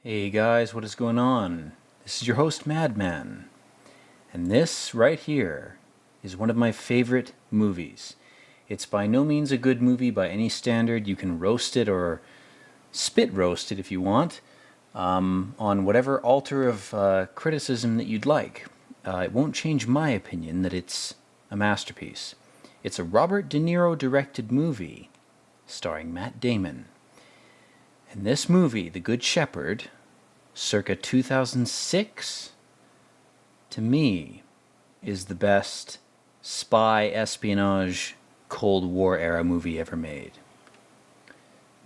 Hey guys, what is going on? This is your host Madman, and this right here is one of my favorite movies. It's by no means a good movie by any standard. You can roast it or spit roast it if you want, on whatever altar of criticism that you'd like. It won't change my opinion that it's a masterpiece. It's a Robert De Niro directed movie starring Matt Damon. And this movie, The Good Shepherd, circa 2006, to me, is the best spy espionage Cold War era movie ever made.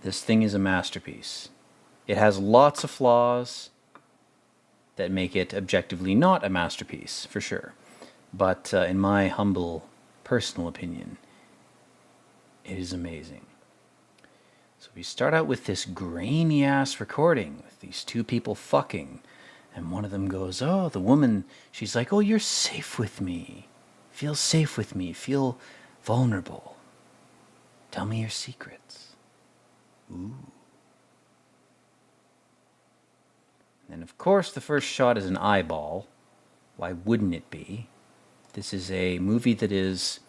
This thing is a masterpiece. It has lots of flaws that make it objectively not a masterpiece, for sure. But in my humble personal opinion, it is amazing. So we start out with this grainy ass recording with these two people fucking, and one of them goes, oh, the woman, she's like, oh, you're safe with me. Feel safe with me. Feel vulnerable. Tell me your secrets. Ooh. And of course the first shot is an eyeball. Why wouldn't it be? This is a movie that is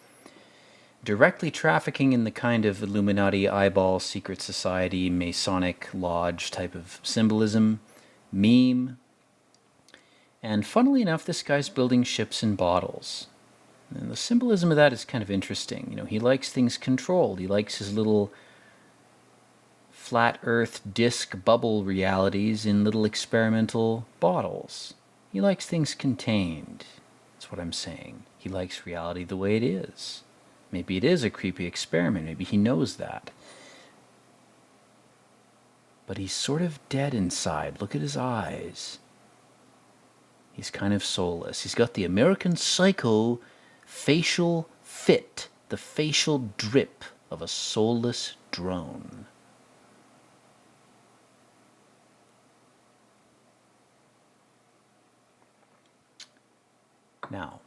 directly trafficking in the kind of Illuminati eyeball, secret society, Masonic lodge type of symbolism, meme. And funnily enough, this guy's building ships in bottles. And the symbolism of that is kind of interesting. You know, he likes things controlled. He likes his little flat earth disc bubble realities in little experimental bottles. He likes things contained. That's what I'm saying. He likes reality the way it is. Maybe it is a creepy experiment. Maybe he knows that. But he's sort of dead inside. Look at his eyes. He's kind of soulless. He's got the American Psycho facial fit, the facial drip of a soulless drone. Now,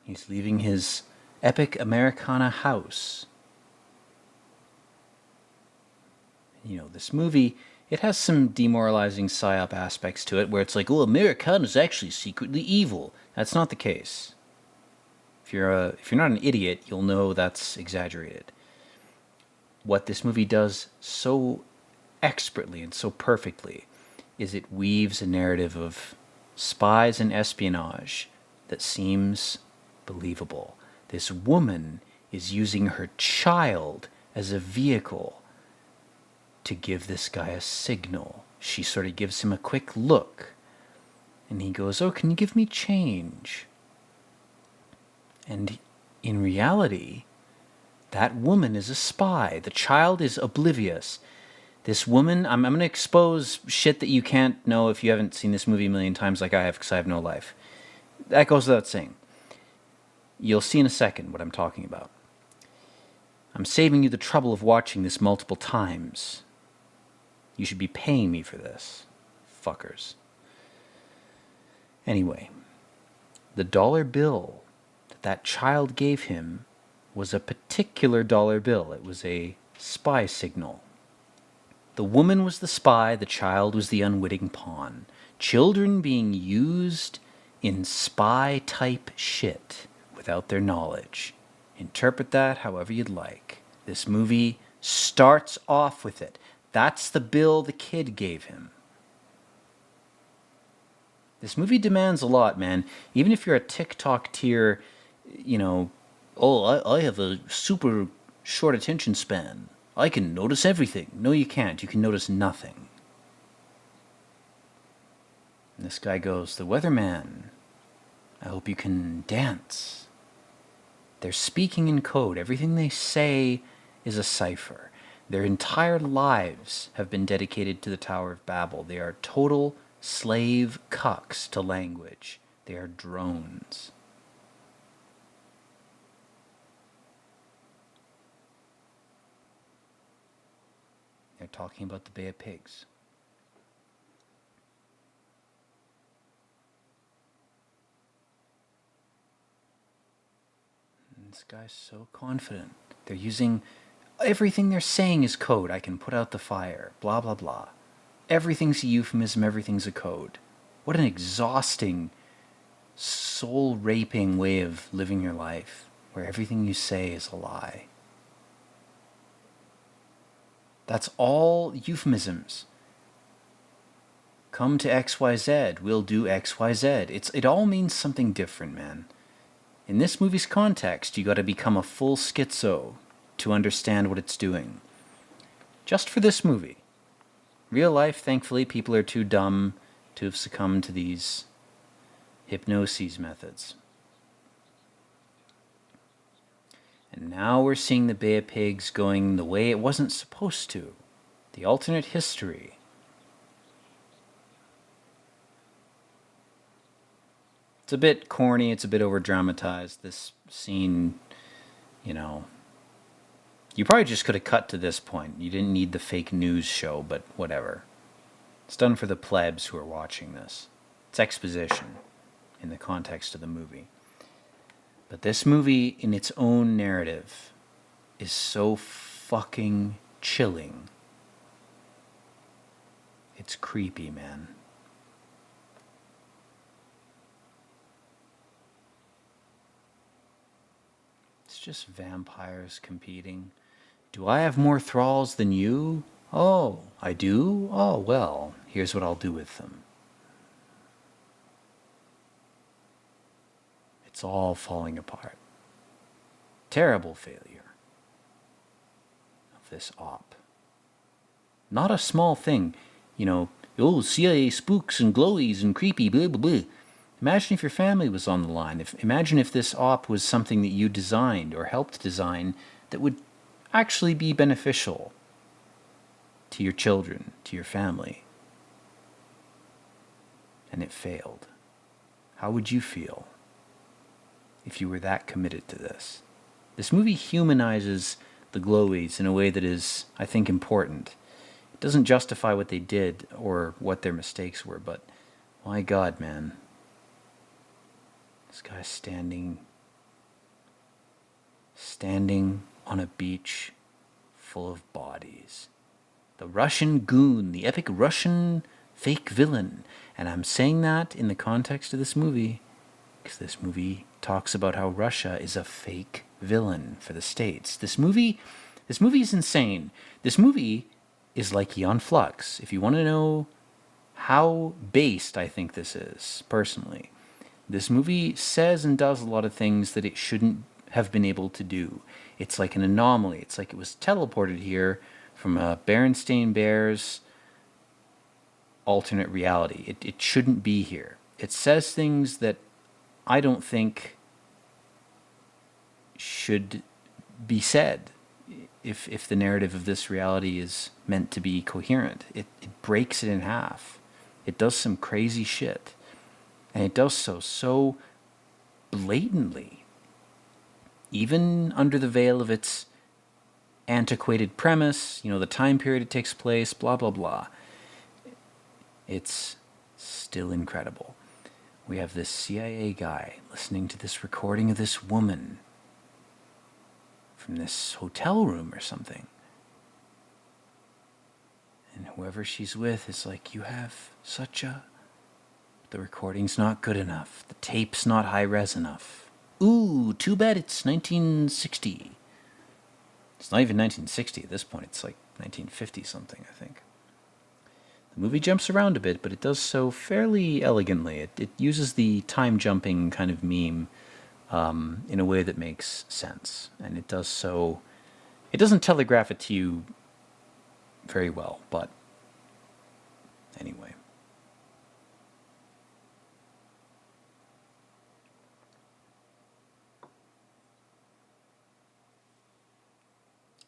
he's leaving his epic Americana house. You know, this movie, it has some demoralizing psyop aspects to it where it's like, oh, Americana's actually secretly evil. That's not the case. If you're not an idiot, you'll know that's exaggerated. What this movie does so expertly and so perfectly is it weaves a narrative of spies and espionage that seems believable. This woman is using her child as a vehicle to give this guy a signal. She sort of gives him a quick look. And he goes, oh, can you give me change? And in reality, that woman is a spy. The child is oblivious. This woman, I'm going to expose shit that you can't know if you haven't seen this movie a million times like I have, because I have no life. That goes without saying. You'll see in a second what I'm talking about. I'm saving you the trouble of watching this multiple times. You should be paying me for this. Fuckers. Anyway, the dollar bill that child gave him was a particular dollar bill. It was a spy signal. The woman was the spy, the child was the unwitting pawn. Children being used in spy-type shit without their knowledge. Interpret that however you'd like. This movie starts off with it. That's the bill the kid gave him. This movie demands a lot, man. Even if you're a TikTok tier, you know, oh, I have a super short attention span. I can notice everything. No, you can't. You can notice nothing. And this guy goes, the weatherman, I hope you can dance. They're speaking in code. Everything they say is a cipher. Their entire lives have been dedicated to the Tower of Babel. They are total slave cucks to language. They are drones. They're talking about the Bay of Pigs. And this guy's so confident. They're using... Everything they're saying is code. I can put out the fire. Blah, blah, blah. everything's a euphemism, everything's a code. What an exhausting, soul-raping way of living your life, where everything you say is a lie. That's all euphemisms. Come to XYZ, we'll do XYZ. It all means something different, man. In this movie's context, you gotta become a full schizo to understand what it's doing. Just for this movie. Real life, thankfully, people are too dumb to have succumbed to these hypnosis methods. And now we're seeing the Bay of Pigs going the way it wasn't supposed to. The alternate history. It's a bit corny, it's a bit over-dramatized. This scene, you know, you probably just could have cut to this point. You didn't need the fake news show, but whatever. It's done for the plebs who are watching this. It's exposition in the context of the movie. But this movie, in its own narrative, is so fucking chilling. It's creepy, man. It's just vampires competing. Do I have more thralls than you? Oh, I do? Oh, well, here's what I'll do with them. It's all falling apart. Terrible failure of this op. Not a small thing. You know, oh, CIA spooks and glowies and creepy, blah, blah, blah. Imagine if your family was on the line. Imagine if this op was something that you designed or helped design that would actually be beneficial to your children, to your family. And it failed. How would you feel if you were that committed to this? This movie humanizes the glowies in a way that is, I think, important. It doesn't justify what they did or what their mistakes were, but my God, man. This guy's standing on a beach full of bodies. The Russian goon, the epic Russian fake villain. And I'm saying that in the context of this movie because this movie talks about how Russia is a fake villain for the States. This movie is insane. This movie is like Aeon Flux. If you want to know how based I think this is, personally, this movie says and does a lot of things that it shouldn't have been able to do. It's like an anomaly. It's like it was teleported here from a Berenstain Bears alternate reality. It shouldn't be here. It says things that I don't think should be said if the narrative of this reality is meant to be coherent. It breaks it in half. It does some crazy shit. And it does so blatantly. Even under the veil of its antiquated premise, the time period it takes place, blah, blah, blah. It's still incredible. We have this CIA guy listening to this recording of this woman from this hotel room or something. And whoever she's with is like, you have such a... The recording's not good enough. The tape's not high-res enough. Ooh, too bad it's 1960. It's not even 1960 at this point. It's like 1950-something, I think. The movie jumps around a bit, but it does so fairly elegantly. It uses the time-jumping kind of meme in a way that makes sense. And it does so... It doesn't telegraph it to you very well, but anyway.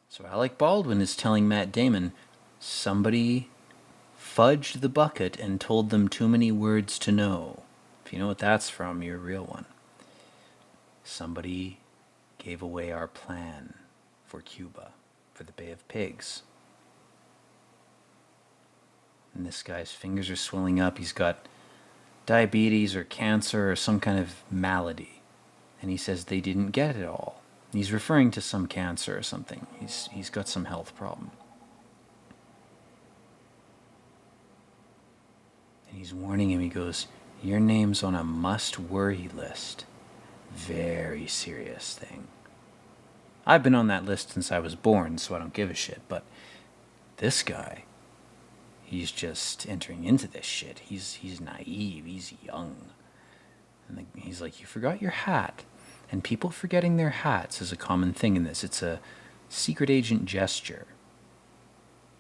So Alec Baldwin is telling Matt Damon, somebody fudged the bucket and told them too many words to know. If you know what that's from, you're a real one. Somebody gave away our plan for Cuba, for the Bay of Pigs. And this guy's fingers are swelling up. He's got diabetes or cancer or some kind of malady. And he says they didn't get it all. He's referring to some cancer or something. He's got some health problem. he's warning him. He goes, your name's on a must-worry list. Very serious thing. I've been on that list since I was born, so I don't give a shit. But this guy, he's just entering into this shit. He's naive. He's young. And he's like, you forgot your hat. And people forgetting their hats is a common thing in this. It's a secret agent gesture.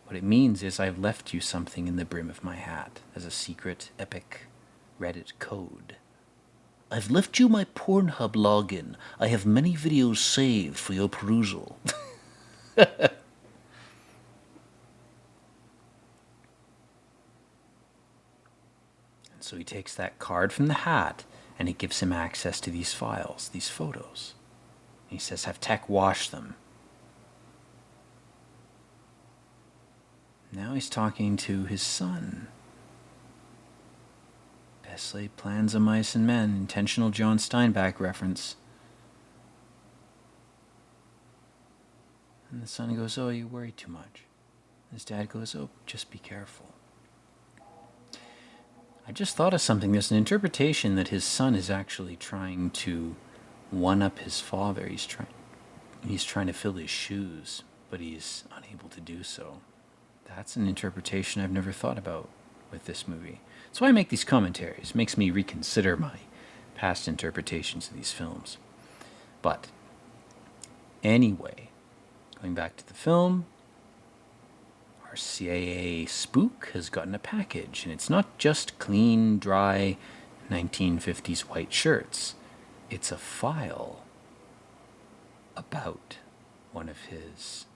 What it means is I've left you something in the brim of my hat as a secret, epic Reddit code. I've left you my Pornhub login. I have many videos saved for your perusal. And so he takes that card from the hat and it gives him access to these files, these photos. He says, have tech wash them. Now he's talking to his son. Best laid plans of mice and men. Intentional John Steinbeck reference. And the son goes, oh, you worry too much. His dad goes, oh, just be careful. I just thought of something. There's an interpretation that his son is actually trying to one-up his father. He's trying to fill his shoes, but he's unable to do so. That's an interpretation I've never thought about with this movie. That's why I make these commentaries. It makes me reconsider my past interpretations of these films. But anyway, going back to the film, our CIA spook has gotten a package, and it's not just clean, dry 1950s white shirts. It's a file about one of his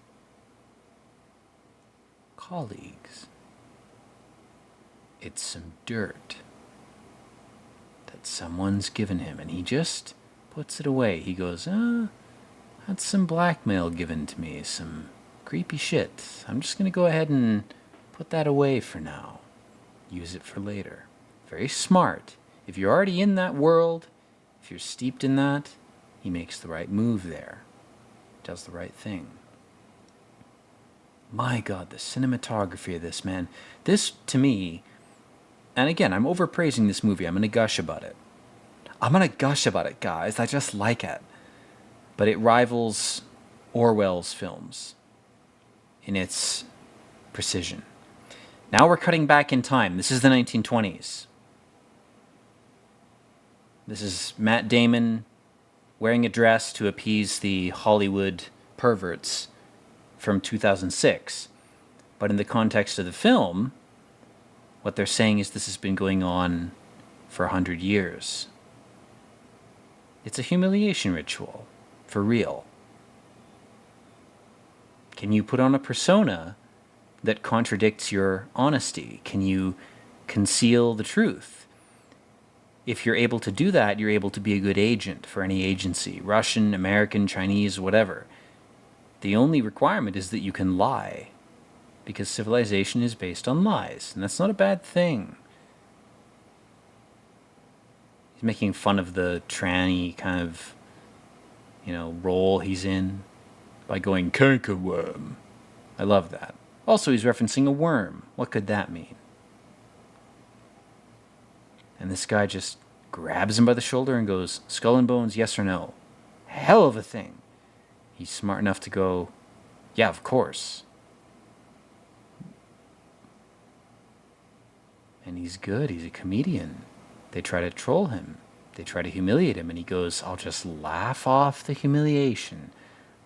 colleagues. It's some dirt that someone's given him, and he just puts it away. He goes, that's some blackmail given to me, some creepy shit. I'm just going to go ahead and put that away for now. Use it for later. Very smart. If you're already in that world, if you're steeped in that, he makes the right move there. Does the right thing. My God, the cinematography of this, man. This, to me, and again, I'm overpraising this movie. I'm going to gush about it. Guys. I just like it. But it rivals Orwell's films in its precision. Now we're cutting back in time. This is the 1920s. This is Matt Damon wearing a dress to appease the Hollywood perverts from 2006. But in the context of the film, what they're saying is this has been going on for 100 years. It's a humiliation ritual, for real. Can you put on a persona that contradicts your honesty? Can you conceal the truth? If you're able to do that, you're able to be a good agent for any agency, Russian, American, Chinese, whatever. The only requirement is that you can lie, because civilization is based on lies, and that's not a bad thing. He's making fun of the tranny kind of, role he's in by going cankerworm. I love that. Also, he's referencing a worm. What could that mean? And this guy just grabs him by the shoulder and goes, skull and bones, yes or no? Hell of a thing. He's smart enough to go, yeah, of course. And he's good. He's a comedian. They try to troll him. They try to humiliate him. And he goes, I'll just laugh off the humiliation.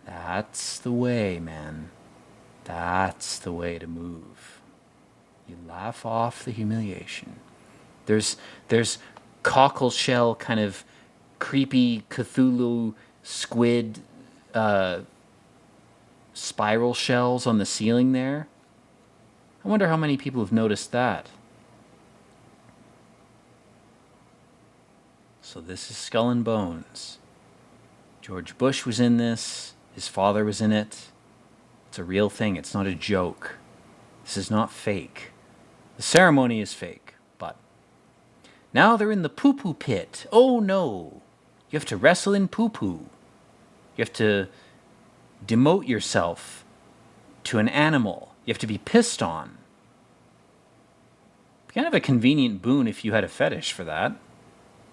That's the way, man. That's the way to move. You laugh off the humiliation. There's cockle shell kind of creepy Cthulhu squid spiral shells on the ceiling there. I wonder how many people have noticed that. So this is Skull and Bones. George Bush was in this. His father was in it. It's a real thing. It's not a joke. This is not fake. The ceremony is fake, but now they're in the poo-poo pit. Oh no. You have to wrestle in poo-poo. You have to demote yourself to an animal. You have to be pissed on. Kind of a convenient boon if you had a fetish for that.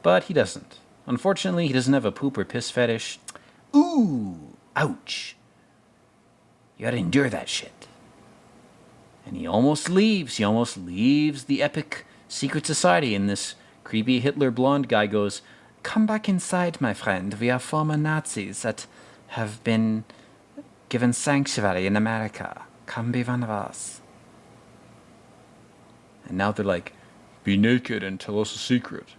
But he doesn't. Unfortunately, he doesn't have a poop or piss fetish. Ooh! Ouch! You gotta endure that shit. And he almost leaves. He almost leaves the epic secret society, and this creepy Hitler blonde guy goes, "Come back inside, my friend. We are former Nazis that have been given sanctuary in America. Come be one of us." And now they're like, "Be naked and tell us a secret."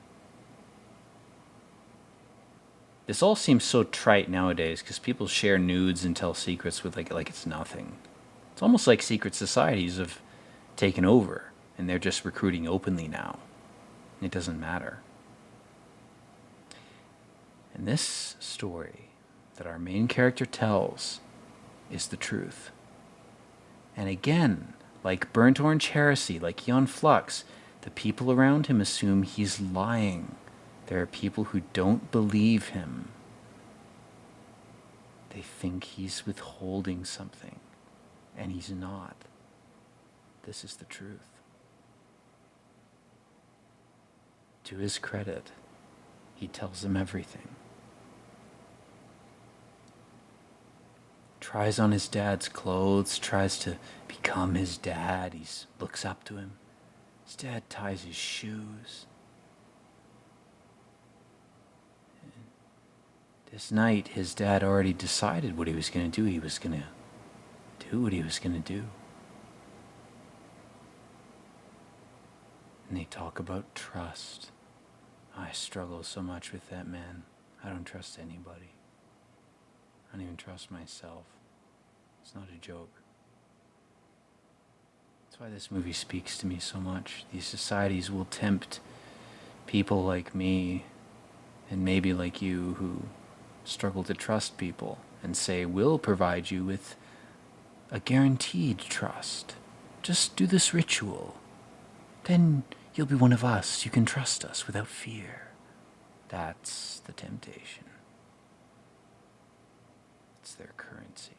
This all seems so trite nowadays because people share nudes and tell secrets with like it's nothing. It's almost like secret societies have taken over and they're just recruiting openly now. It doesn't matter. And this story that our main character tells is the truth. And again, like Burnt Orange Heresy, like Jan Flux, the people around him assume he's lying. There are people who don't believe him. They think he's withholding something, and he's not. This is the truth. To his credit, he tells them everything. Tries on his dad's clothes, tries to become his dad. He looks up to him. His dad ties his shoes. This night, his dad already decided what he was going to do. He was going to do what he was going to do. And they talk about trust. I struggle so much with that, man. I don't trust anybody. I don't even trust myself. It's not a joke. That's why this movie speaks to me so much. These societies will tempt people like me, and maybe like you, who struggle to trust people, and say, "We'll provide you with a guaranteed trust. Just do this ritual. Then you'll be one of us. You can trust us without fear." That's the temptation. It's their currency.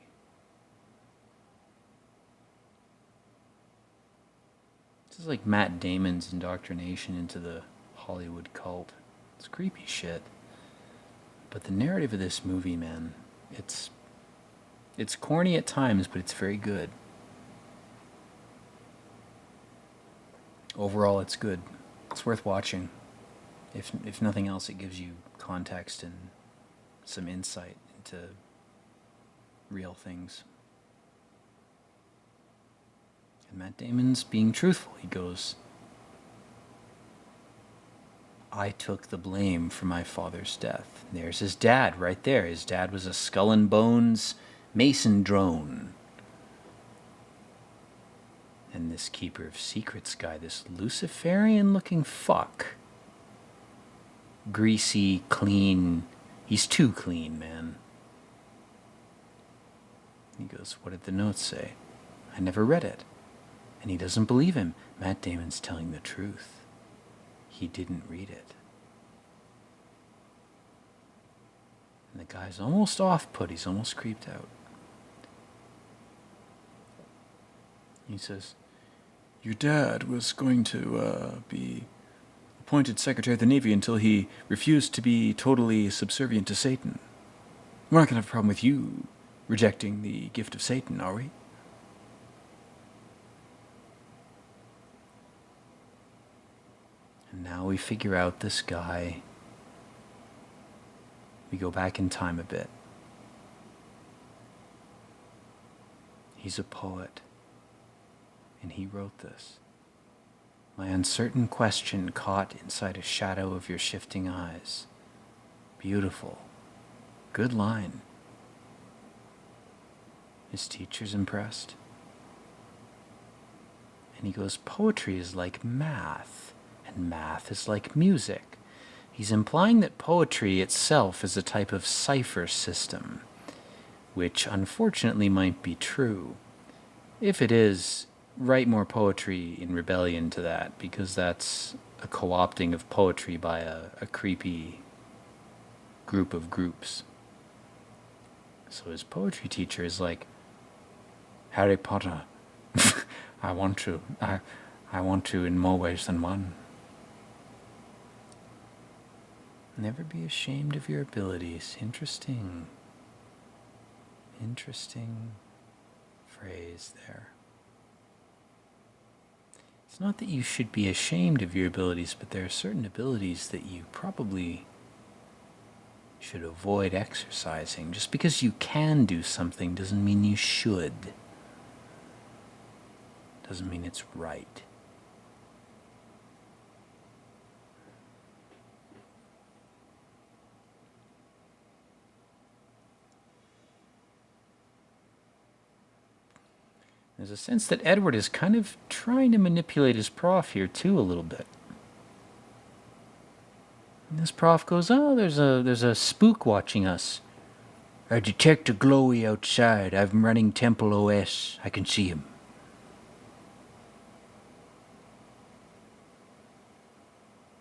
This is like Matt Damon's indoctrination into the Hollywood cult. It's creepy shit. But the narrative of this movie, man, it's corny at times, but it's very good. Overall, it's good. It's worth watching. If nothing else, it gives you context and some insight into real things. And Matt Damon's being truthful. He goes, "I took the blame for my father's death." There's his dad right there. His dad was a skull and bones Mason drone. And this keeper of secrets guy, this Luciferian looking fuck. Greasy, clean. He's too clean, man. He goes, "What did the note say?" "I never read it." And he doesn't believe him. Matt Damon's telling the truth. He didn't read it. And the guy's almost off-put. He's almost creeped out. He says, "Your dad was going to be appointed Secretary of the Navy until he refused to be totally subservient to Satan. We're not going to have a problem with you rejecting the gift of Satan, are we?" And now we figure out this guy. We go back in time a bit. He's a poet. And he wrote this. "My uncertain question caught inside a shadow of your shifting eyes." Beautiful. Good line. His teacher's impressed. And he goes, "Poetry is like math, and math is like music." He's implying that poetry itself is a type of cipher system, which unfortunately might be true. If it is, write more poetry in rebellion to that, because that's a co-opting of poetry by a creepy group of groups. So his poetry teacher is like, "Harry Potter, I I want to in more ways than one. Never be ashamed of your abilities. Interesting. Interesting phrase there. It's not that you should be ashamed of your abilities, but there are certain abilities that you probably should avoid exercising. Just because you can do something doesn't mean you should. Doesn't mean it's right. There's a sense that Edward is kind of trying to manipulate his prof here too a little bit. And this prof goes, "Oh, there's a spook watching us. I detect a glowy outside. I'm running Temple OS. I can see him."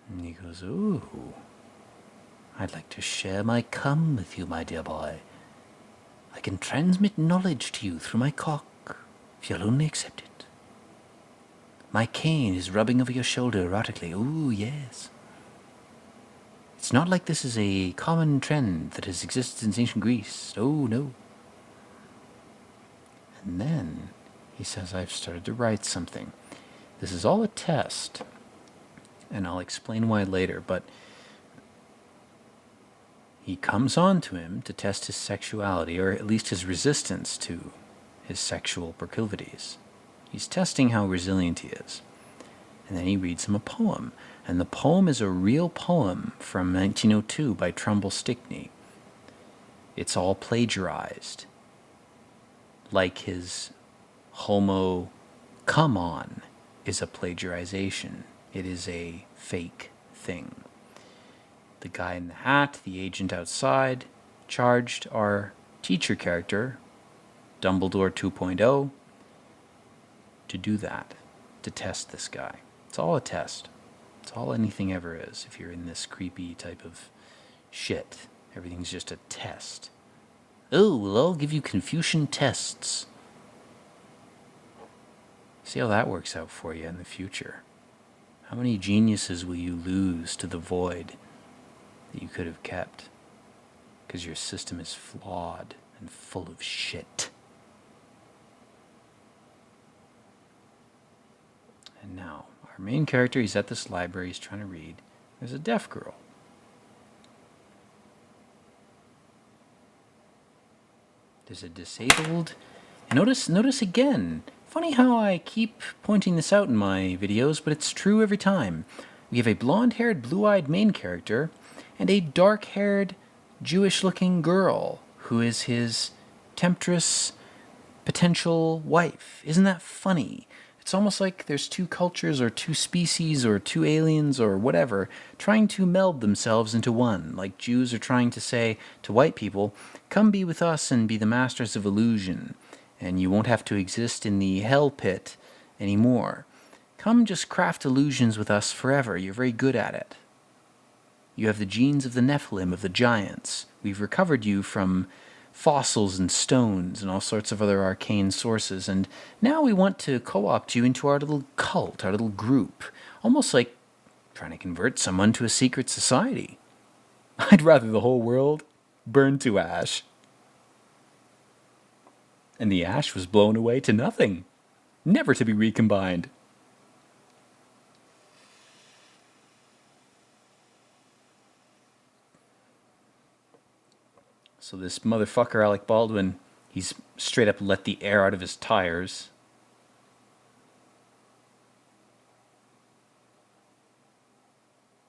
And he goes, "Ooh, I'd like to share my cum with you, my dear boy. I can transmit knowledge to you through my cock, if you'll only accept it. My cane is rubbing over your shoulder erotically. Ooh, yes. It's not like this is a common trend that has existed since ancient Greece. Oh, no." And then he says, "I've started to write something. This is all a test, and I'll explain why later, but he comes on to him to test his sexuality, or at least his resistance to his sexual proclivities. He's testing how resilient he is. And then he reads him a poem. And the poem is a real poem from 1902 by Trumbull Stickney. It's all plagiarized. Like his homo come on is a plagiarization. It is a fake thing. The guy in the hat, the agent outside, charged our teacher character, Dumbledore 2.0, to do that, to test this guy. It's all a test. It's all anything ever is if you're in this creepy type of shit. Everything's just a test. Oh, we'll all give you Confucian tests. See how that works out for you in the future. How many geniuses will you lose to the void that you could have kept? Because your system is flawed and full of shit. And now, our main character, he's at this library, he's trying to read. There's a deaf girl. There's a disabled... And notice again, funny how I keep pointing this out in my videos, but it's true every time. We have a blonde-haired, blue-eyed main character, and a dark-haired, Jewish-looking girl, who is his temptress, potential wife. Isn't that funny? It's almost like there's two cultures or two species or two aliens or whatever trying to meld themselves into one. Like Jews are trying to say to white people, come be with us and be the masters of illusion, and you won't have to exist in the hell pit anymore. Come just craft illusions with us forever. You're very good at it. You have the genes of the Nephilim, of the giants. We've recovered you from fossils and stones and all sorts of other arcane sources, and now we want to co-opt you into our little cult, our little group, almost like trying to convert someone to a secret society. I'd rather the whole world burn to ash. And the ash was blown away to nothing, never to be recombined. So this motherfucker, Alec Baldwin, he's straight up let the air out of his tires.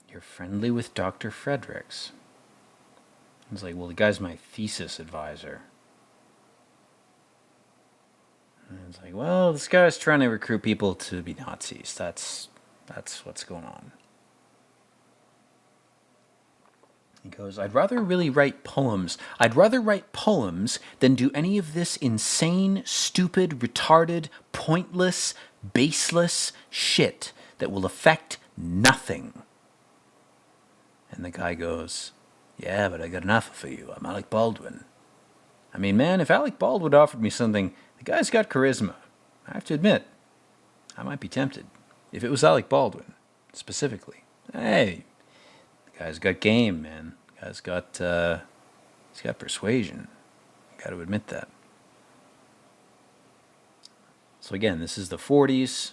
You're friendly with Dr. Fredericks. He's like, well, the guy's my thesis advisor. And it's like, well, this guy's trying to recruit people to be Nazis. That's what's going on. He goes, I'd rather really write poems. I'd rather write poems than do any of this insane, stupid, retarded, pointless, baseless shit that will affect nothing. And the guy goes, yeah, but I got an offer for you. I'm Alec Baldwin. I mean, man, if Alec Baldwin offered me something, the guy's got charisma. I have to admit, I might be tempted. If it was Alec Baldwin, specifically, hey, the guy's got game, man. The guy's got, he's got persuasion. Got to admit that. So again, this is the 40s.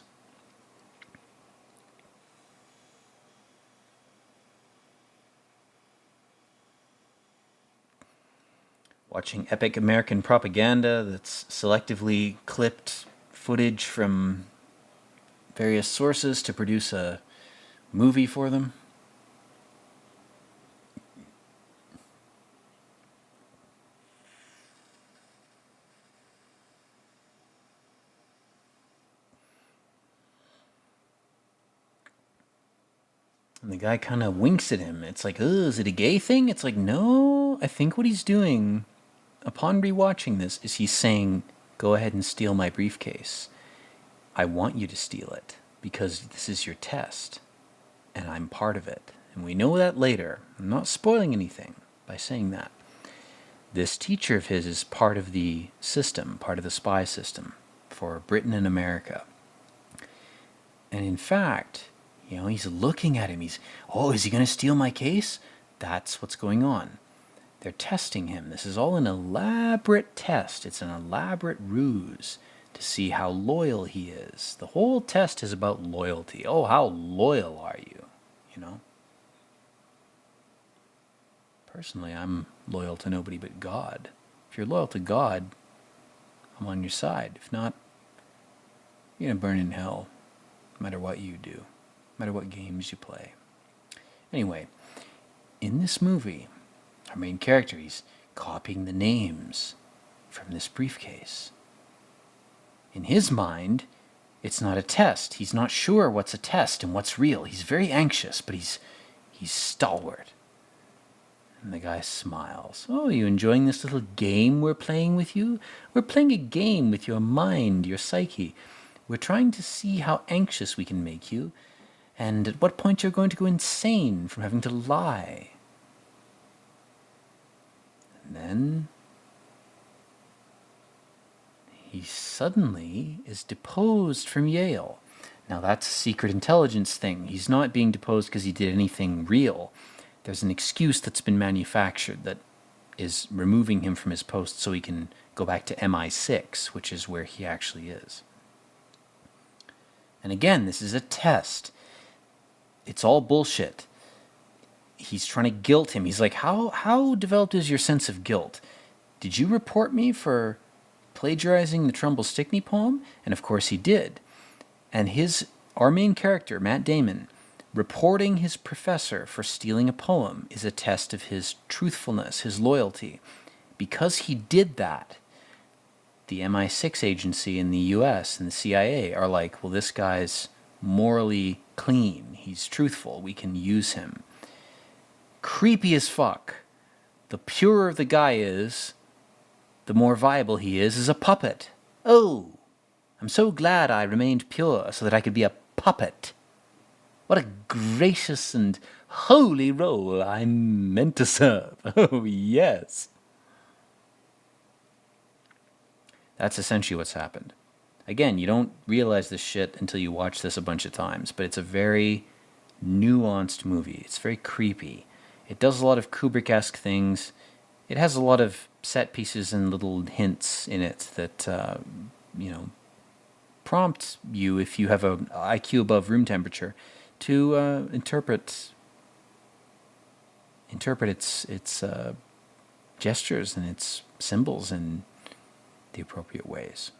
Watching epic American propaganda that's selectively clipped footage from various sources to produce a movie for them. And the guy kind of winks at him. It's like, is it a gay thing? It's like, no, I think what he's doing, upon rewatching this, is he's saying, go ahead and steal my briefcase. I want you to steal it, because this is your test, and I'm part of it. And we know that later. I'm not spoiling anything by saying that. This teacher of his is part of the system, part of the spy system for Britain and America. And in fact, he's looking at him. Is he going to steal my case? That's what's going on. They're testing him. This is all an elaborate test. It's an elaborate ruse to see how loyal he is. The whole test is about loyalty. Oh, how loyal are you? Personally, I'm loyal to nobody but God. If you're loyal to God, I'm on your side. If not, you're going to burn in hell, no matter what you do, no matter what games you play. Anyway, in this movie, our main character, he's copying the names from this briefcase. In his mind, it's not a test. He's not sure what's a test and what's real. He's very anxious, but he's stalwart. And the guy smiles. Oh, are you enjoying this little game we're playing with you? We're playing a game with your mind, your psyche. We're trying to see how anxious we can make you, and at what point you're going to go insane from having to lie. And then he suddenly is deposed from Yale. Now that's a secret intelligence thing. He's not being deposed because he did anything real. There's an excuse that's been manufactured that is removing him from his post so he can go back to MI6, which is where he actually is. And again, this is a test. It's all bullshit. He's trying to guilt him. He's like, how developed is your sense of guilt? Did you report me for plagiarizing the Trumbull Stickney poem? And of course he did. And our main character, Matt Damon, reporting his professor for stealing a poem is a test of his truthfulness, his loyalty. Because he did that, the MI6 agency in the US and the CIA are like, well, this guy's morally clean. He's truthful. We can use him. Creepy as fuck. The purer the guy is, the more viable he is as a puppet. Oh, I'm so glad I remained pure so that I could be a puppet. What a gracious and holy role I'm meant to serve. Oh, yes. That's essentially what's happened. Again, you don't realize this shit until you watch this a bunch of times, but it's a very nuanced movie. It's very creepy. It does a lot of Kubrick-esque things. It has a lot of set pieces and little hints in it that, prompt you, if you have an IQ above room temperature, to interpret its gestures and its symbols in the appropriate ways.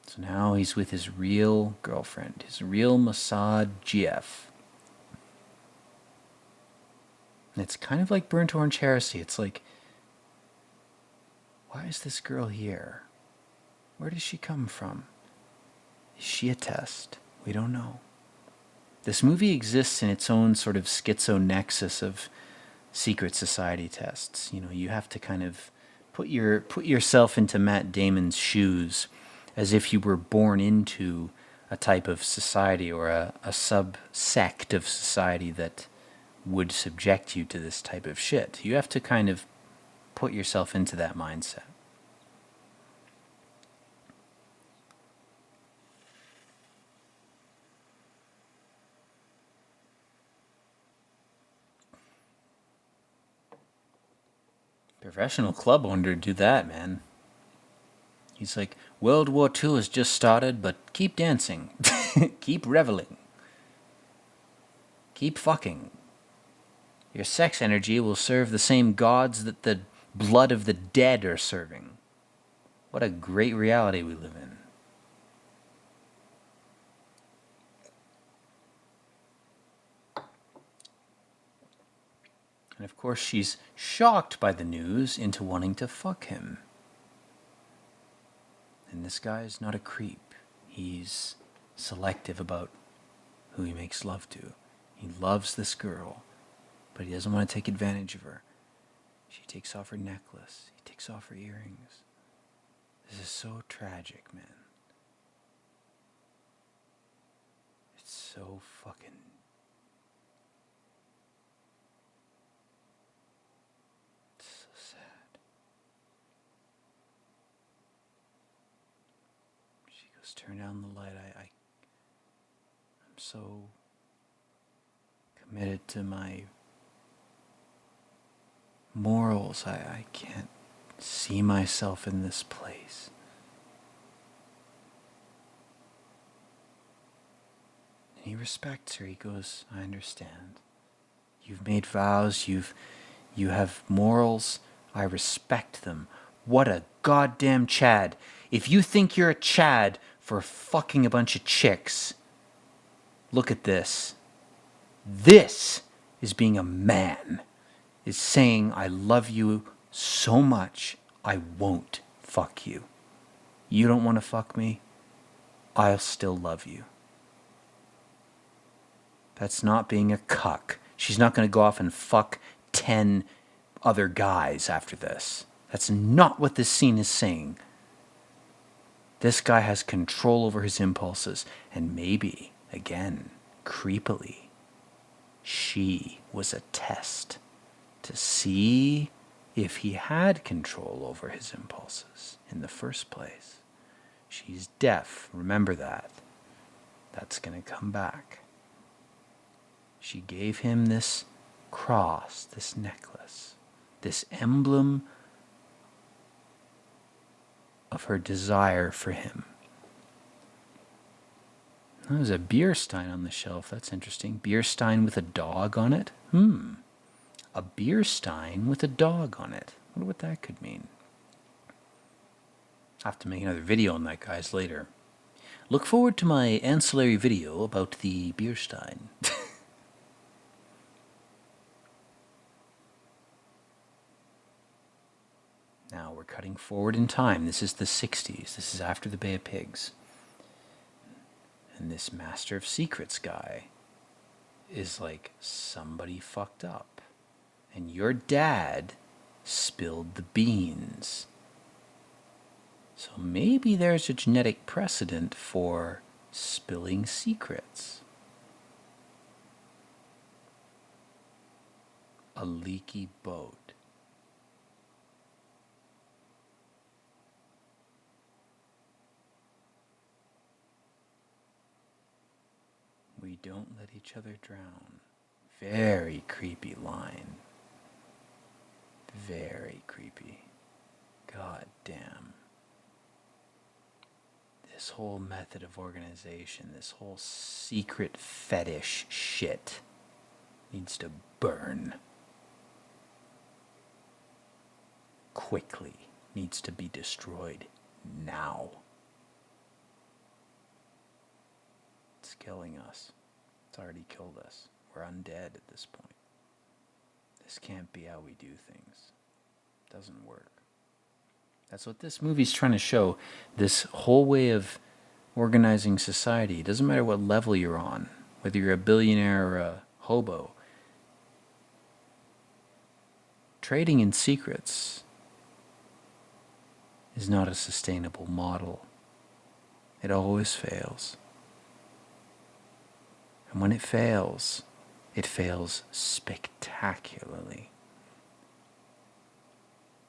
So now he's with his real girlfriend, his real Mossad GF. And it's kind of like Burnt Orange Heresy. It's like, why is this girl here? Where does she come from? Is she a test? We don't know. This movie exists in its own sort of schizo-nexus of secret society tests. You have to kind of put yourself into Matt Damon's shoes as if you were born into a type of society or a subsect of society that would subject you to this type of shit. You have to kind of put yourself into that mindset. Professional club owner to do that, man. He's like, World War II has just started, but keep dancing. Keep reveling. Keep fucking. Your sex energy will serve the same gods that the blood of the dead are serving. What a great reality we live in. And of course, she's shocked by the news into wanting to fuck him. And this guy's not a creep. He's selective about who he makes love to. He loves this girl, but he doesn't want to take advantage of her. She takes off her necklace. He takes off her earrings. This is so tragic, man. It's so fucking... It's so sad. She goes, turn down the light. I'm so committed to my morals. I can't see myself in this place. And he respects her. He goes, I understand. You've made vows. You have morals. I respect them. What a goddamn Chad. If you think you're a Chad for fucking a bunch of chicks, look at this. This is being a man. Is saying, I love you so much, I won't fuck you. You don't want to fuck me, I'll still love you. That's not being a cuck. She's not going to go off and fuck 10 other guys after this. That's not what this scene is saying. This guy has control over his impulses, and maybe, again, creepily, she was a test to see if he had control over his impulses in the first place. She's deaf, remember that. That's going to come back. She gave him this cross, this necklace, this emblem of her desire for him. There's a beer stein on the shelf. That's interesting. Beer stein with a dog on it? A beer stein with a dog on it. I wonder what that could mean. I'll have to make another video on that, guys, later. Look forward to my ancillary video about the beer stein. Now we're cutting forward in time. This is the 60s. This is after the Bay of Pigs. And this Master of Secrets guy is like, somebody fucked up. And your dad spilled the beans. So maybe there's a genetic precedent for spilling secrets. A leaky boat. We don't let each other drown. Very creepy line. Very creepy. God damn. This whole method of organization, this whole secret fetish shit needs to burn. Quickly. Needs to be destroyed now. It's killing us. It's already killed us. We're undead at this point. This can't be how we do things. It doesn't work. That's what this movie's trying to show. This whole way of organizing society. It doesn't matter what level you're on, whether you're a billionaire or a hobo. Trading in secrets is not a sustainable model. It always fails. And when it fails spectacularly.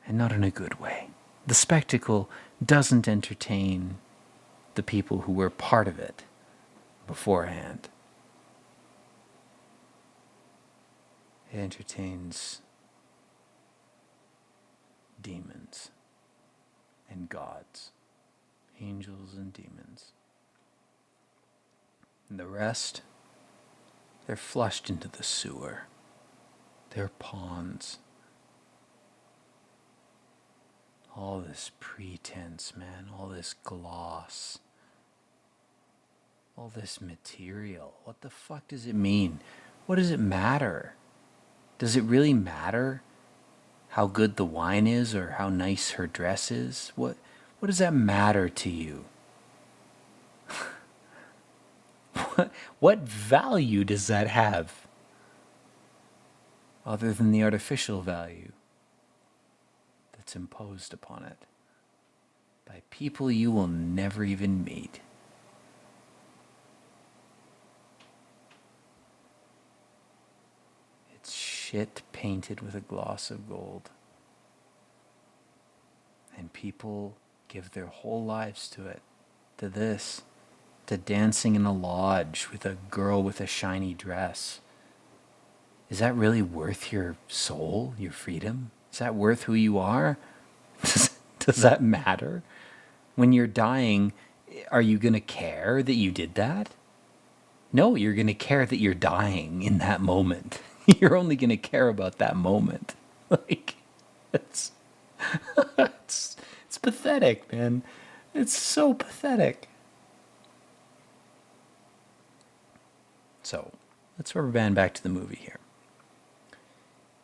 And not in a good way. The spectacle doesn't entertain the people who were part of it beforehand. It entertains demons and gods, angels and demons. And the rest, they're flushed into the sewer. They're pawns. All this pretense, man, all this gloss, all this material. What the fuck does it mean? What does it matter? Does it really matter how good the wine is or how nice her dress is? What does that matter to you? What value does that have other than the artificial value that's imposed upon it by people you will never even meet? It's shit painted with a gloss of gold. And people give their whole lives to it, to this, to dancing in a lodge with a girl with a shiny dress. Is that really worth your soul, your freedom? Is that worth who you are? Does that matter? When you're dying, are you going to care that you did that? No, you're going to care that you're dying in that moment. You're only going to care about that moment. Like, it's pathetic, man. It's so pathetic. So, let's rubber band back to the movie here.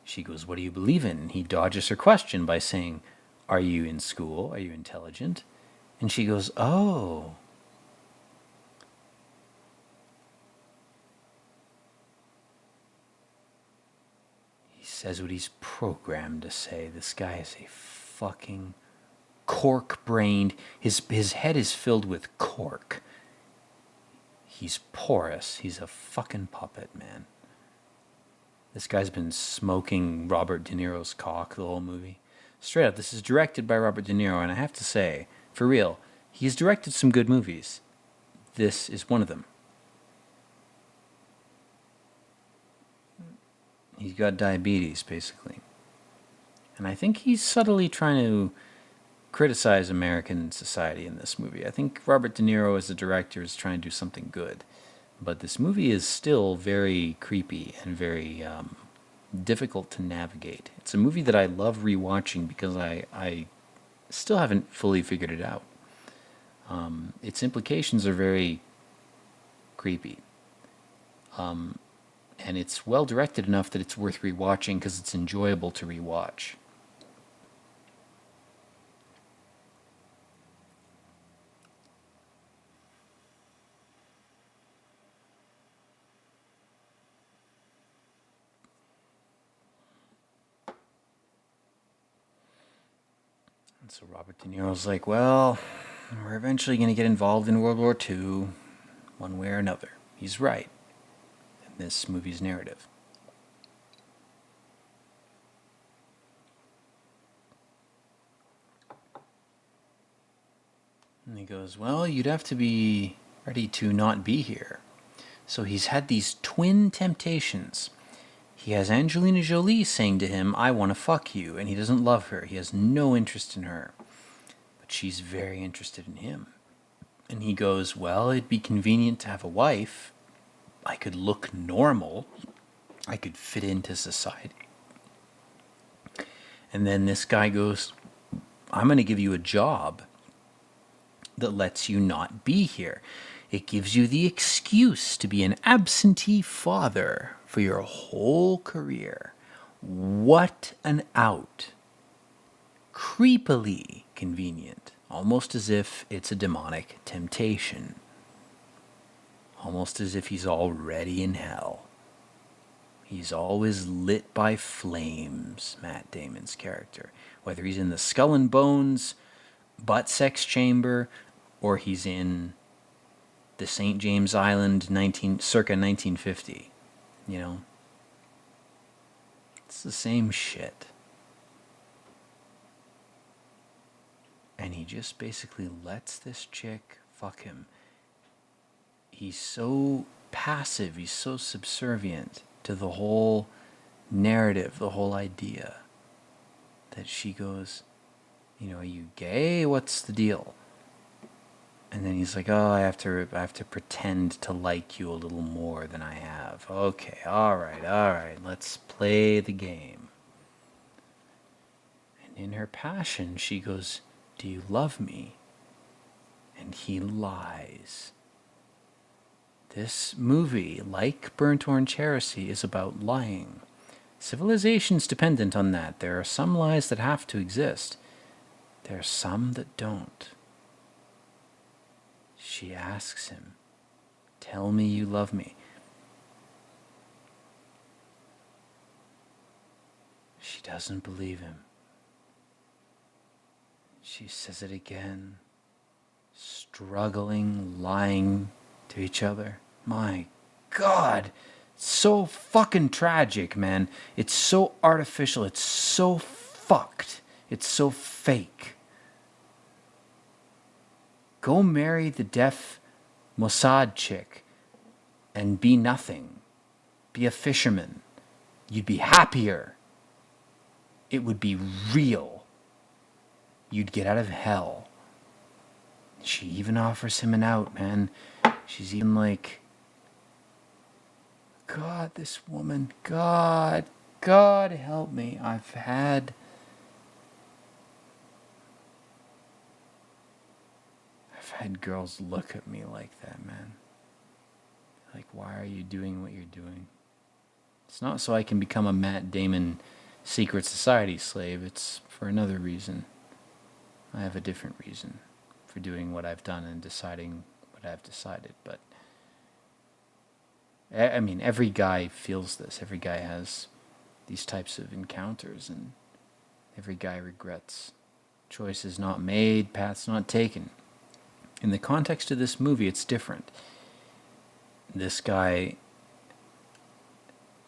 She goes, "What do you believe in?" And he dodges her question by saying, "Are you in school? Are you intelligent?" And she goes, "Oh." He says what he's programmed to say. This guy is a fucking cork-brained. His head is filled with cork. He's porous. He's a fucking puppet, man. This guy's been smoking Robert De Niro's cock the whole movie. Straight up, this is directed by Robert De Niro, and I have to say, for real, he's directed some good movies. This is one of them. He's got diabetes, basically. And I think he's subtly trying to criticize American society in this movie. I think Robert De Niro as a director is trying to do something good. But this movie is still very creepy and very difficult to navigate. It's a movie that I love rewatching because I still haven't fully figured it out. Its implications are very creepy. And it's well directed enough that it's worth rewatching because it's enjoyable to rewatch. And so Robert De Niro's like, well, we're eventually going to get involved in World War II, one way or another. He's right in this movie's narrative. And he goes, well, you'd have to be ready to not be here. So he's had these twin temptations. He has Angelina Jolie saying to him, I want to fuck you, and he doesn't love her. He has no interest in her. But she's very interested in him. And he goes, well, it'd be convenient to have a wife. I could look normal. I could fit into society. And then this guy goes, I'm going to give you a job that lets you not be here. It gives you the excuse to be an absentee father for your whole career. What an out. Creepily convenient. Almost as if it's a demonic temptation. Almost as if he's already in hell. He's always lit by flames, Matt Damon's character. Whether he's in the Skull and Bones butt sex chamber or he's in the St. James Island circa 1950. You know? It's the same shit. And he just basically lets this chick fuck him. He's so passive, he's so subservient to the whole narrative, the whole idea, that she goes, are you gay? What's the deal? And then he's like, oh, I have to pretend to like you a little more than I have. Okay, all right, let's play the game. And in her passion, she goes, do you love me? And he lies. This movie, like Burnt Orange Heresy, is about lying. Civilization's dependent on that. There are some lies that have to exist. There are some that don't. She asks him, tell me you love me. She doesn't believe him. She says it again, struggling, lying to each other. My God, it's so fucking tragic, man. It's so artificial. It's so fucked. It's so fake. Go marry the deaf Mossad chick and be nothing. Be a fisherman. You'd be happier. It would be real. You'd get out of hell. She even offers him an out, man. She's even like, God, this woman, God help me. I've had girls look at me like that, man. Like, why are you doing what you're doing? It's not so I can become a Matt Damon secret society slave. It's for another reason. I have a different reason for doing what I've done and deciding what I've decided. But, I mean, every guy feels this. Every guy has these types of encounters, and every guy regrets choices not made, paths not taken. In the context of this movie, it's different. This guy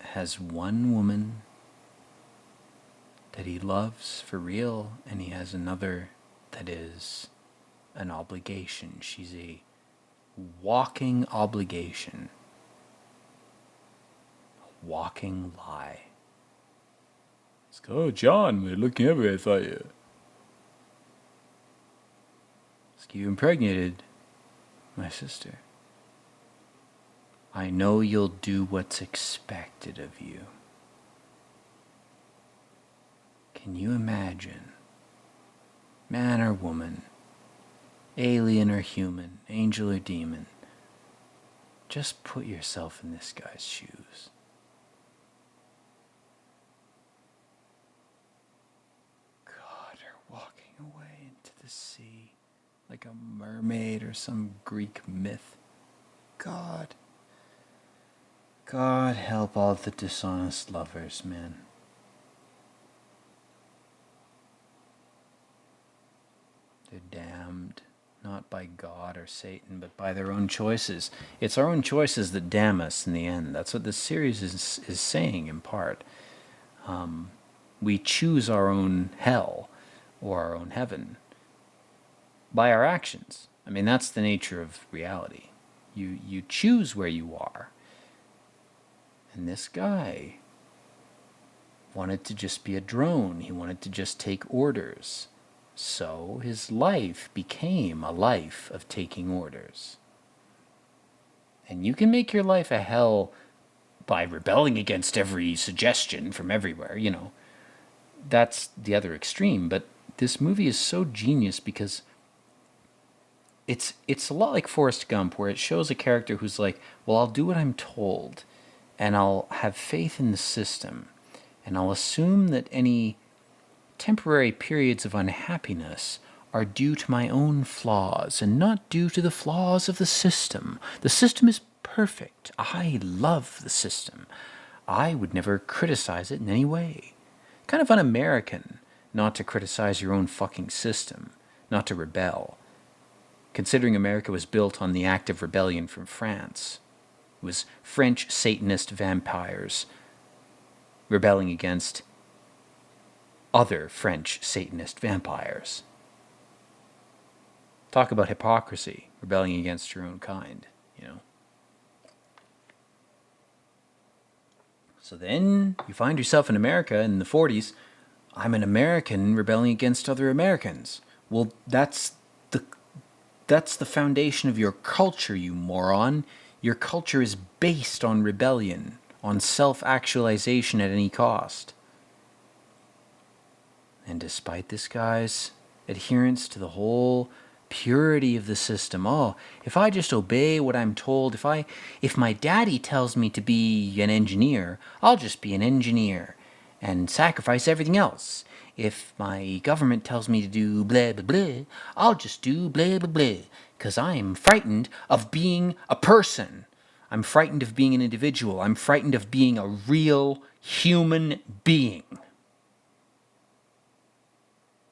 has one woman that he loves for real, and he has another that is an obligation. She's a walking obligation. A walking lie. It's like, oh, John, we're looking over. I thought you... You impregnated my sister. I know you'll do what's expected of you. Can you imagine, man or woman, alien or human, angel or demon, just put yourself in this guy's shoes. God, her walking away into the sea like a mermaid or some Greek myth. God help all the dishonest lovers, man. They're damned, not by God or Satan, but by their own choices. It's our own choices that damn us in the end. That's what this series is saying in part. We choose our own hell or our own heaven by our actions. I mean, that's the nature of reality. You choose where you are. And this guy wanted to just be a drone. He wanted to just take orders. So his life became a life of taking orders. And you can make your life a hell by rebelling against every suggestion from everywhere, you know. That's the other extreme. But this movie is so genius because it's a lot like Forrest Gump, where it shows a character who's like, well, I'll do what I'm told, and I'll have faith in the system, and I'll assume that any temporary periods of unhappiness are due to my own flaws and not due to the flaws of the system. The system is perfect. I love the system. I would never criticize it in any way. Kind of un-American not to criticize your own fucking system, not to rebel. Considering America was built on the act of rebellion from France. It was French Satanist vampires rebelling against other French Satanist vampires. Talk about hypocrisy, rebelling against your own kind, you know. So then you find yourself in America in the 40s I'm an American rebelling against other Americans. Well, the that's the foundation of your culture, you moron. Your culture is based on rebellion, on self-actualization at any cost. And despite this guy's adherence to the whole purity of the system, oh, if I just obey what I'm told, if my daddy tells me to be an engineer, I'll just be an engineer and sacrifice everything else. If my government tells me to do blah blah blah, I'll just do blah blah blah, because I'm frightened of being a person. I'm frightened of being an individual. I'm frightened of being a real human being.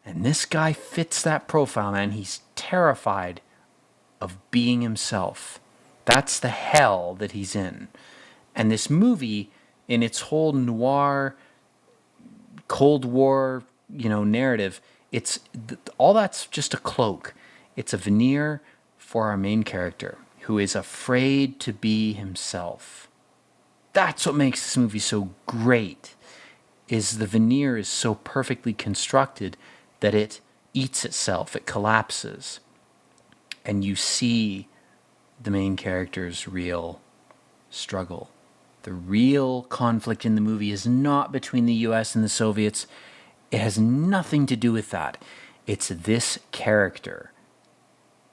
And this guy fits that profile, man. He's terrified of being himself. That's the hell that he's in. And this movie, in its whole noir, Cold War, narrative, it's all that's just a cloak. It's a veneer for our main character, who is afraid to be himself. That's what makes this movie so great, is the veneer is so perfectly constructed that it eats itself, it collapses, and you see the main character's real struggle. The real conflict in the movie is not between the US and the Soviets. It has nothing to do with that. It's this character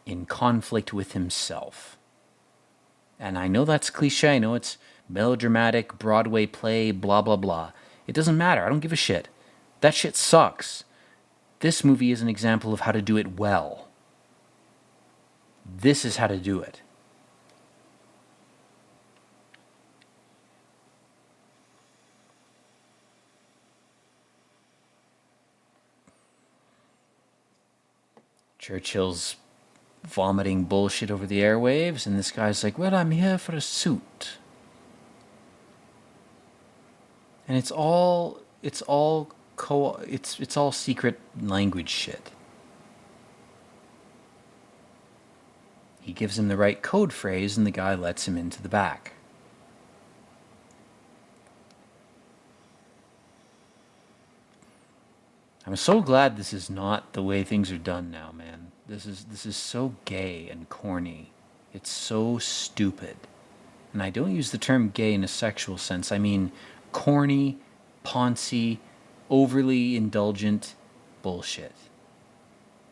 in conflict with himself. And I know that's cliche, I know it's melodramatic, Broadway play, blah, blah, blah. It doesn't matter, I don't give a shit. That shit sucks. This movie is an example of how to do it well. This is how to do it. Churchill's vomiting bullshit over the airwaves, and this guy's like, well, I'm here for a suit. And it's all secret language shit. He gives him the right code phrase, and the guy lets him into the back. I'm so glad this is not the way things are done now, man. This is so gay and corny. It's so stupid. And I don't use the term gay in a sexual sense. I mean corny, poncy, overly indulgent bullshit.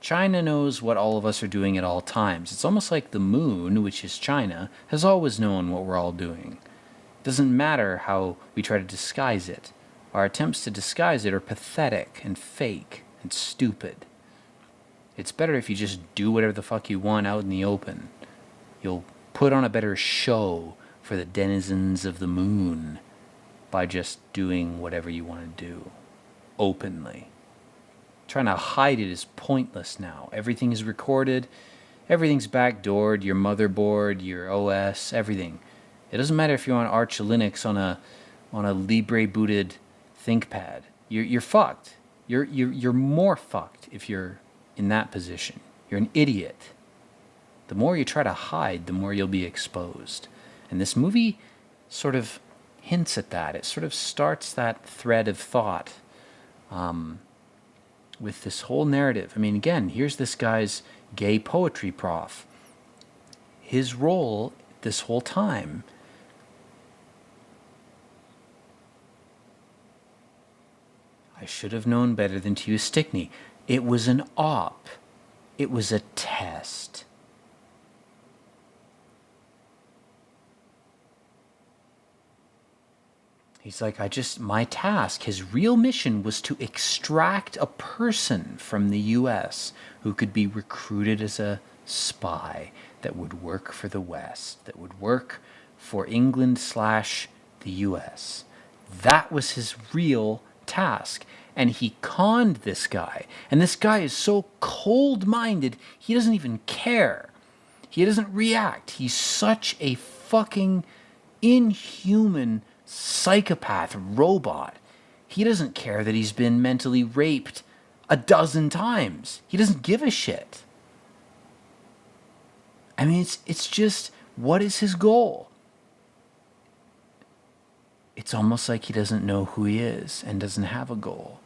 China knows what all of us are doing at all times. It's almost like the moon, which is China, has always known what we're all doing. It doesn't matter how we try to disguise it. Our attempts to disguise it are pathetic and fake and stupid. It's better if you just do whatever the fuck you want out in the open. You'll put on a better show for the denizens of the moon by just doing whatever you want to do openly. Trying to hide it is pointless now. Everything is recorded. Everything's backdoored. Your motherboard, your OS, everything. It doesn't matter if you're on Arch Linux on a Libre booted ThinkPad. You're fucked. You're more fucked if you're in that position. You're an idiot. The more you try to hide, the more you'll be exposed. And this movie sort of hints at that. It sort of starts that thread of thought with this whole narrative. I mean, again, here's this guy's gay poetry prof. His role this whole time, I should have known better than to use Stickney. It was an op. It was a test. He's like, my task, his real mission was to extract a person from the US who could be recruited as a spy that would work for the West, that would work for England/the US. That was his real task. And he conned this guy. And this guy is so cold-minded, he doesn't even care. He doesn't react. He's such a fucking inhuman psychopath robot. He doesn't care that he's been mentally raped a dozen times. He doesn't give a shit. I mean, it's just, what is his goal? It's almost like he doesn't know who he is and doesn't have a goal.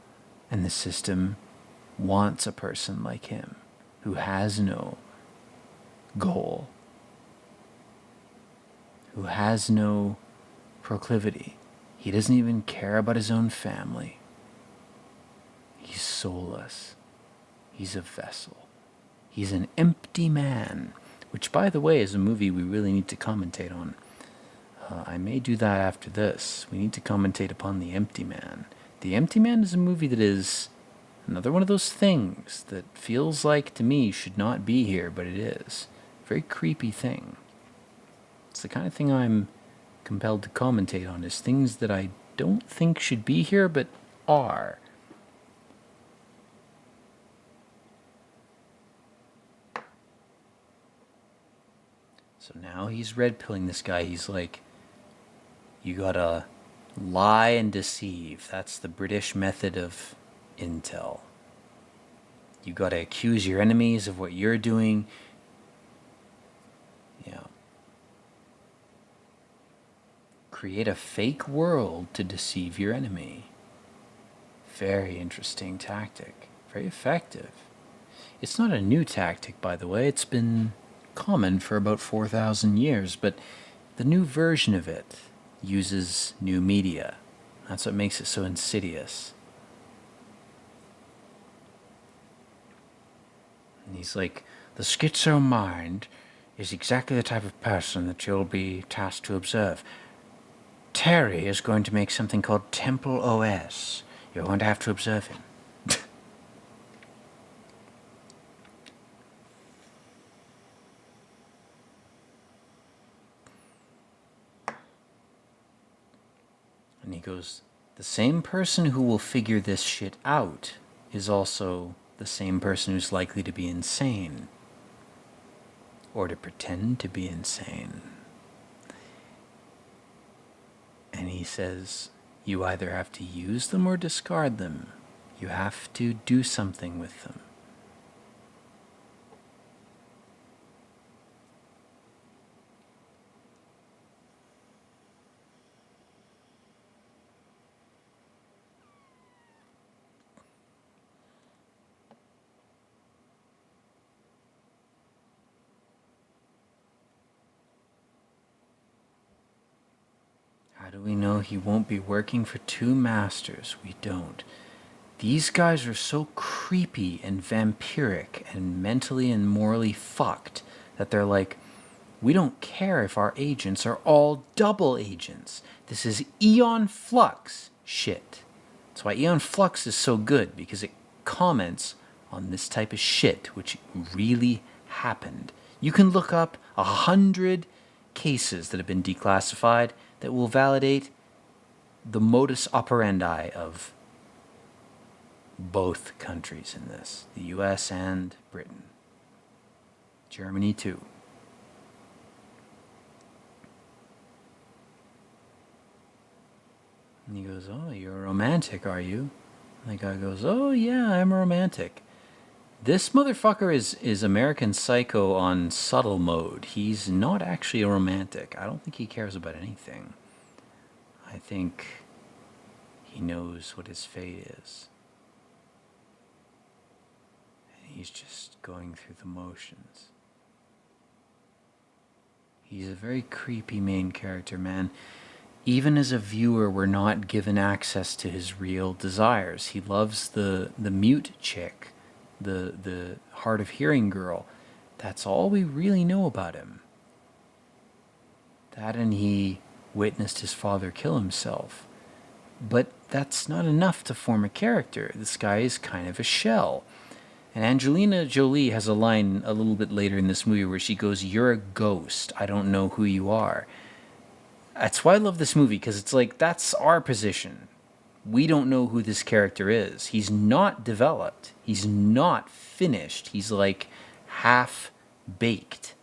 And the system wants a person like him, who has no goal, who has no proclivity. He doesn't even care about his own family. He's soulless. He's a vessel. He's an empty man, which, by the way, is a movie we really need to commentate on. I may do that after this. We need to commentate upon The Empty Man. The Empty Man is a movie that is another one of those things that feels like, to me, should not be here, but it is. A very creepy thing. It's the kind of thing I'm compelled to commentate on, is things that I don't think should be here, but are. So now he's red-pilling this guy. He's like, you gotta lie and deceive. That's the British method of intel. You gotta accuse your enemies of what you're doing. Yeah. Create a fake world to deceive your enemy. Very interesting tactic. Very effective. It's not a new tactic, by the way. It's been common for about 4,000 years, but the new version of it uses new media. That's what makes it so insidious. And he's like, the schizo mind is exactly the type of person that you'll be tasked to observe. Terry is going to make something called Temple OS. You're going to have to observe him. And he goes, the same person who will figure this shit out is also the same person who's likely to be insane. Or to pretend to be insane. And he says, you either have to use them or discard them. You have to do something with them. How do we know he won't be working for two masters? We don't. These guys are so creepy and vampiric and mentally and morally fucked that they're like, we don't care if our agents are all double agents. This is Eon Flux shit. That's why Eon Flux is so good, because it comments on this type of shit, which really happened. You can look up 100 cases that have been declassified that will validate the modus operandi of both countries in this, the US and Britain. Germany too. And he goes, oh, you're a romantic, are you? And the guy goes, oh yeah, I'm a romantic. This motherfucker is American Psycho on subtle mode. He's not actually a romantic. I don't think he cares about anything. I think he knows what his fate is. And he's just going through the motions. He's a very creepy main character, man. Even as a viewer, we're not given access to his real desires. He loves the mute chick, the hard of hearing girl. That's all we really know about him. That, and he witnessed his father kill himself. But that's not enough to form a character. This guy is kind of a shell. And Angelina Jolie has a line a little bit later in this movie where she goes, you're a ghost. I don't know who you are. That's why I love this movie, because it's like, that's our position. We don't know who this character is. He's not developed. He's not finished. He's like half-baked.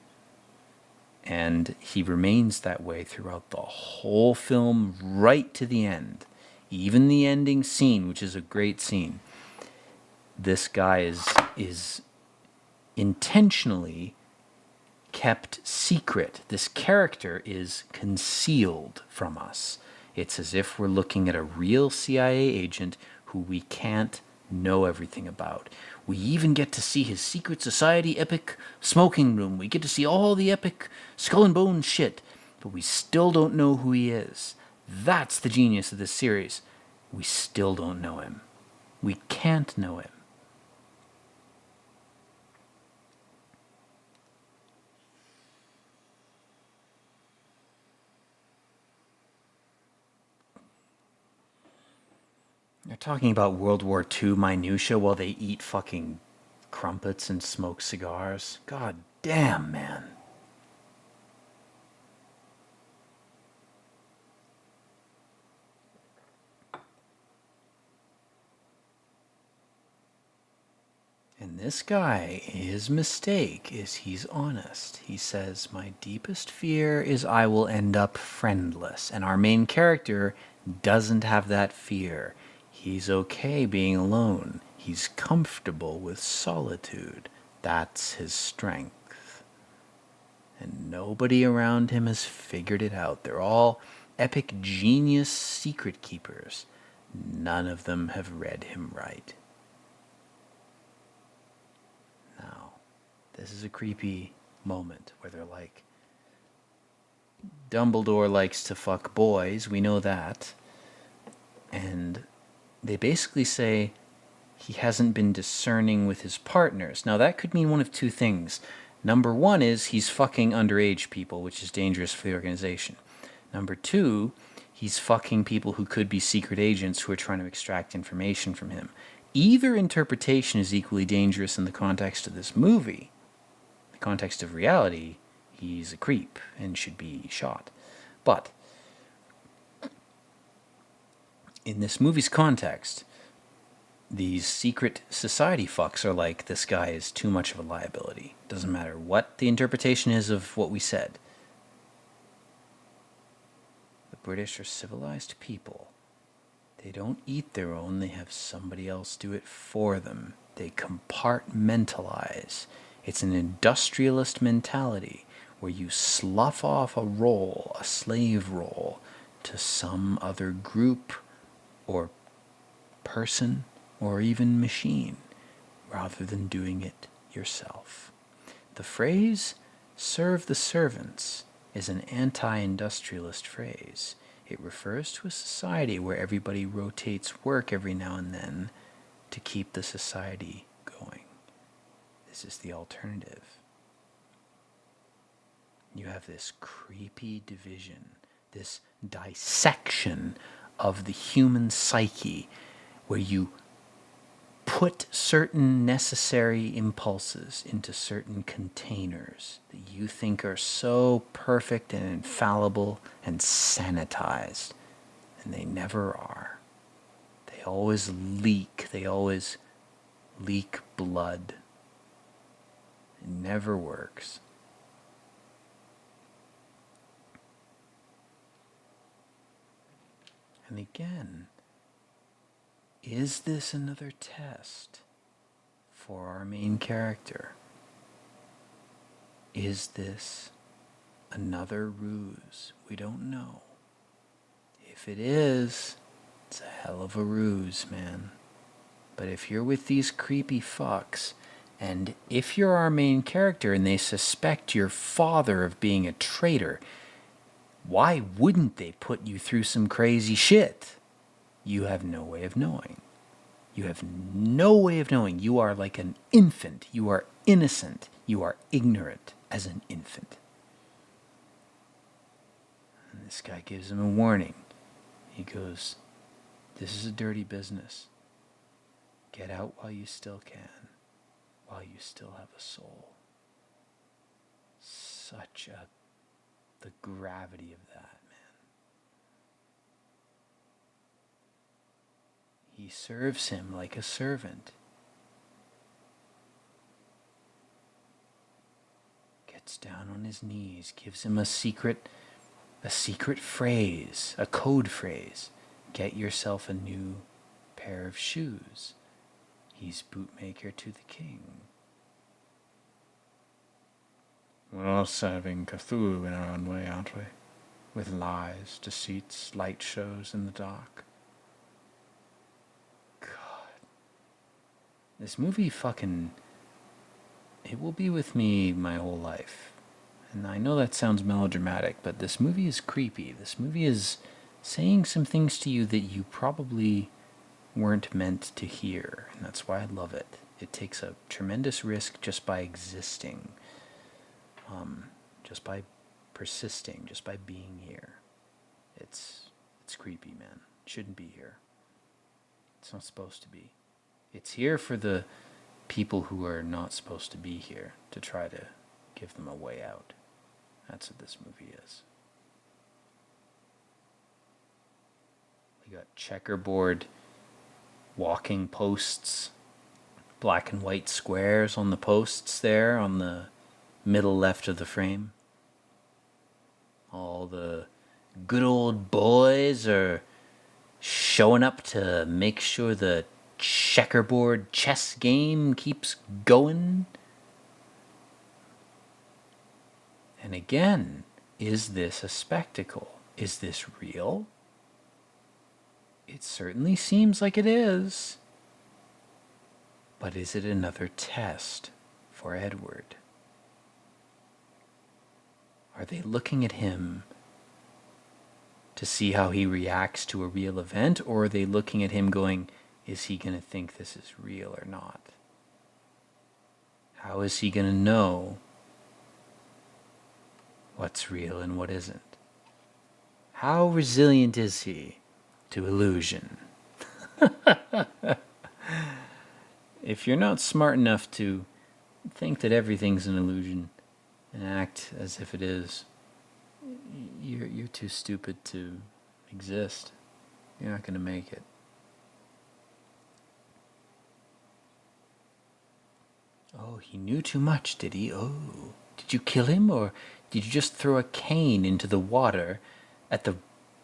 And he remains that way throughout the whole film, right to the end. Even the ending scene, which is a great scene. This guy is intentionally kept secret. This character is concealed from us. It's as if we're looking at a real CIA agent who we can't know everything about. We even get to see his secret society epic smoking room. We get to see all the epic skull and bone shit, but we still don't know who he is. That's the genius of this series. We still don't know him. We can't know him. They're talking about World War II minutia while they eat fucking crumpets and smoke cigars. God damn, man. And this guy, his mistake is he's honest. He says, my deepest fear is I will end up friendless. And our main character doesn't have that fear. He's okay being alone. He's comfortable with solitude. That's his strength. And nobody around him has figured it out. They're all epic genius secret keepers. None of them have read him right. Now, this is a creepy moment where they're like, Dumbledore likes to fuck boys, we know that. And they basically say he hasn't been discerning with his partners. Now, that could mean one of two things. Number one is he's fucking underage people, which is dangerous for the organization. Number two, he's fucking people who could be secret agents who are trying to extract information from him. Either interpretation is equally dangerous in the context of this movie. In the context of reality, he's a creep and should be shot. But in this movie's context, these secret society fucks are like, this guy is too much of a liability. Doesn't matter what the interpretation is of what we said. The British are civilized people. They don't eat their own, they have somebody else do it for them. They compartmentalize. It's an industrialist mentality where you slough off a role, a slave role, to some other group or person or even machine, rather than doing it yourself. The phrase, serve the servants, is an anti-industrialist phrase. It refers to a society where everybody rotates work every now and then to keep the society going. This is the alternative. You have this creepy division, this dissection of the human psyche, where you put certain necessary impulses into certain containers that you think are so perfect and infallible and sanitized, and they never are. They always leak. They always leak blood. It never works. And again, is this another test for our main character? Is this another ruse? We don't know. If it is, it's a hell of a ruse, man. But if you're with these creepy fucks, and if you're our main character and they suspect your father of being a traitor, why wouldn't they put you through some crazy shit? You have no way of knowing. You have no way of knowing. You are like an infant. You are innocent. You are ignorant as an infant. And this guy gives him a warning. He goes, this is a dirty business. Get out while you still can, while you still have a soul. The gravity of that, man. He serves him like a servant. Gets down on his knees, gives him a secret phrase, a code phrase. Get yourself a new pair of shoes. He's bootmaker to the king. We're all serving Cthulhu in our own way, aren't we? With lies, deceits, light shows in the dark. God. This movie fucking... It will be with me my whole life. And I know that sounds melodramatic, but this movie is creepy. This movie is saying some things to you that you probably weren't meant to hear. And that's why I love it. It takes a tremendous risk just by existing. Just by persisting, just by being here. It's creepy, man. It shouldn't be here. It's not supposed to be. It's here for the people who are not supposed to be here, to try to give them a way out. That's what this movie is. We got checkerboard walking posts, black and white squares on the posts there on the middle left of the frame. All the good old boys are showing up to make sure the checkerboard chess game keeps going. And again, is this a spectacle? Is this real? It certainly seems like it is. But is it another test for Edward? Are they looking at him to see how he reacts to a real event, or are they looking at him going, is he going to think this is real or not? How is he going to know what's real and what isn't? How resilient is he to illusion? If you're not smart enough to think that everything's an illusion and act as if it is, you're too stupid to exist. You're not going to make it. Oh, he knew too much, did he? Oh, did you kill him, or did you just throw a cane into the water at the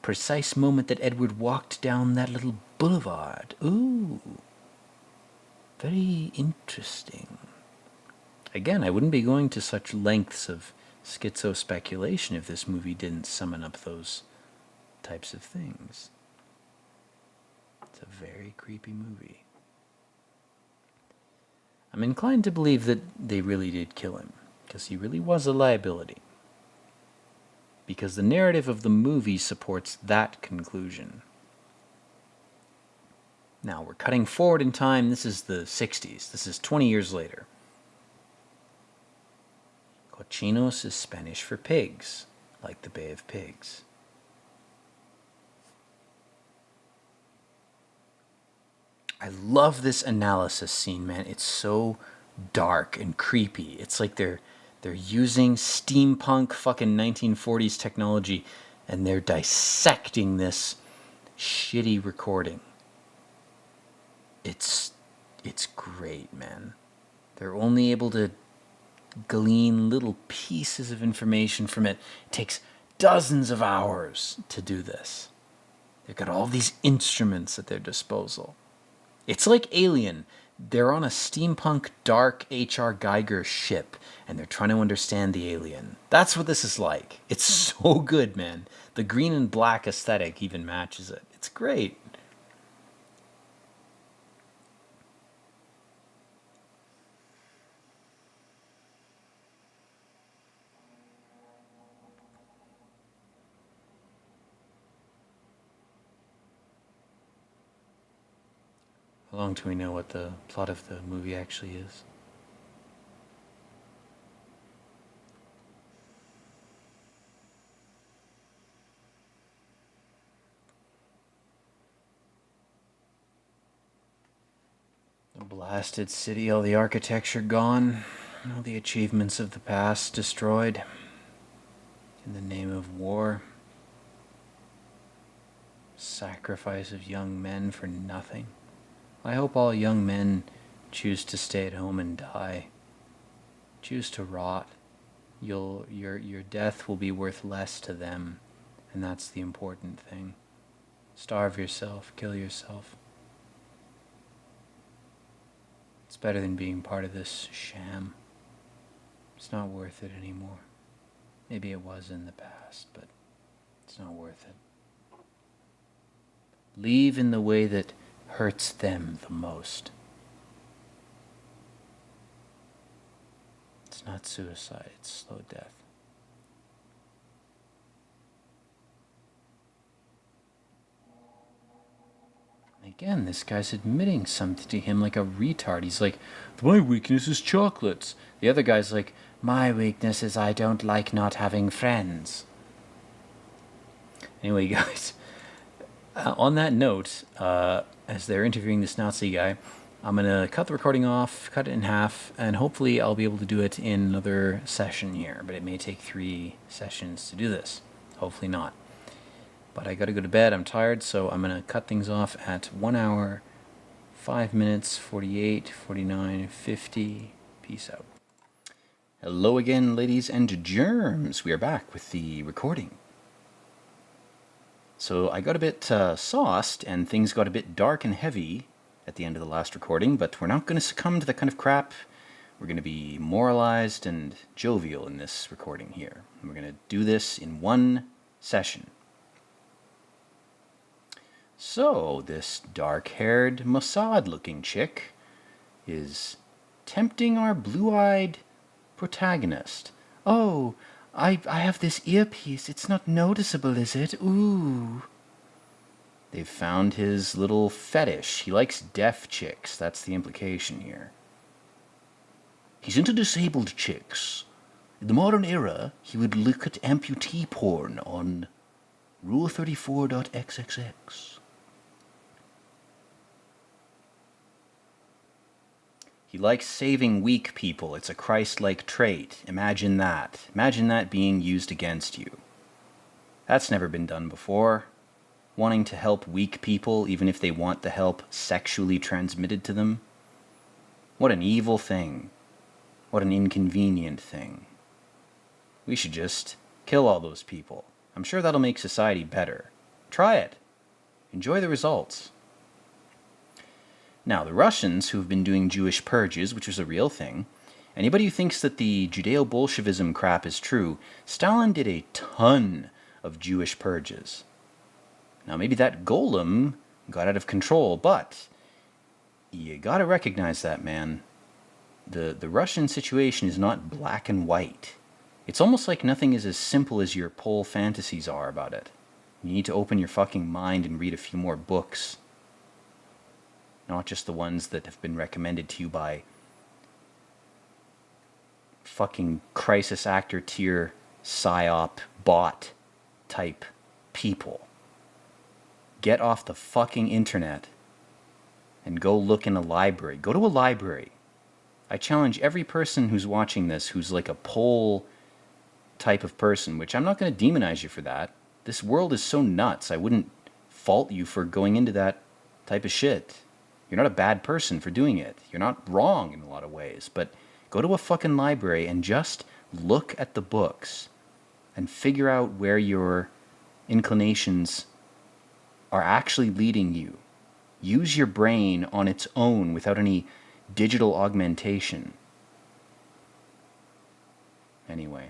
precise moment that Edward walked down that little boulevard? Ooh, very interesting. Again, I wouldn't be going to such lengths of schizo speculation if this movie didn't summon up those types of things. It's a very creepy movie. I'm inclined to believe that they really did kill him, because he really was a liability. Because the narrative of the movie supports that conclusion. Now, we're cutting forward in time. This is the 60s. This is 20 years later. Cochinos is Spanish for pigs, like the Bay of Pigs. I love this analysis scene, man. It's so dark and creepy. It's like they're using steampunk fucking 1940s technology and they're dissecting this shitty recording. It's great, man. They're only able to glean little pieces of information from it. It takes dozens of hours to do this. They've got all these instruments at their disposal. It's like Alien. They're on a steampunk dark H.R. Geiger ship, and they're trying to understand the alien. That's what this is like. It's so good, man. The green and black aesthetic even matches it. It's great. How long do we know what the plot of the movie actually is? The blasted city, all the architecture gone, all the achievements of the past destroyed in the name of war. Sacrifice of young men for nothing. I hope all young men choose to stay at home and die. Choose to rot. Your death will be worth less to them, and that's the important thing. Starve yourself, kill yourself. It's better than being part of this sham. It's not worth it anymore. Maybe it was in the past, but it's not worth it. Leave in the way that hurts them the most. not suicide, it's slow death. Again, this guy's admitting something to him like a retard. He's like, my weakness is chocolates. The other guy's like, my weakness is I don't like not having friends. Anyway, guys, on that note, as they're interviewing this Nazi guy, I'm going to cut the recording off, cut it in half, and hopefully I'll be able to do it in another session here. But it may take 3 sessions to do this. Hopefully not. But I got to go to bed. I'm tired, so I'm going to cut things off at 1 hour, 5 minutes, 48, 49, 50. Peace out. Hello again, ladies and germs. We are back with the recording. So I got a bit sauced, and things got a bit dark and heavy at the end of the last recording, but we're not going to succumb to that kind of crap. We're going to be moralized and jovial in this recording here. And we're going to do this in 1 session. So, this dark-haired, Mossad-looking chick is tempting our blue-eyed protagonist. Oh, I have this earpiece. It's not noticeable, is it? Ooh. They've found his little fetish. He likes deaf chicks. That's the implication here. He's into disabled chicks. In the modern era, he would look at amputee porn on rule34.xxx. He likes saving weak people. It's a Christ-like trait. Imagine that. Imagine that being used against you. That's never been done before. Wanting to help weak people, even if they want the help sexually transmitted to them. What an evil thing. What an inconvenient thing. We should just kill all those people. I'm sure that'll make society better. Try it. Enjoy the results. Now, the Russians, who have been doing Jewish purges, which was a real thing, anybody who thinks that the Judeo-Bolshevism crap is true, Stalin did a ton of Jewish purges. Now, maybe that golem got out of control, but you gotta recognize that, man. The Russian situation is not black and white. It's almost like nothing is as simple as your pole fantasies are about it. You need to open your fucking mind and read a few more books. Not just the ones that have been recommended to you by fucking crisis actor tier psyop bot type people. Get off the fucking internet and go look in a library. Go to a library. I challenge every person who's watching this who's like a poll type of person, which I'm not going to demonize you for that. This world is so nuts, I wouldn't fault you for going into that type of shit. You're not a bad person for doing it. You're not wrong in a lot of ways, but go to a fucking library and just look at the books and figure out where your inclinations are actually leading you. Use your brain on its own without any digital augmentation. Anyway,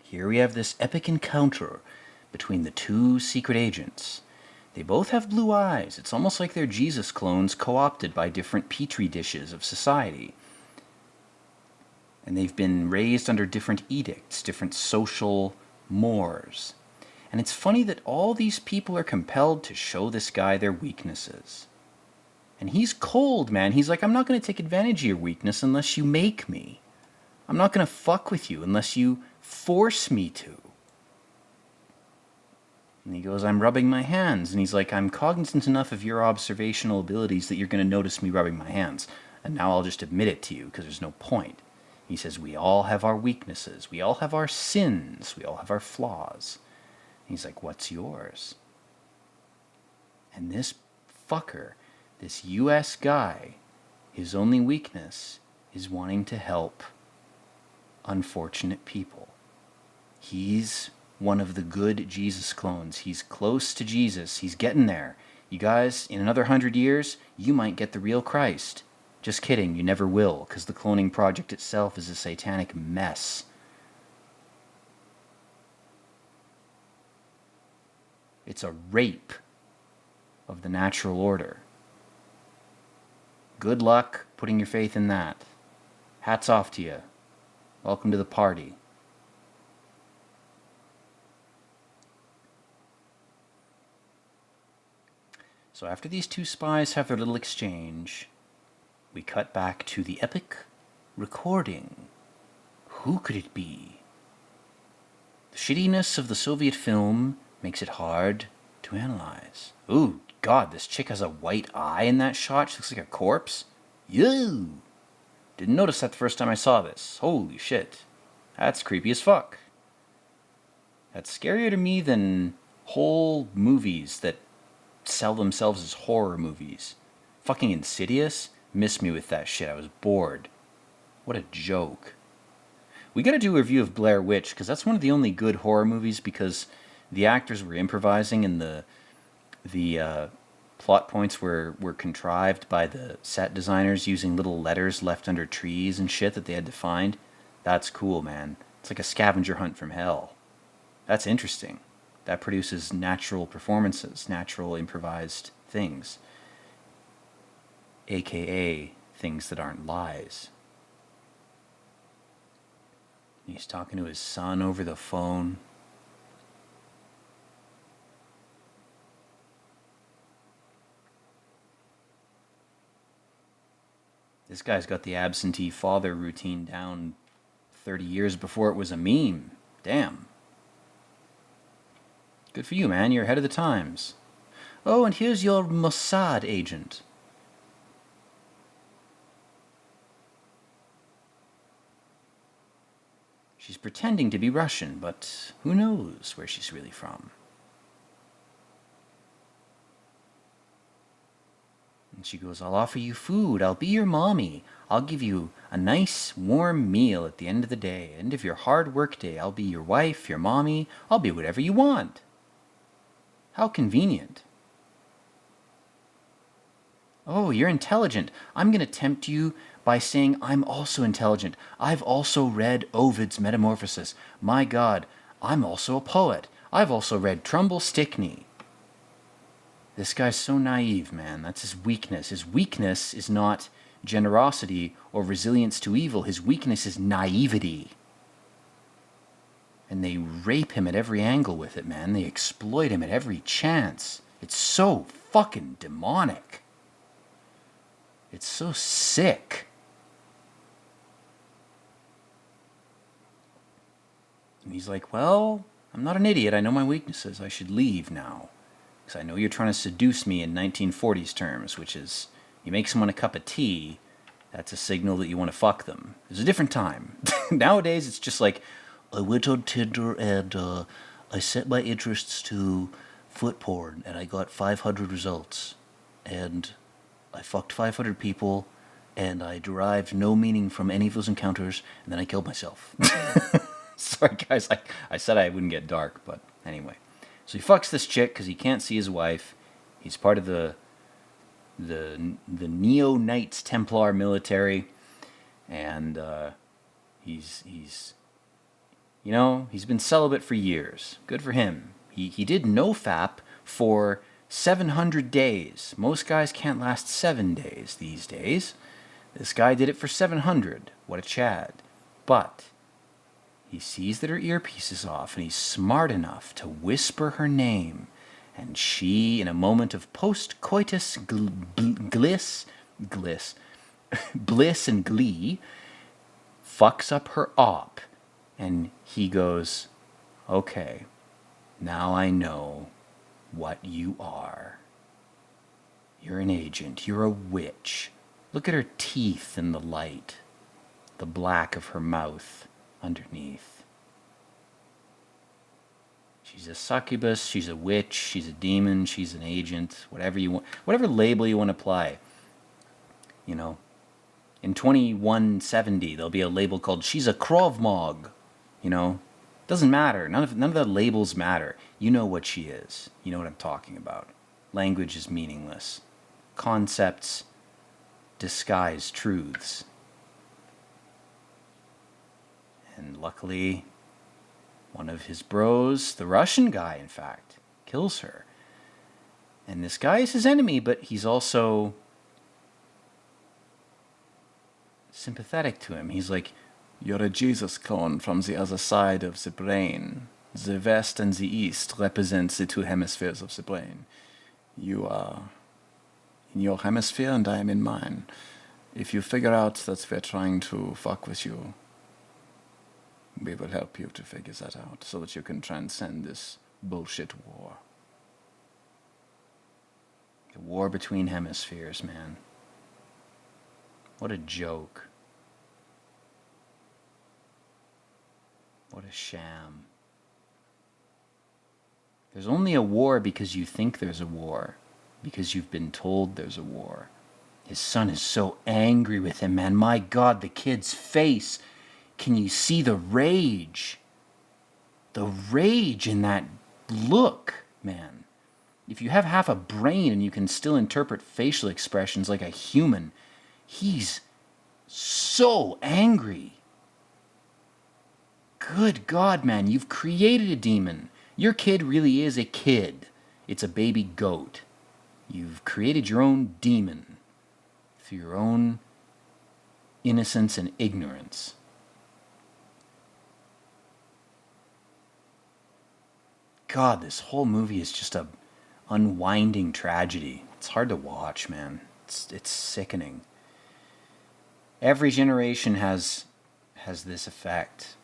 here we have this epic encounter between the 2 secret agents. They both have blue eyes. It's almost like they're Jesus clones co-opted by different petri dishes of society. And they've been raised under different edicts, different social mores. And it's funny that all these people are compelled to show this guy their weaknesses. And he's cold, man. He's like, I'm not going to take advantage of your weakness unless you make me. I'm not going to fuck with you unless you force me to. And he goes, I'm rubbing my hands. And he's like, I'm cognizant enough of your observational abilities that you're going to notice me rubbing my hands. And now I'll just admit it to you because there's no point. He says, we all have our weaknesses. We all have our sins. We all have our flaws. He's like, what's yours? And this fucker, this US guy, his only weakness is wanting to help unfortunate people. He's one of the good Jesus clones. He's close to Jesus. He's getting there. You guys, in another 100 years, you might get the real Christ. Just kidding, you never will, because the cloning project itself is a satanic mess. It's a rape of the natural order. Good luck putting your faith in that. Hats off to you. Welcome to the party. So after these two spies have their little exchange, we cut back to the epic recording. Who could it be? The shittiness of the Soviet film makes it hard to analyze. Ooh, God, this chick has a white eye in that shot. She looks like a corpse. Ew! Didn't notice that the first time I saw this. Holy shit. That's creepy as fuck. That's scarier to me than whole movies that sell themselves as horror movies. Fucking Insidious missed me with that shit. I was bored. What a joke. We gotta do a review of Blair Witch, because that's one of the only good horror movies, because the actors were improvising and the plot points were contrived by the set designers using little letters left under trees and shit that they had to find. That's cool, man. It's like a scavenger hunt from hell. That's interesting. That produces natural performances, natural improvised things, aka things that aren't lies. He's talking to his son over the phone. This guy's got the absentee father routine down 30 years before it was a meme. Damn. Good for you, man. You're ahead of the times. Oh, and here's your Mossad agent. She's pretending to be Russian, but who knows where she's really from. And she goes, I'll offer you food. I'll be your mommy. I'll give you a nice, warm meal at the end of the day. End of your hard work day. I'll be your wife, your mommy. I'll be whatever you want. How convenient. Oh, you're intelligent. I'm going to tempt you by saying I'm also intelligent. I've also read Ovid's Metamorphosis. My God, I'm also a poet. I've also read Trumbull Stickney. This guy's so naive, man. That's his weakness. His weakness is not generosity or resilience to evil. His weakness is naivety. And they rape him at every angle with it, man. They exploit him at every chance. It's so fucking demonic. It's so sick. And he's like, well, I'm not an idiot. I know my weaknesses. I should leave now. Because I know you're trying to seduce me in 1940s terms, which is, you make someone a cup of tea, that's a signal that you want to fuck them. It's a different time. Nowadays, it's just like, I went on Tinder and I set my interests to foot porn and I got 500 results. And I fucked 500 people and I derived no meaning from any of those encounters and then I killed myself. Sorry guys, I said I wouldn't get dark, but anyway. So he fucks this chick because he can't see his wife. He's part of the Neo-Knights Templar military. And he's you know, he's been celibate for years. Good for him. He did nofap for 700 days. Most guys can't last 7 days these days. This guy did it for 700. What a Chad. But he sees that her earpiece is off, and he's smart enough to whisper her name. And she, in a moment of post-coitus bliss and glee, fucks up her op. And he goes, okay, now I know what you are. You're an agent. You're a witch. Look at her teeth in the light. The black of her mouth underneath. She's a succubus. She's a witch. She's a demon. She's an agent. Whatever you want. Whatever label you want to apply. You know. In 2170, there'll be a label called She's a Krav Maga. You know, doesn't matter. None of the labels matter. You know what she is. You know what I'm talking about. Language is meaningless. Concepts disguise truths. And luckily, one of his bros, the Russian guy, in fact, kills her. And this guy is his enemy, but he's also sympathetic to him. He's like, You're a Jesus clone from the other side of the brain. The west and the east represent the two hemispheres of the brain. You are in your hemisphere and I am in mine. If you figure out that we're trying to fuck with you, we will help you to figure that out so that you can transcend this bullshit war. The war between hemispheres, man. What a joke. What a sham. There's only a war because you think there's a war, because you've been told there's a war. His son is so angry with him, man. My God, the kid's face. Can you see the rage? The rage in that look, man. If you have half a brain and you can still interpret facial expressions like a human, he's so angry. Good God, man, you've created a demon. Your kid really is a kid. It's a baby goat. You've created your own demon through your own innocence and ignorance. God, this whole movie is just a unwinding tragedy. It's hard to watch, man. It's sickening. Every generation has this effect.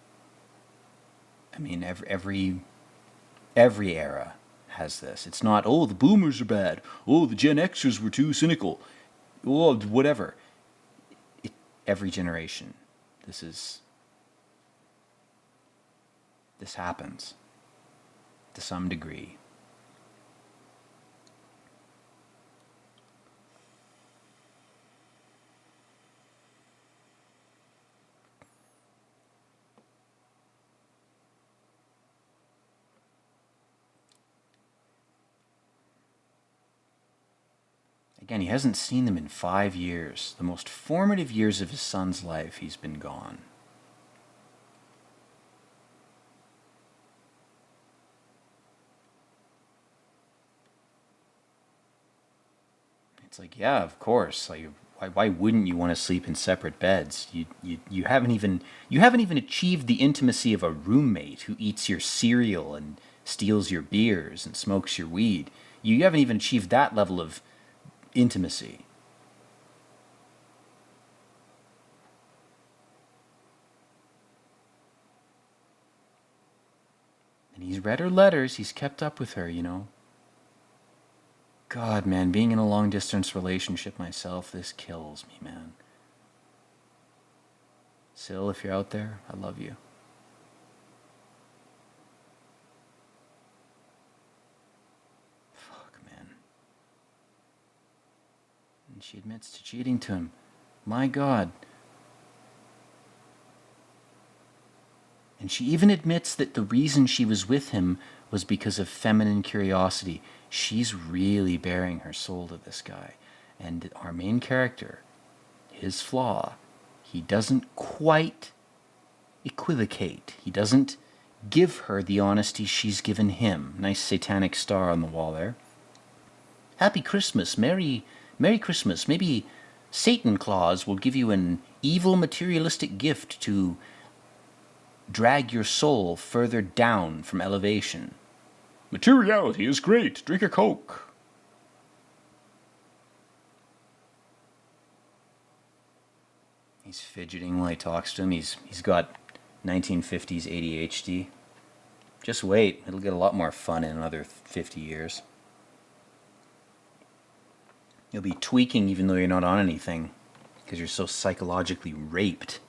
I mean, every era has this. It's not, oh, the boomers are bad. Oh, the Gen Xers were too cynical. Oh, whatever. Every generation, this happens to some degree. Again, he hasn't seen them in 5 years. The most formative years of his son's life, he's been gone. It's like, yeah, of course. Like, why wouldn't you want to sleep in separate beds? You haven't even achieved the intimacy of a roommate who eats your cereal and steals your beers and smokes your weed. You haven't even achieved that level of intimacy. And he's read her letters. He's kept up with her, you know. God, man, being in a long-distance relationship myself, this kills me, man. Sil, if you're out there, I love you. Fuck, man. And she admits to cheating to him. My God. And she even admits that the reason she was with him was because of feminine curiosity. She's really bearing her soul to this guy. And our main character, his flaw, he doesn't quite equivocate. He doesn't give her the honesty she's given him. Nice satanic star on the wall there. Happy Christmas, Merry Christmas. Maybe Satan Claus will give you an evil materialistic gift to drag your soul further down from elevation. Materiality is great. Drink a Coke. He's fidgeting while he talks to him. He's got 1950s ADHD. Just wait. It'll get a lot more fun in another 50 years. You'll be tweaking even though you're not on anything because you're so psychologically raped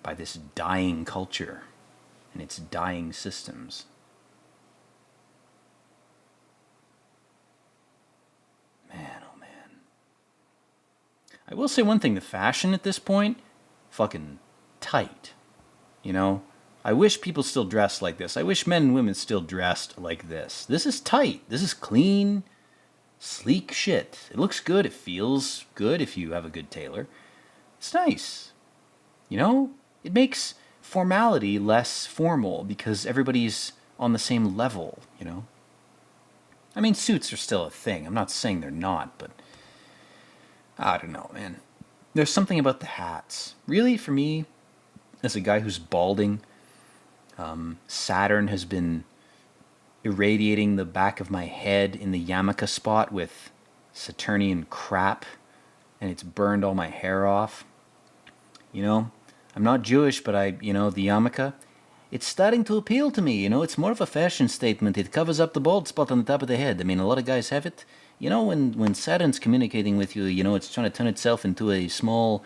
by this dying culture and its dying systems. Man, oh man. I will say one thing, the fashion at this point, fucking tight. You know? I wish people still dressed like this. I wish men and women still dressed like this. This is tight. This is clean, sleek shit. It looks good. It feels good if you have a good tailor. It's nice. You know? It makes formality less formal because everybody's on the same level, you know? I mean, suits are still a thing. I'm not saying they're not, but I don't know, man. There's something about the hats. Really, for me, as a guy who's balding, Saturn has been irradiating the back of my head in the yarmulke spot with Saturnian crap, and it's burned all my hair off. You know, I'm not Jewish, but the yarmulke, it's starting to appeal to me. It's more of a fashion statement. It covers up the bald spot on the top of the head. I mean, a lot of guys have it. When Saturn's communicating with you, it's trying to turn itself into a small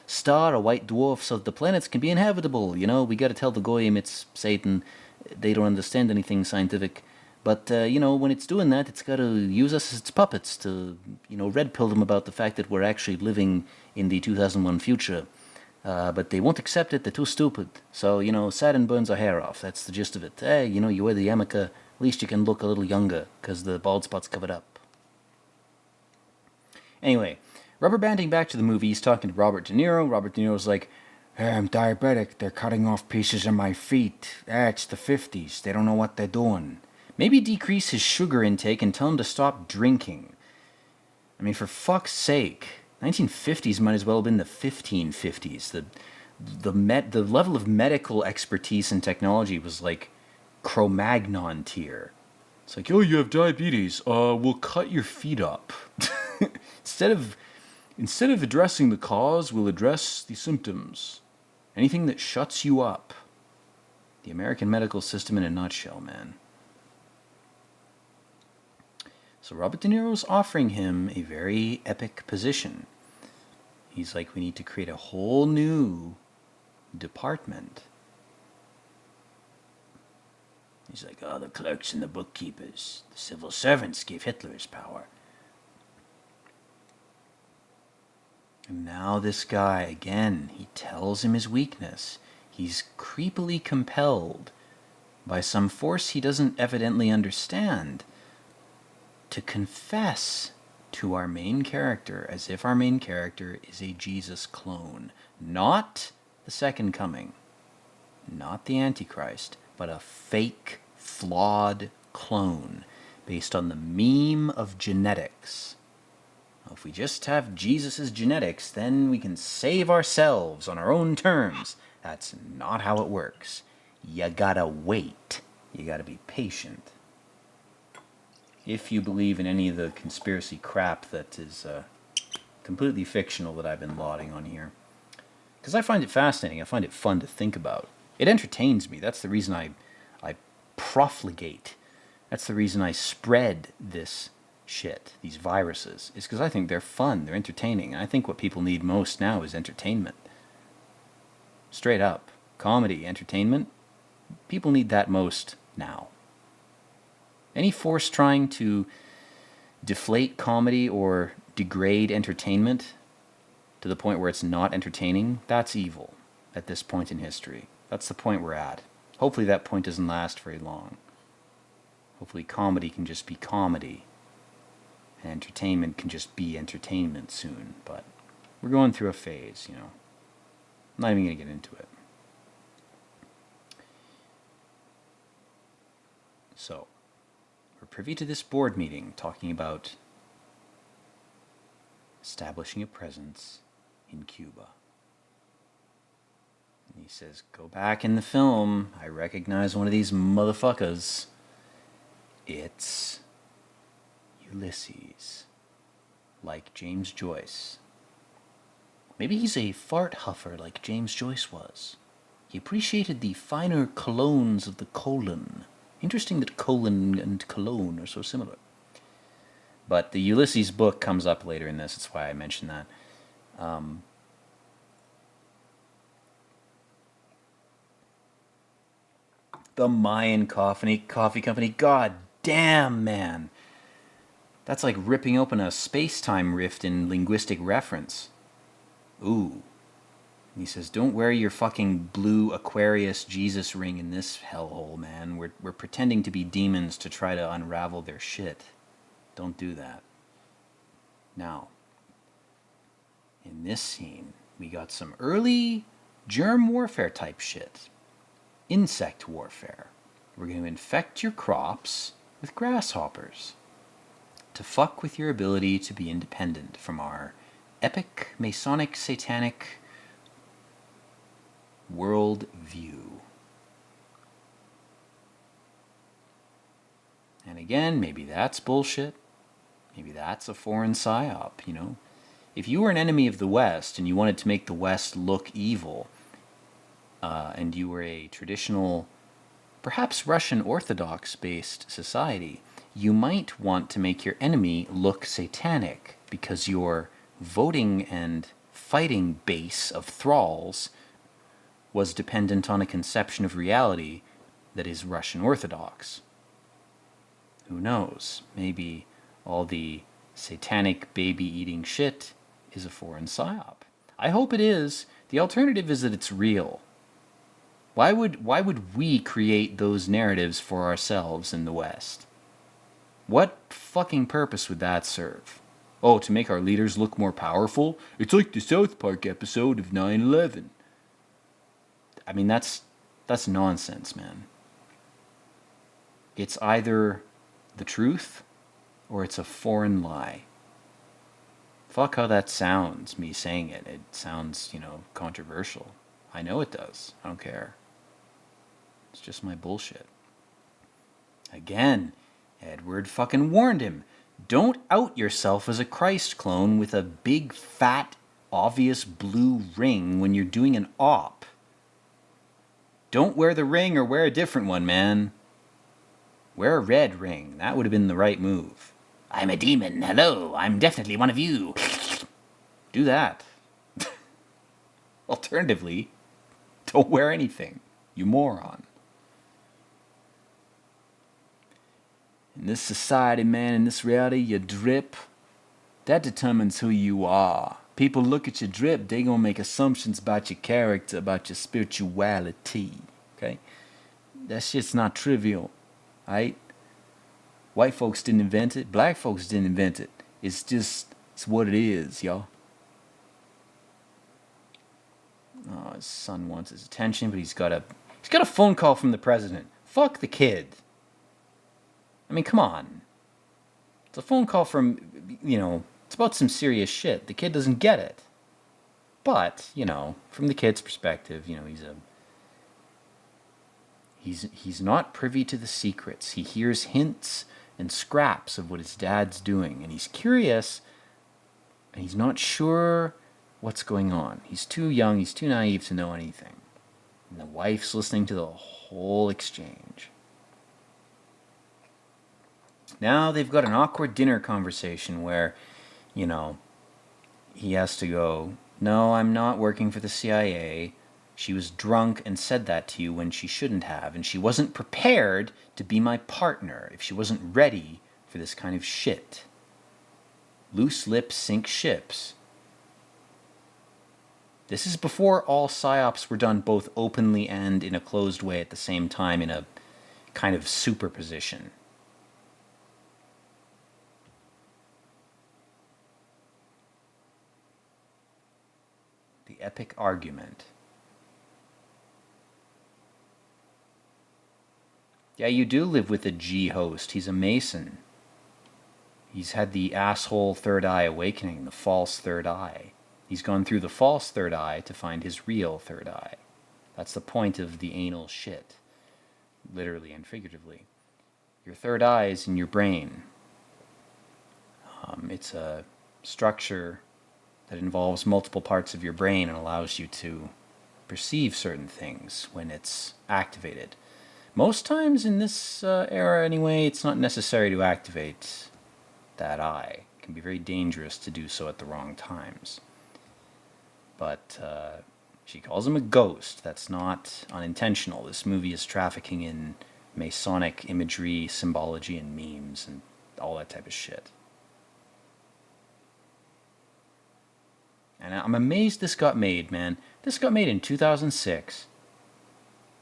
star, a white dwarf, so the planets can be inhabitable. We got to tell the goyim it's Satan. They don't understand anything scientific. But, when it's doing that, it's got to use us as its puppets to, red pill them about the fact that we're actually living in the 2001 future. But they won't accept it, they're too stupid. So, Saturn burns our hair off, that's the gist of it. Hey, you wear the yarmulke, at least you can look a little younger, because the bald spot's covered up. Anyway, rubber banding back to the movie, he's talking to Robert De Niro. Robert De Niro's like, hey, I'm diabetic, they're cutting off pieces of my feet. It's the 50s, they don't know what they're doing. Maybe decrease his sugar intake and tell him to stop drinking. I mean, for fuck's sake. 1950s might as well have been the 1550s. The level of medical expertise and technology was like Cro-Magnon tier. It's like, oh, you have diabetes. We'll cut your feet up. Instead of addressing the cause, we'll address the symptoms. Anything that shuts you up. The American medical system in a nutshell, man. So Robert De Niro's offering him a very epic position. He's like, we need to create a whole new department. He's like, oh, the clerks and the bookkeepers, the civil servants gave Hitler his power. And now this guy, again, he tells him his weakness. He's creepily compelled by some force he doesn't evidently understand to confess to our main character as if our main character is a Jesus clone. Not the second coming, not the Antichrist, but a fake, flawed clone based on the meme of genetics. If we just have Jesus' genetics, then we can save ourselves on our own terms. That's not how it works. You gotta wait. You gotta be patient. If you believe in any of the conspiracy crap that is completely fictional that I've been lauding on here. Because I find it fascinating. I find it fun to think about. It entertains me. That's the reason I profligate. That's the reason I spread this shit, these viruses, is because I think they're fun, they're entertaining. And I think what people need most now is entertainment. Straight up. Comedy, entertainment. People need that most now. Any force trying to deflate comedy or degrade entertainment to the point where it's not entertaining, that's evil at this point in history. That's the point we're at. Hopefully that point doesn't last very long. Hopefully comedy can just be comedy. And entertainment can just be entertainment soon. But we're going through a phase, I'm not even going to get into it. So, we're privy to this board meeting talking about establishing a presence in Cuba. And he says, go back in the film. I recognize one of these motherfuckers. It's Ulysses. Like James Joyce. Maybe he's a fart huffer like James Joyce was. He appreciated the finer colognes of the colon. Interesting that colon and cologne are so similar. But the Ulysses book comes up later in this. That's why I mentioned that. The Mayan Coffee Company. God damn, man. That's like ripping open a space-time rift in linguistic reference. Ooh. He says, don't wear your fucking blue Aquarius Jesus ring in this hellhole, man. We're pretending to be demons to try to unravel their shit. Don't do that. Now, in this scene, we got some early germ warfare type shit. Insect warfare. We're going to infect your crops with grasshoppers to fuck with your ability to be independent from our epic, Masonic, satanic world view. And again, maybe that's bullshit. Maybe that's a foreign psyop, you know? If you were an enemy of the West and you wanted to make the West look evil, and you were a traditional, perhaps Russian Orthodox-based society, you might want to make your enemy look satanic because your voting and fighting base of thralls was dependent on a conception of reality that is Russian Orthodox. Who knows? Maybe all the satanic baby-eating shit is a foreign psyop. I hope it is. The alternative is that it's real. Why would we create those narratives for ourselves in the West? What fucking purpose would that serve? Oh, to make our leaders look more powerful? It's like the South Park episode of 9/11. I mean, that's nonsense, man. It's either the truth or it's a foreign lie. Fuck how that sounds, me saying it. It sounds, controversial. I know it does. I don't care. It's just my bullshit. Again, Edward fucking warned him. Don't out yourself as a Christ clone with a big, fat, obvious blue ring when you're doing an op. Don't wear the ring or wear a different one, man. Wear a red ring. That would have been the right move. I'm a demon. Hello, I'm definitely one of you. Do that. Alternatively, don't wear anything, you moron. In this society, man, in this reality, your drip, that determines who you are. People look at your drip, they gonna make assumptions about your character, about your spirituality, okay? That shit's not trivial, right? White folks didn't invent it, black folks didn't invent it. It's what it is, y'all. Oh, his son wants his attention, but he's got a phone call from the president. Fuck the kid. I mean, come on. It's a phone call from, it's about some serious shit. The kid doesn't get it. But, from the kid's perspective, he's not privy to the secrets. He hears hints and scraps of what his dad's doing, and he's curious, and he's not sure what's going on. He's too young, he's too naive to know anything. And the wife's listening to the whole exchange. Now they've got an awkward dinner conversation where, he has to go, no, I'm not working for the CIA. She was drunk and said that to you when she shouldn't have, and she wasn't prepared to be my partner if she wasn't ready for this kind of shit. Loose lips sink ships. This is before all psyops were done both openly and in a closed way at the same time in a kind of superposition. The epic argument. Yeah, you do live with a G host. He's a Mason. He's had the asshole third eye awakening, the false third eye. He's gone through the false third eye to find his real third eye. That's the point of the anal shit, literally and figuratively. Your third eye is in your brain. It's a structure that involves multiple parts of your brain and allows you to perceive certain things when it's activated. Most times in this era anyway, it's not necessary to activate that eye. It can be very dangerous to do so at the wrong times. But she calls him a ghost. That's not unintentional. This movie is trafficking in Masonic imagery, symbology, and memes, and all that type of shit. And I'm amazed this got made, man. This got made in 2006.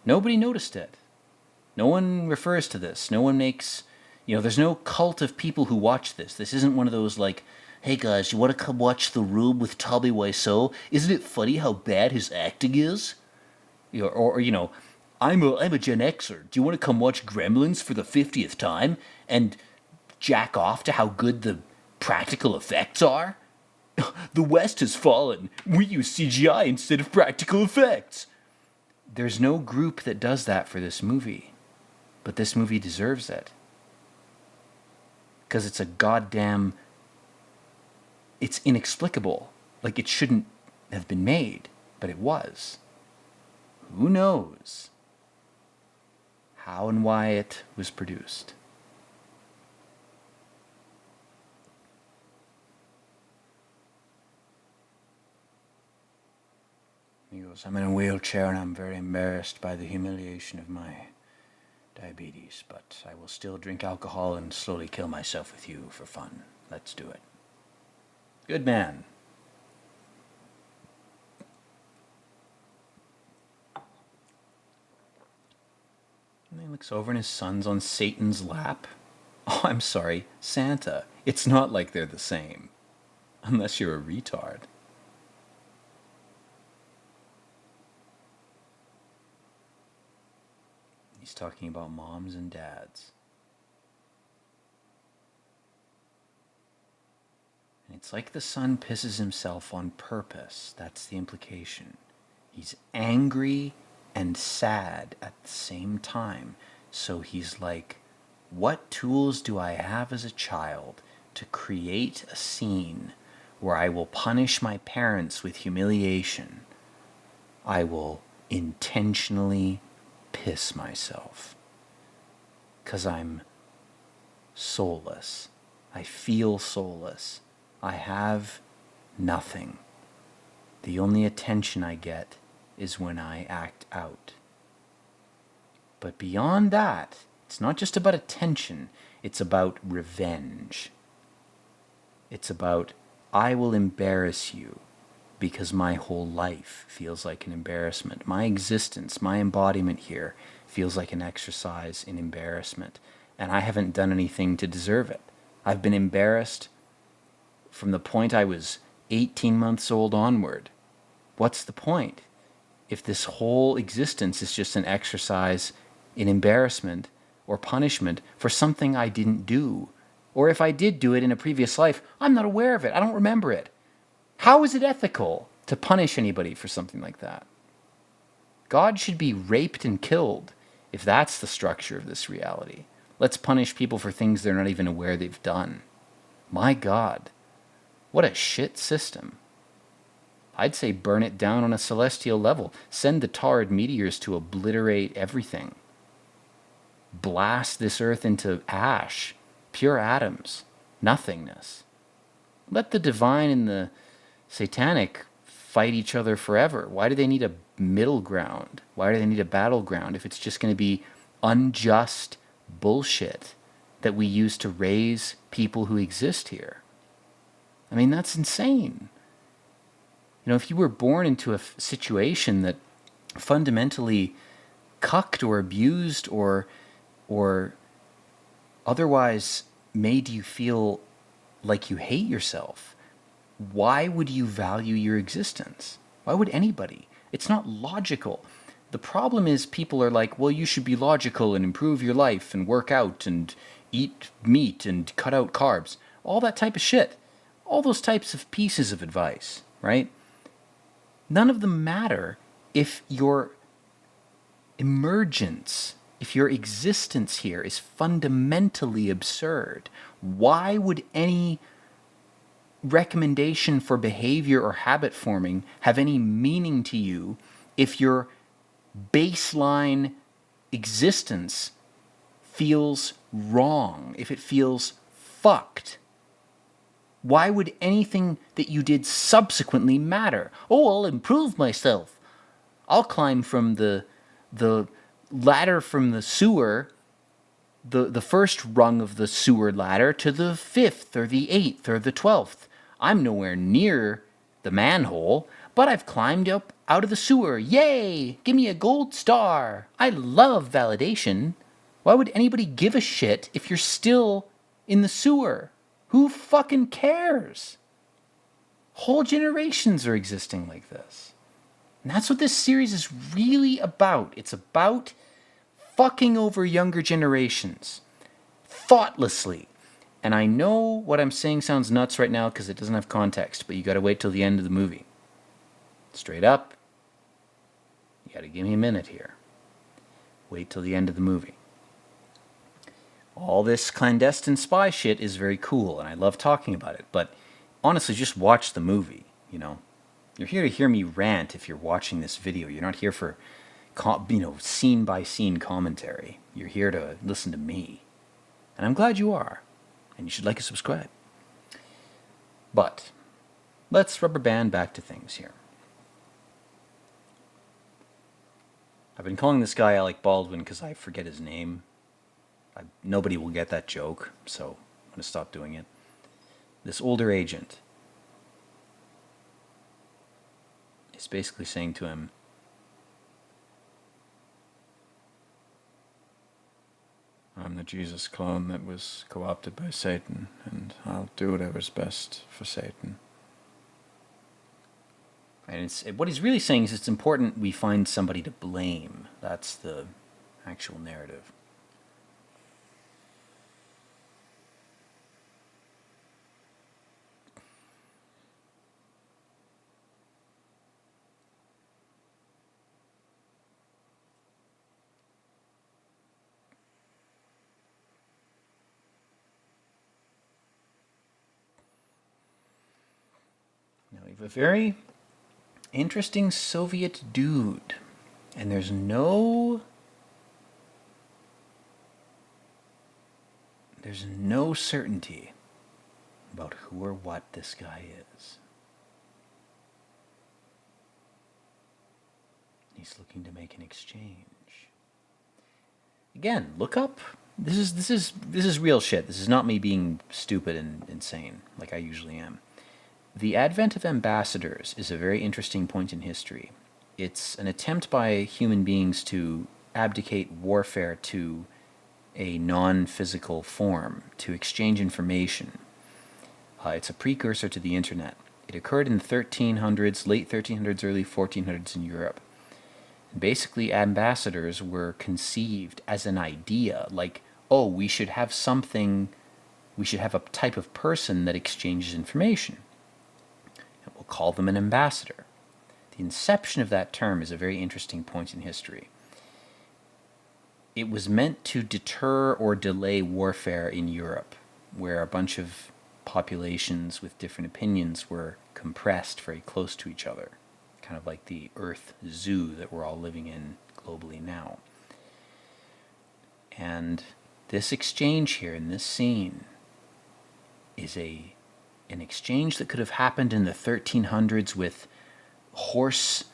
Nobody noticed it. No one refers to this. No one makes... there's no cult of people who watch this. This isn't one of those, hey guys, you want to come watch The Room with Tommy Wiseau? Isn't it funny how bad his acting is? I'm a Gen Xer. Do you want to come watch Gremlins for the 50th time and jack off to how good the practical effects are? The West has fallen. We use CGI instead of practical effects. There's no group that does that for this movie. But this movie deserves it. Because it's a goddamn... It's inexplicable. Like, it shouldn't have been made. But it was. Who knows how and why it was produced? He goes, I'm in a wheelchair and I'm very embarrassed by the humiliation of my diabetes, but I will still drink alcohol and slowly kill myself with you for fun. Let's do it. Good man. And he looks over and his son's on Satan's lap. Oh, I'm sorry, Santa. It's not like they're the same. Unless you're a retard. He's talking about moms and dads. And it's like the son pisses himself on purpose. That's the implication. He's angry and sad at the same time. So he's like, what tools do I have as a child to create a scene where I will punish my parents with humiliation? I will intentionally piss myself. 'Cause I'm soulless. I feel soulless. I have nothing. The only attention I get is when I act out. But beyond that, it's not just about attention, it's about revenge. It's about, I will embarrass you because my whole life feels like an embarrassment. My existence, my embodiment here feels like an exercise in embarrassment, and I haven't done anything to deserve it. I've been embarrassed from the point I was 18 months old onward. What's the point? If this whole existence is just an exercise in embarrassment or punishment for something I didn't do, or if I did do it in a previous life, I'm not aware of it, I don't remember it. How is it ethical to punish anybody for something like that? God should be raped and killed if that's the structure of this reality. Let's punish people for things they're not even aware they've done. My God, what a shit system. I'd say burn it down on a celestial level. Send the Taurid meteors to obliterate everything. Blast this earth into ash, pure atoms, nothingness. Let the divine and the satanic fight each other forever. Why do they need a middle ground? Why do they need a battleground if it's just going to be unjust bullshit that we use to raise people who exist here? I mean, that's insane. You know, if you were born into a situation that fundamentally cucked or abused or otherwise made you feel like you hate yourself, why would you value your existence? Why would anybody? It's not logical. The problem is people are like, well, you should be logical and improve your life and work out and eat meat and cut out carbs. All that type of shit. All those types of pieces of advice, right? None of them matter if your emergence, if your existence here is fundamentally absurd. Why would any recommendation for behavior or habit forming have any meaning to you if your baseline existence feels wrong, if it feels fucked? Why would anything that you did subsequently matter? Oh, I'll improve myself. I'll climb from the ladder from the sewer, the first rung of the sewer ladder, to the 5th or the 8th or the 12th. I'm nowhere near the manhole, but I've climbed up out of the sewer. Yay! Give me a gold star. I love validation. Why would anybody give a shit if you're still in the sewer? Who fucking cares? Whole generations are existing like this. And that's what this series is really about. It's about fucking over younger generations thoughtlessly And I know what I'm saying sounds nuts right now because it doesn't have context, but you gotta wait till the end of the movie. Straight up, you gotta give me a minute here. Wait till the end of the movie. All this clandestine spy shit is very cool, and I love talking about it, but honestly, just watch the movie, you know. You're here to hear me rant if you're watching this video. You're not here for, scene-by-scene commentary. You're here to listen to me. And I'm glad you are. And you should like and subscribe. But let's rubber band back to things here. I've been calling this guy Alec Baldwin because I forget his name. Nobody will get that joke, so I'm going to stop doing it. This older agent is basically saying to him, I'm the Jesus clone that was co-opted by Satan, and I'll do whatever's best for Satan. And what he's really saying is it's important we find somebody to blame. That's the actual narrative. Now we have a very interesting Soviet dude, and there's no certainty about who or what this guy is. He's looking to make an exchange. Again, look up. This is real shit. This is not me being stupid and insane like I usually am. The advent of ambassadors is a very interesting point in history. It's an attempt by human beings to abdicate warfare to a non-physical form, to exchange information. It's a precursor to the internet. It occurred in the 1300s, late 1300s, early 1400s in Europe. And basically, ambassadors were conceived as an idea, like, oh, we should have a type of person that exchanges information. We'll call them an ambassador. The inception of that term is a very interesting point in history. It was meant to deter or delay warfare in Europe, where a bunch of populations with different opinions were compressed very close to each other, kind of like the Earth Zoo that we're all living in globally now. And this exchange here in this scene is an exchange that could have happened in the 1300s with horse-drawn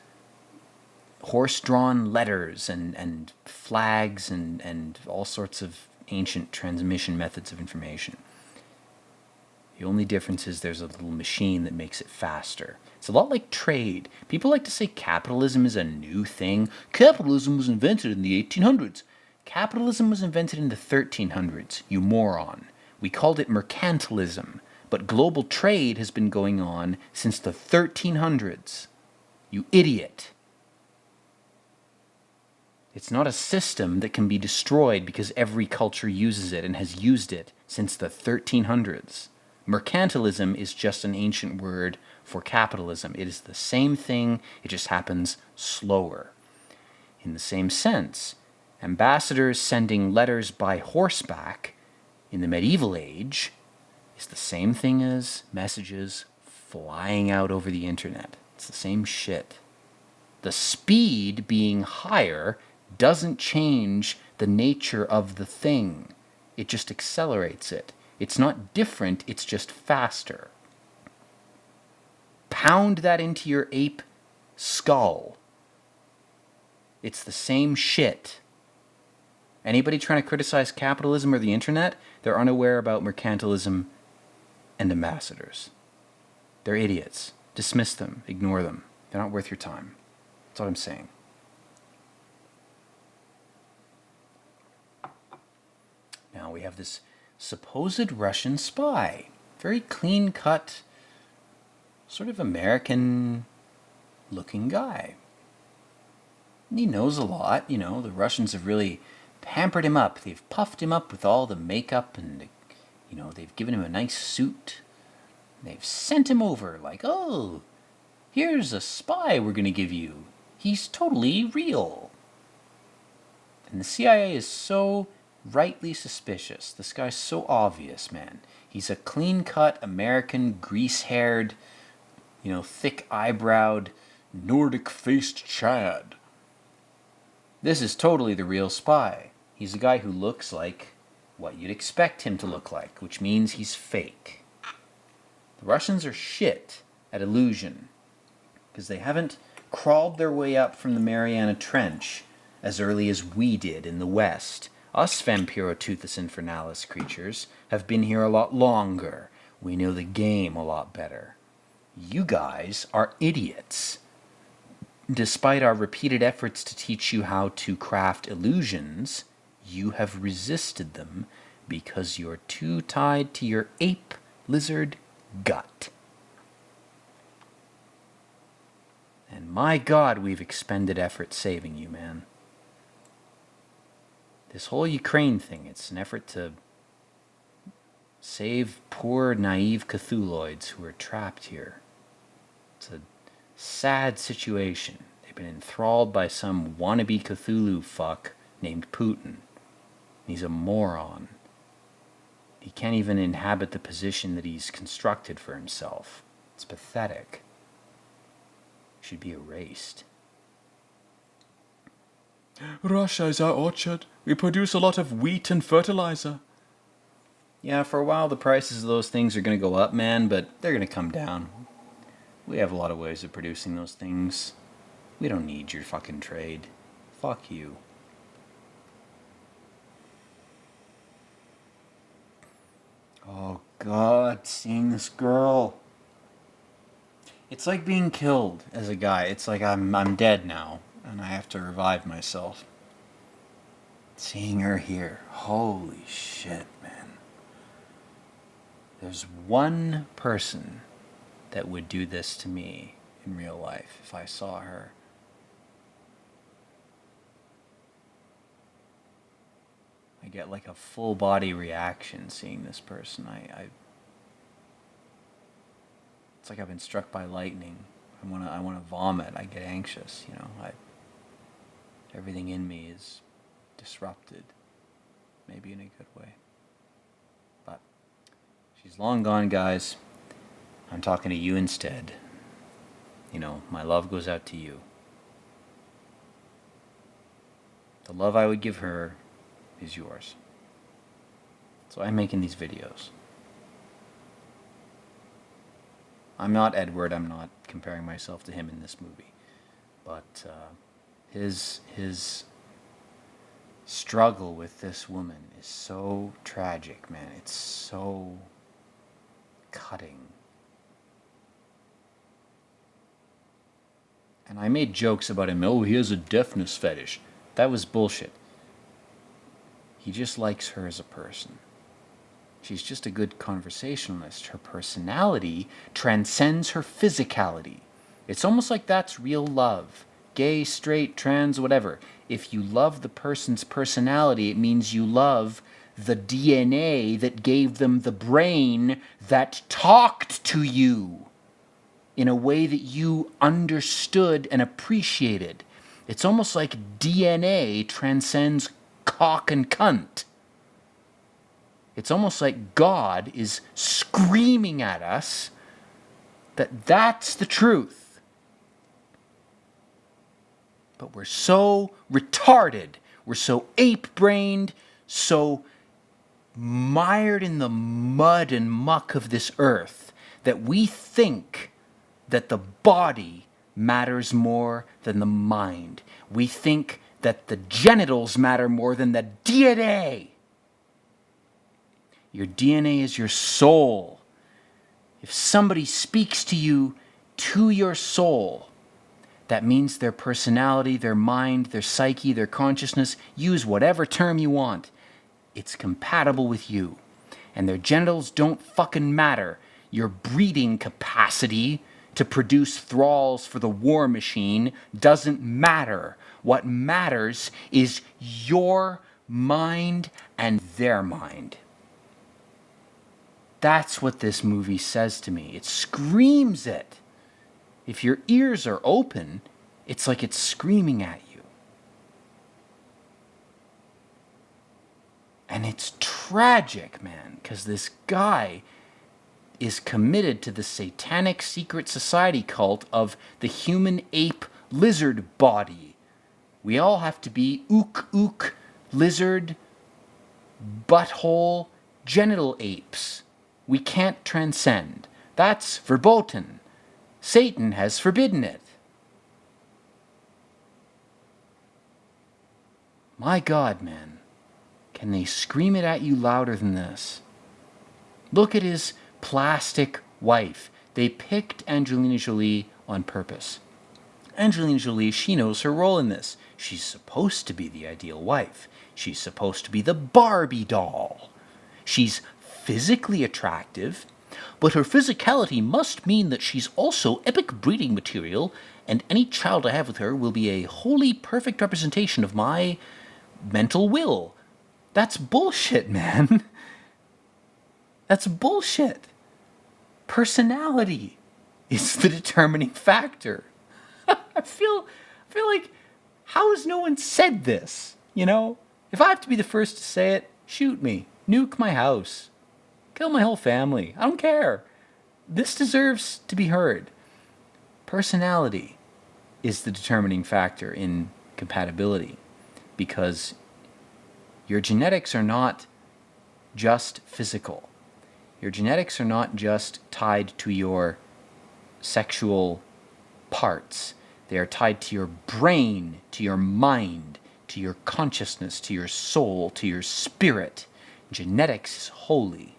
letters and flags and all sorts of ancient transmission methods of information. The only difference is there's a little machine that makes it faster. It's a lot like trade. People like to say capitalism is a new thing. Capitalism was invented in the 1800s. Capitalism was invented in the 1300s, you moron. We called it mercantilism. But global trade has been going on since the 1300s. You idiot. It's not a system that can be destroyed because every culture uses it and has used it since the 1300s. Mercantilism is just an ancient word for capitalism. It is the same thing, it just happens slower. In the same sense, ambassadors sending letters by horseback in the medieval age is the same thing as messages flying out over the internet. It's the same shit. The speed being higher doesn't change the nature of the thing. It just accelerates it. It's not different, it's just faster. Pound that into your ape skull. It's the same shit. Anybody trying to criticize capitalism or the internet, they're unaware about mercantilism and ambassadors. They're idiots. Dismiss them. Ignore them. They're not worth your time. That's what I'm saying. Now we have this supposed Russian spy. Very clean-cut, sort of American-looking guy. And he knows a lot, you know. The Russians have really pampered him up. They've puffed him up with all the makeup and, They've given him a nice suit. They've sent him over like, oh, here's a spy we're going to give you. He's totally real. And the CIA is so rightly suspicious. This guy's so obvious, man. He's a clean-cut American, grease-haired, thick-eyebrowed, Nordic-faced Chad. This is totally the real spy. He's a guy who looks like what you'd expect him to look like, which means he's fake. The Russians are shit at illusion because they haven't crawled their way up from the Mariana Trench as early as we did in the West. Us Vampirotoothless Infernalis creatures have been here a lot longer. We know the game a lot better. You guys are idiots. Despite our repeated efforts to teach you how to craft illusions, you have resisted them because you're too tied to your ape lizard gut. And my God, we've expended effort saving you, man. This whole Ukraine thing, it's an effort to save poor, naive Cthulhuids who are trapped here. It's a sad situation. They've been enthralled by some wannabe Cthulhu fuck named Putin. He's a moron. He can't even inhabit the position that he's constructed for himself. It's pathetic. He should be erased. Russia is our orchard. We produce a lot of wheat and fertilizer. Yeah, for a while the prices of those things are going to go up, man, but they're going to come down. We have a lot of ways of producing those things. We don't need your fucking trade. Fuck you. Oh God, seeing this girl. It's like being killed as a guy. It's like I'm dead now, and I have to revive myself. Seeing her here, holy shit, man. There's one person that would do this to me in real life if I saw her. I get like a full body reaction seeing this person. It's like I've been struck by lightning. I wanna vomit. I get anxious. Everything in me is disrupted, maybe in a good way. But she's long gone, guys. I'm talking to you instead. My love goes out to you. The love I would give her is yours. So I'm making these videos. I'm not Edward. I'm not comparing myself to him in this movie. But his struggle with this woman is so tragic, man. It's so cutting. And I made jokes about him. Oh, he has a deafness fetish. That was bullshit. He just likes her as a person. She's just a good conversationalist. Her personality transcends her physicality. It's almost like that's real love. Gay, straight, trans, whatever. If you love the person's personality, it means you love the DNA that gave them the brain that talked to you in a way that you understood and appreciated. It's almost like DNA transcends cock and cunt. It's almost like God is screaming at us that that's the truth. But we're so retarded, we're so ape-brained, so mired in the mud and muck of this earth that we think that the body matters more than the mind. We think that the genitals matter more than the DNA. Your DNA is your soul. If somebody speaks to you, to your soul, that means their personality, their mind, their psyche, their consciousness, use whatever term you want. It's compatible with you. And their genitals don't fucking matter. Your breeding capacity to produce thralls for the war machine doesn't matter. What matters is your mind and their mind. That's what this movie says to me. It screams it. If your ears are open, it's like it's screaming at you. And it's tragic, man, because this guy is committed to the satanic secret society cult of the human ape lizard body. We all have to be ook lizard butthole genital apes. We can't transcend. That's verboten. Satan has forbidden it. My God, man. Can they scream it at you louder than this? Look at his plastic wife. They picked Angelina Jolie on purpose. Angelina Jolie, she knows her role in this. She's supposed to be the ideal wife. She's supposed to be the Barbie doll. She's physically attractive, but her physicality must mean that she's also epic breeding material, and any child I have with her will be a wholly perfect representation of my mental will. That's bullshit, man. That's bullshit. Personality is the determining factor. I feel like, how has no one said this? You know? If I have to be the first to say it, shoot me. Nuke my house. Kill my whole family. I don't care. This deserves to be heard. Personality is the determining factor in compatibility, because your genetics are not just physical. Your genetics are not just tied to your sexual parts. They are tied to your brain, to your mind, to your consciousness, to your soul, to your spirit. Genetics is holy.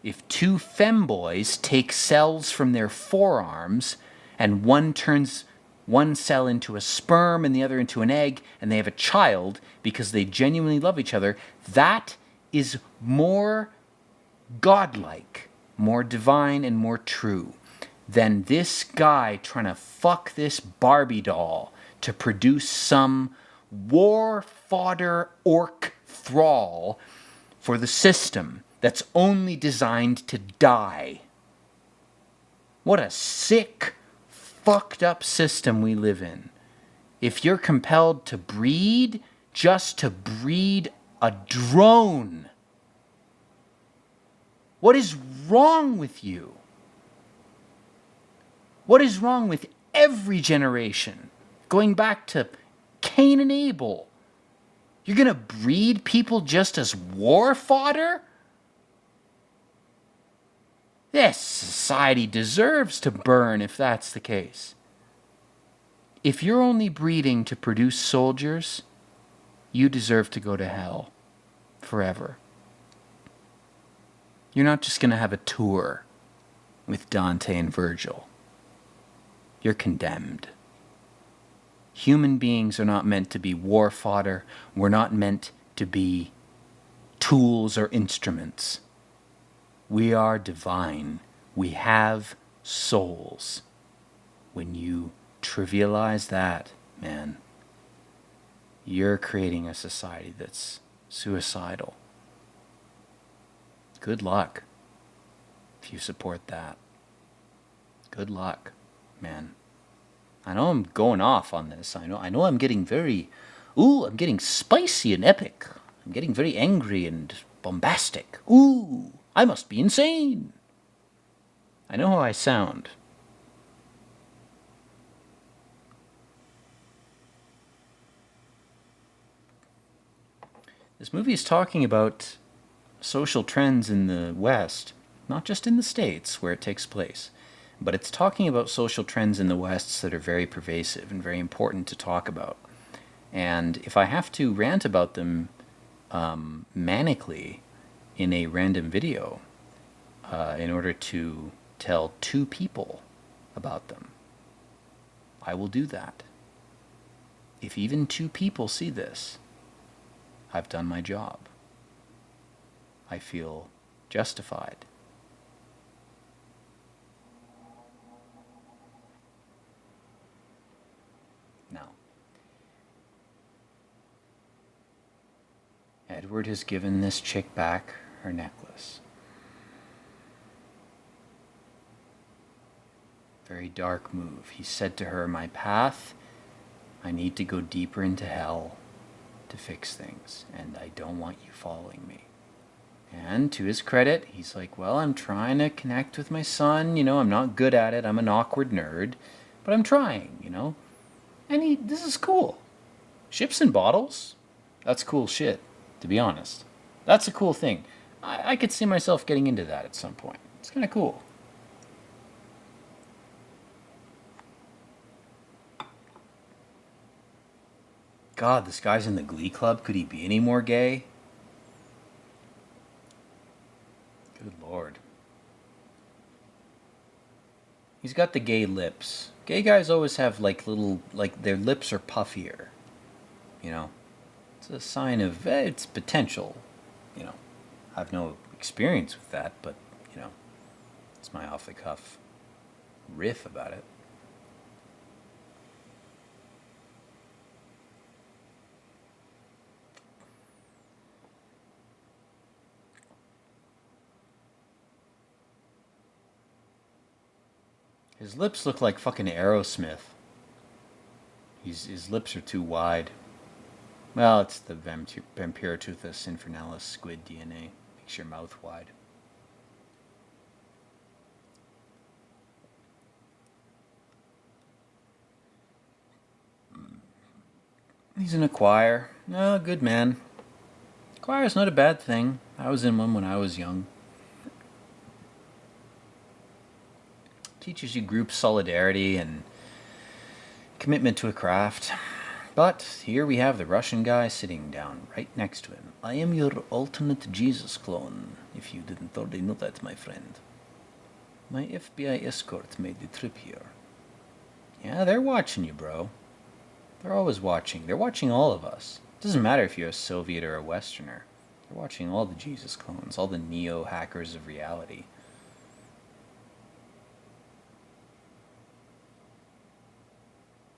If two femboys take cells from their forearms and one turns one cell into a sperm and the other into an egg, and they have a child because they genuinely love each other, that is more godlike, more divine, and more true than this guy trying to fuck this Barbie doll to produce some war fodder orc thrall for the system that's only designed to die. What a sick, fucked up system we live in. If you're compelled to breed just to breed a drone, what is wrong with you? What is wrong with every generation? Going back to Cain and Abel. You're going to breed people just as war fodder? This society deserves to burn if that's the case. If you're only breeding to produce soldiers, you deserve to go to hell forever. You're not just going to have a tour with Dante and Virgil. You're condemned. Human beings are not meant to be war fodder. We're not meant to be tools or instruments. We are divine. We have souls. When you trivialize that, man, you're creating a society that's suicidal. Good luck if you support that. Good luck, man. I know I'm going off on this. I know I'm getting I'm getting spicy and epic. I'm getting very angry and bombastic. Ooh, I must be insane. I know how I sound. This movie is talking about social trends in the West, not just in the States where it takes place, but it's talking about social trends in the West that are very pervasive and very important to talk about. And if I have to rant about them manically in a random video in order to tell two people about them, I will do that. If even two people see this, I've done my job. I feel justified. Now, Edward has given this chick back her necklace. Very dark move. He said to her, "My path, I need to go deeper into hell to fix things, and I don't want you following me." And to his credit, he's like, "Well, I'm trying to connect with my son. I'm not good at it. I'm an awkward nerd, but I'm trying. And this is cool. Ships and bottles? That's cool shit, to be honest. That's a cool thing. I could see myself getting into that at some point. It's kind of cool. God, this guy's in the Glee Club. Could he be any more gay? Good Lord. He's got the gay lips. Gay guys always have their lips are puffier. It's a sign of its potential. I have no experience with that, but, it's my off-the-cuff riff about it. His lips look like fucking Aerosmith. His lips are too wide. Well, it's the Vampiroteuthis infernalis squid DNA. Makes your mouth wide. He's in a choir. Oh, good man. Choir's not a bad thing. I was in one when I was young. Teaches you group solidarity and commitment to a craft. But here we have the Russian guy sitting down right next to him. "I am your alternate Jesus clone, if you didn't already know that, my friend. My FBI escort made the trip here." Yeah, they're watching you, bro. They're always watching. They're watching all of us. It doesn't matter if you're a Soviet or a Westerner. They're watching all the Jesus clones, all the neo-hackers of reality.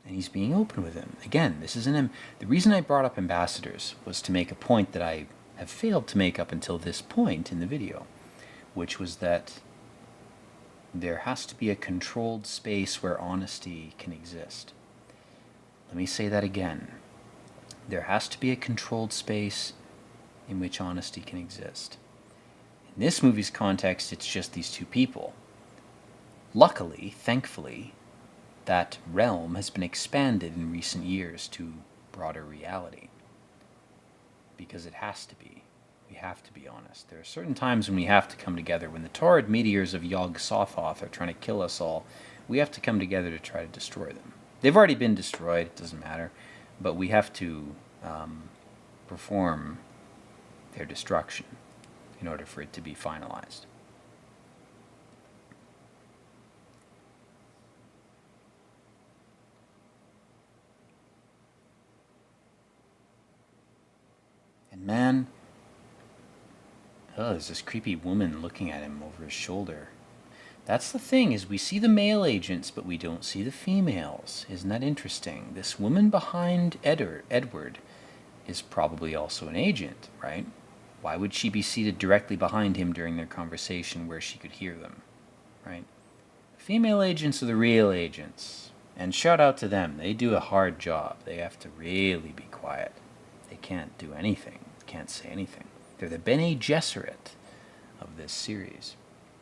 And he's being open with him. Again, this is the reason I brought up ambassadors was to make a point that I have failed to make up until this point in the video, which was that there has to be a controlled space where honesty can exist. Let me say that again. There has to be a controlled space in which honesty can exist. In this movie's context, it's just these two people. Luckily, thankfully, that realm has been expanded in recent years to broader reality. Because it has to be. We have to be honest. There are certain times when we have to come together. When the torrid meteors of Yog-Sothoth are trying to kill us all, we have to come together to try to destroy them. They've already been destroyed, it doesn't matter. But we have to perform their destruction in order for it to be finalized. And man, there's this creepy woman looking at him over his shoulder. That's the thing, is we see the male agents, but we don't see the females. Isn't that interesting? This woman behind Edward is probably also an agent, right? Why would she be seated directly behind him during their conversation where she could hear them, right? The female agents are the real agents. And shout out to them. They do a hard job. They have to really be quiet. They can't do anything. Can't say anything. They're the Bene Gesserit of this series,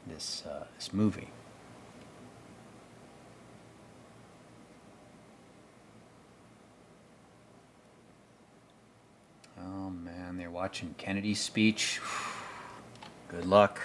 this movie. Oh man, they're watching Kennedy's speech. Good luck.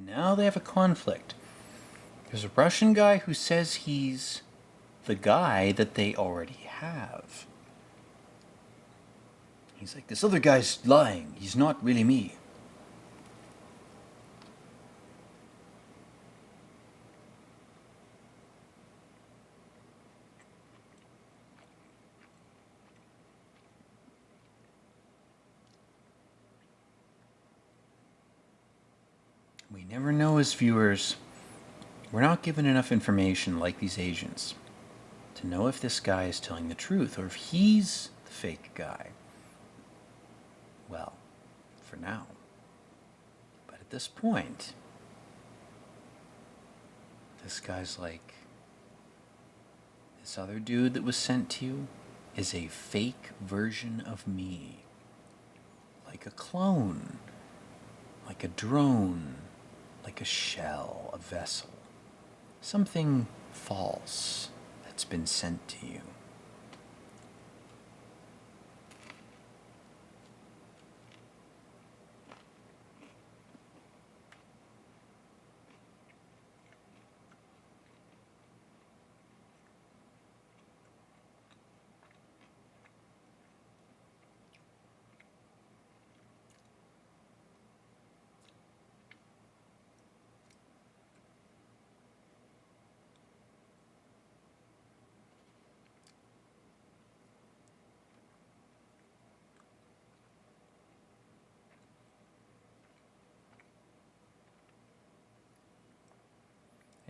Now they have a conflict. There's a Russian guy who says he's the guy that they already have. He's like, "This other guy's lying. He's not really me." We never know as viewers. We're not given enough information like these agents to know if this guy is telling the truth or if he's the fake guy. Well, for now. But at this point, this guy's like, this other dude that was sent to you is a fake version of me. Like a clone. Like a drone. Like a shell, a vessel. Something false that's been sent to you.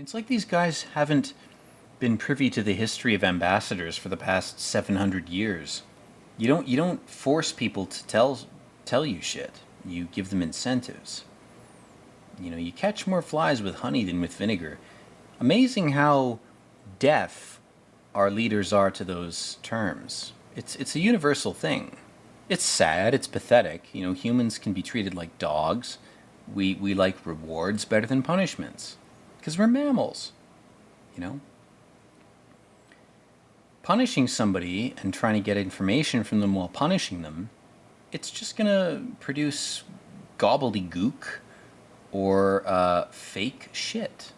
It's like these guys haven't been privy to the history of ambassadors for the past 700 years. You don't force people to tell you shit. You give them incentives. You know, you catch more flies with honey than with vinegar. Amazing how deaf our leaders are to those terms. It's a universal thing. It's sad, it's pathetic. You know, humans can be treated like dogs. We like rewards better than punishments. Because we're mammals, you know? Punishing somebody and trying to get information from them while punishing them, it's just going to produce gobbledygook or fake shit.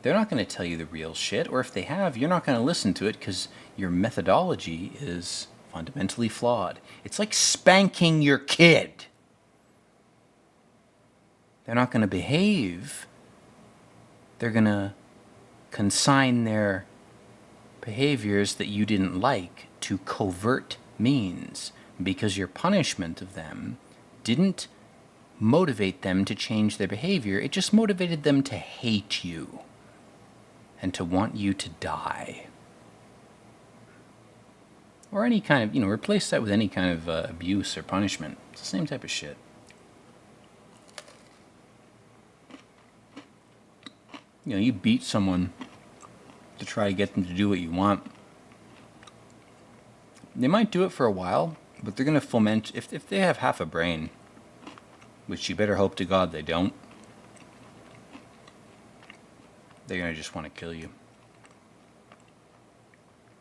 They're not going to tell you the real shit, or if they have, you're not going to listen to it because your methodology is fundamentally flawed. It's like spanking your kid. They're not going to behave. They're going to consign their behaviors that you didn't like to covert means because your punishment of them didn't motivate them to change their behavior. It just motivated them to hate you and to want you to die. Or any kind of, replace that with any kind of abuse or punishment. It's the same type of shit. You beat someone to try to get them to do what you want. They might do it for a while, but they're going to foment, if they have half a brain, which you better hope to God they don't, they're going to just want to kill you.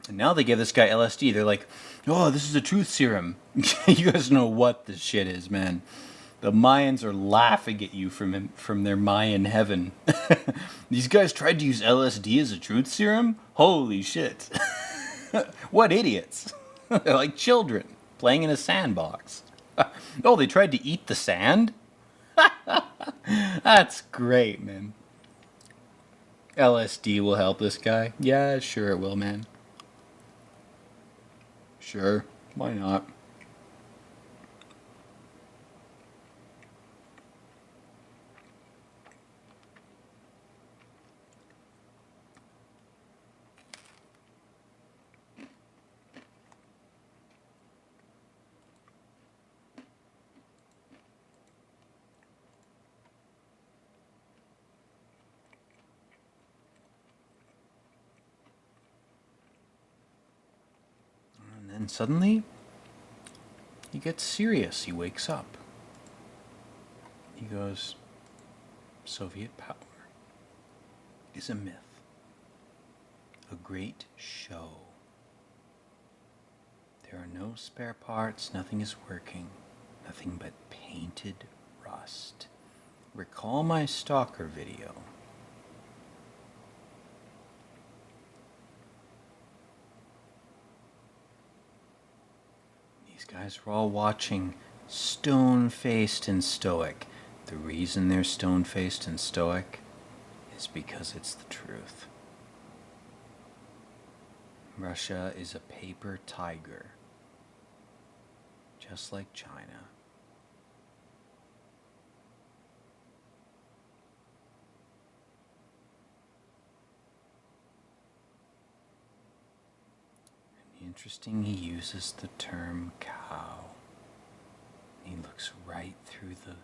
And now they give this guy LSD. They're like, oh, this is a truth serum. You guys know what this shit is, man. The Mayans are laughing at you from their Mayan heaven. These guys tried to use LSD as a truth serum? Holy shit. What idiots. They're like children playing in a sandbox. Oh, they tried to eat the sand? That's great, man. LSD will help this guy. Yeah, sure it will, man. Sure, why not? And suddenly, he gets serious. He wakes up. He goes, Soviet power is a myth. A great show. There are no spare parts. Nothing is working. Nothing but painted rust. Recall my stalker video. These guys were all watching, stone-faced and stoic. The reason they're stone-faced and stoic is because it's the truth. Russia is a paper tiger, just like China. interesting he uses the term cow. He looks right through the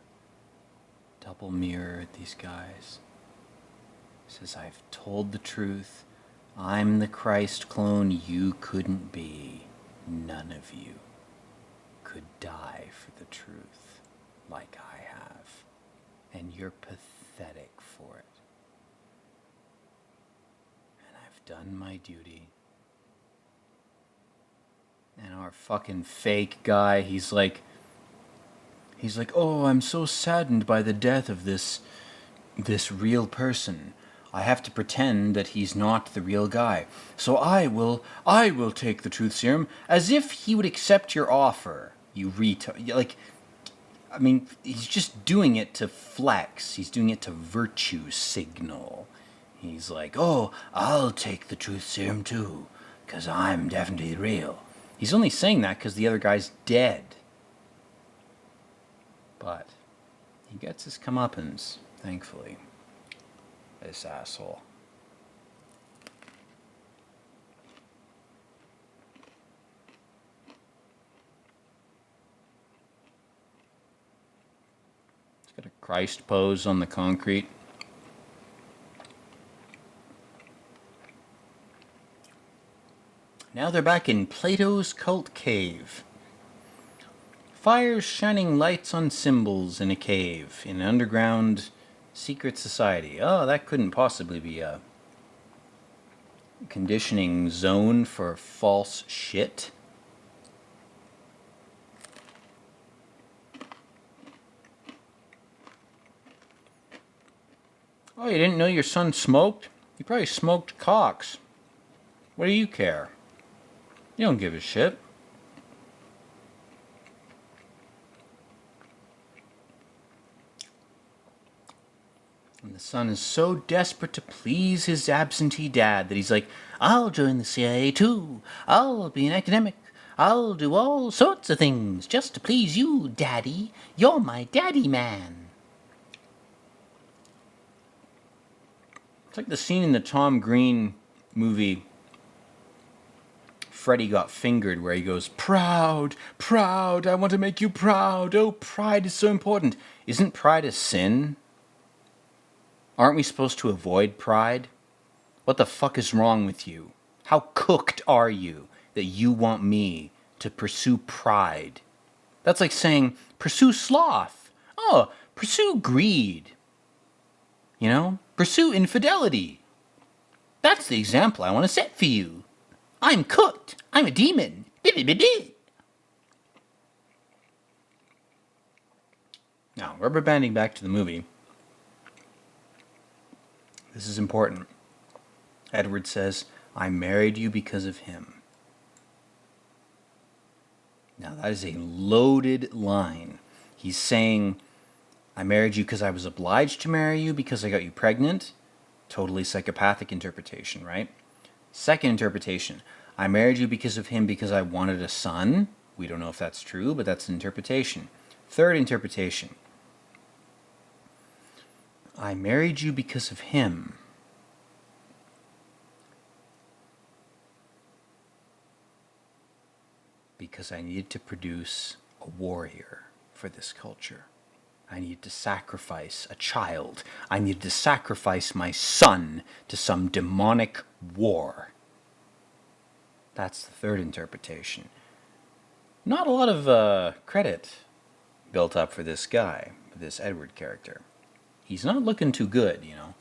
double mirror at these guys. He says, I've told the truth. I'm the Christ clone you couldn't be. None of you could die for the truth like I have. And you're pathetic for it. And I've done my duty. And our fucking fake guy, he's like, oh, I'm so saddened by the death of this real person. I have to pretend that he's not the real guy. So I will take the truth serum, as if he would accept your offer. You retard. Like, I mean, he's just doing it to flex. He's doing it to virtue signal. He's like, oh, I'll take the truth serum too, because I'm definitely real. He's only saying that because the other guy's dead. But he gets his comeuppance, thankfully. This asshole. He's got a Christ pose on the concrete. Now they're back in Plato's cult cave. Fires shining lights on symbols in a cave, in an underground secret society. Oh, that couldn't possibly be a conditioning zone for false shit. Oh, you didn't know your son smoked? He probably smoked cocks. What do you care? You don't give a shit. And the son is so desperate to please his absentee dad that he's like, I'll join the CIA too. I'll be an academic. I'll do all sorts of things just to please you, Daddy. You're my daddy man. It's like the scene in the Tom Green movie, Freddy Got Fingered, where he goes, proud, proud, I want to make you proud. Oh, pride is so important. Isn't pride a sin? Aren't we supposed to avoid pride? What the fuck is wrong with you? How cooked are you that you want me to pursue pride? That's like saying, pursue sloth. Oh, pursue greed. You know? Pursue infidelity. That's the example I want to set for you. I'm cooked. I'm a demon. Now, rubber banding back to the movie. This is important. Edward says, I married you because of him. Now, that is a loaded line. He's saying, I married you because I was obliged to marry you because I got you pregnant. Totally psychopathic interpretation, right? Second interpretation, I married you because of him because I wanted a son. We don't know if that's true, but that's an interpretation. Third interpretation, I married you because of him. Because I needed to produce a warrior for this culture. I needed to sacrifice a child. I needed to sacrifice my son to some demonic war. That's the third interpretation. Not a lot of credit built up for this guy, for this Edward character. He's not looking too good, you know.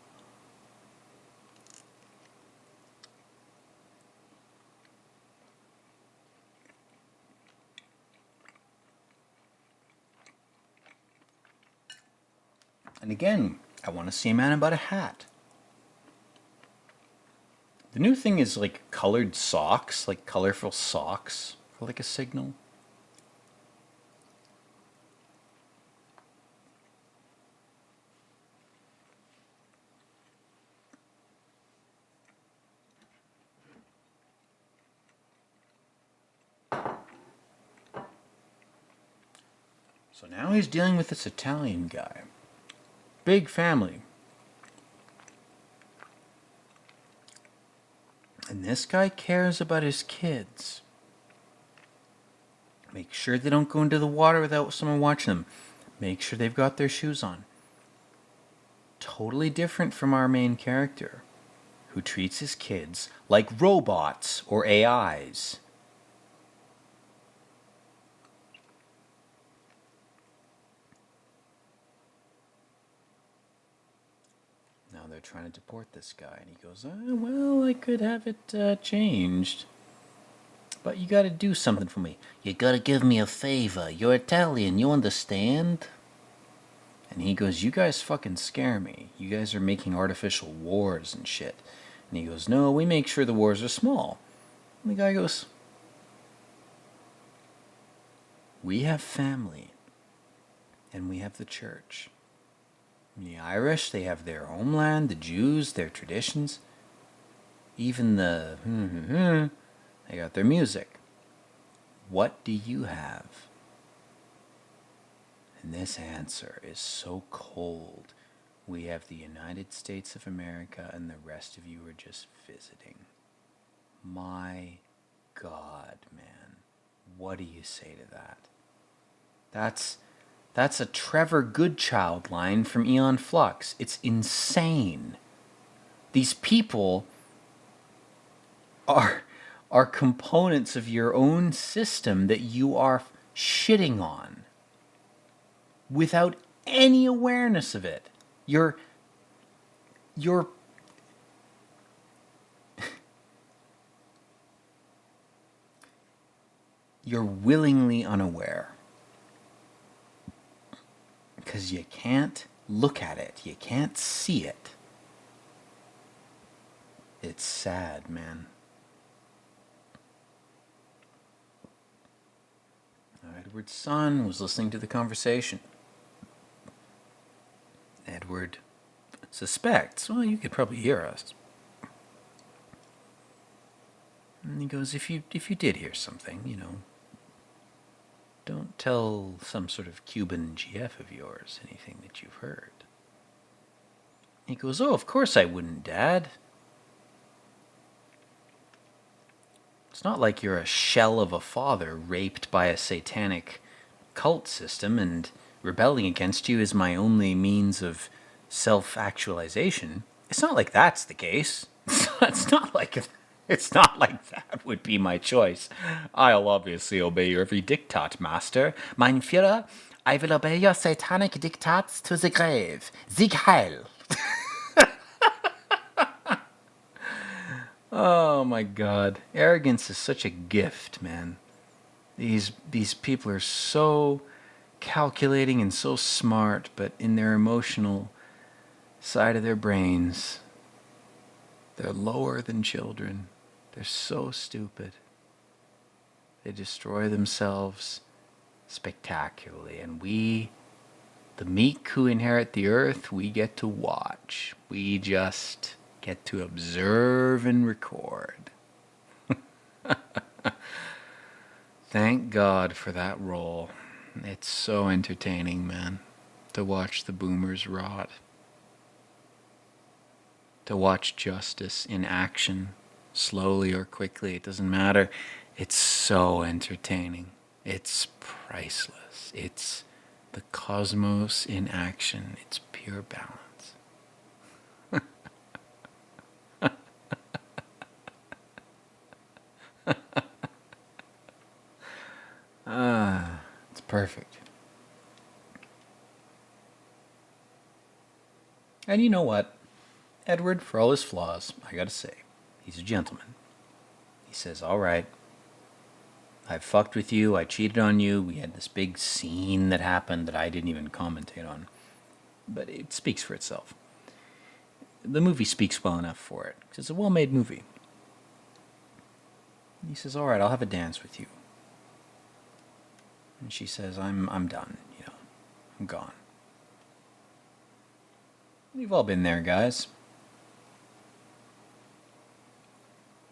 And again, I want to see a man about a hat. The new thing is like colored socks, like colorful socks for like a signal. So now he's dealing with this Italian guy. Big family. And this guy cares about his kids. Make sure they don't go into the water without someone watching them. Make sure they've got their shoes on. Totally different from our main character, who treats his kids like robots or AIs. Now they're trying to deport this guy, and he goes, well, I could have it changed. But you gotta do something for me. You gotta give me a favor. You're Italian, you understand? And he goes, you guys fucking scare me. You guys are making artificial wars and shit. And he goes, no, we make sure the wars are small. And the guy goes, we have family. And we have the church. And the Irish, they have their homeland, the Jews, their traditions. Even the they got their music. What do you have? And this answer is so cold. We have the United States of America, and the rest of you are just visiting. My God, man. What do you say to that? That's a Trevor Goodchild line from Aeon Flux. It's insane. These people are components of your own system that you are shitting on without any awareness of it. You're willingly unaware because you can't look at it. You can't see it. It's sad, man. Edward's son was listening to the conversation. Edward suspects, well, you could probably hear us. And he goes, if you did hear something, don't tell some sort of Cuban GF of yours anything that you've heard. He goes, oh, of course I wouldn't, Dad. It's not like you're a shell of a father raped by a satanic cult system and rebelling against you is my only means of self-actualization. It's not like that's the case. It's not like that would be my choice. I'll obviously obey your every diktat, master. Mein Führer, I will obey your satanic diktats to the grave. Sieg Heil. Oh my God. Arrogance is such a gift, man. These people are so calculating and so smart, but in their emotional side of their brains, they're lower than children. They're so stupid. They destroy themselves spectacularly. And we, the meek who inherit the earth, we get to watch. We just get to observe and record. Thank God for that role. It's so entertaining, man, to watch the boomers rot. To watch justice in action, slowly or quickly, it doesn't matter. It's so entertaining. It's priceless. It's the cosmos in action. It's pure balance. It's perfect. And you know what? Edward, for all his flaws, I gotta say, he's a gentleman. He says, all right, I fucked with you, I cheated on you, we had this big scene that happened that I didn't even commentate on. But it speaks for itself. The movie speaks well enough for it, because it's a well-made movie. He says, all right, I'll have a dance with you. And she says, I'm done, I'm gone. We've all been there, guys.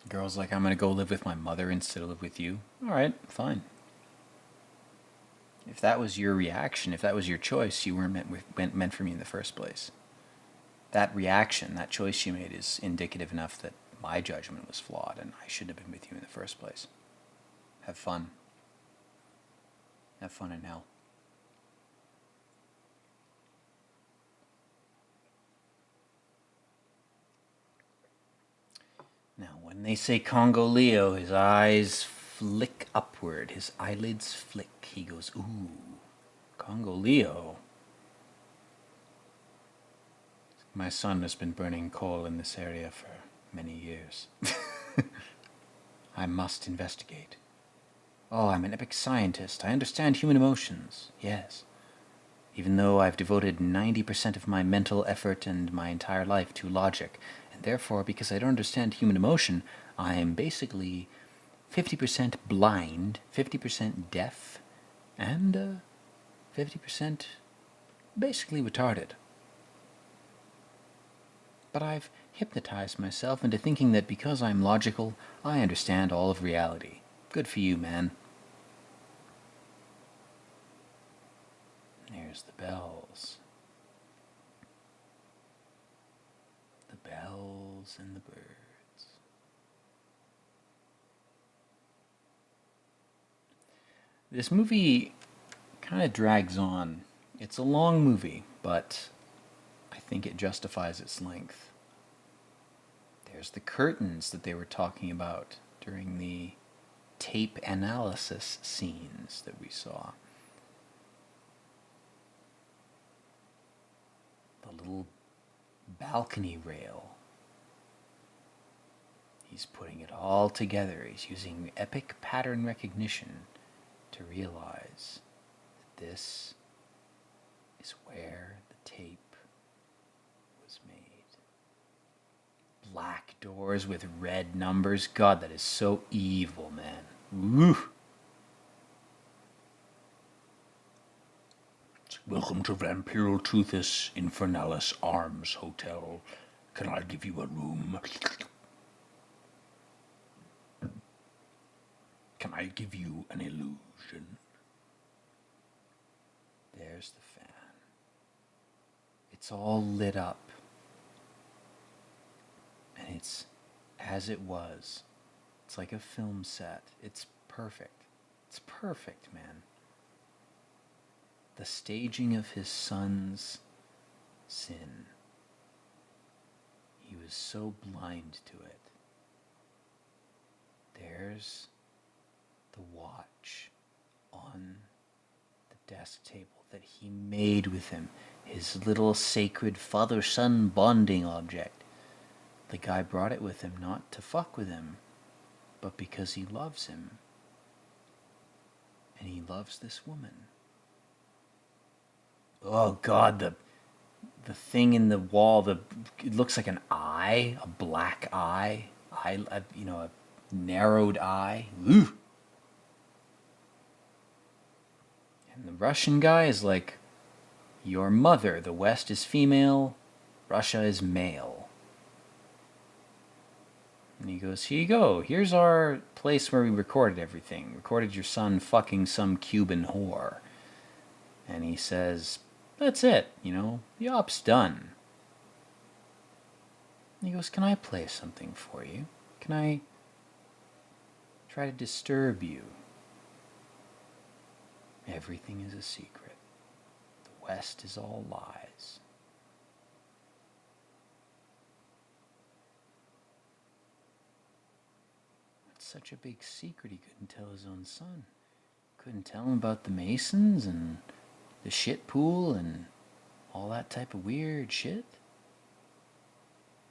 The girl's like, I'm going to go live with my mother instead of live with you. All right, fine. If that was your reaction, if that was your choice, you weren't meant for me in the first place. That reaction, that choice you made is indicative enough that my judgment was flawed and I shouldn't have been with you in the first place. Have fun. Have fun in hell. Now, when they say Congo Leo, his eyes flick upward. His eyelids flick. He goes, ooh, Congo Leo. My son has been burning coal in this area for many years. I must investigate. Oh, I'm an epic scientist. I understand human emotions. Yes. Even though I've devoted 90% of my mental effort and my entire life to logic, and therefore, because I don't understand human emotion, I am basically 50% blind, 50% deaf, and 50% basically retarded. But I've hypnotized myself into thinking that because I'm logical, I understand all of reality. Good for you, man. There's the bells. The bells and the birds. This movie kind of drags on. It's a long movie, but I think it justifies its length. There's the curtains that they were talking about during the tape analysis scenes that we saw. The little balcony rail. He's putting it all together. He's using epic pattern recognition to realize that this is where the tape was made. Black doors with red numbers. God, that is so evil, man. Woo! Welcome to Vampiro Truthis Infernalis Arms Hotel. Can I give you a room? Can I give you an illusion? There's the fan. It's all lit up. And it's as it was. It's like a film set. It's perfect. It's perfect, man. The staging of his son's sin. He was so blind to it. There's the watch on the desk table that he made with him. His little sacred father-son bonding object. The guy brought it with him not to fuck with him, but because he loves him. And he loves this woman. Oh God, the thing in the wall, it looks like an eye, a black eye, a narrowed eye. Ooh. And the Russian guy is like, your mother, the West is female, Russia is male. And he goes, here you go, here's our place where we recorded everything. Recorded your son fucking some Cuban whore. And he says, that's it, the op's done. And he goes, can I play something for you? Can I try to disturb you? Everything is a secret. The West is all lies. It's such a big secret he couldn't tell his own son. Couldn't tell him about the Masons and the shit pool and all that type of weird shit.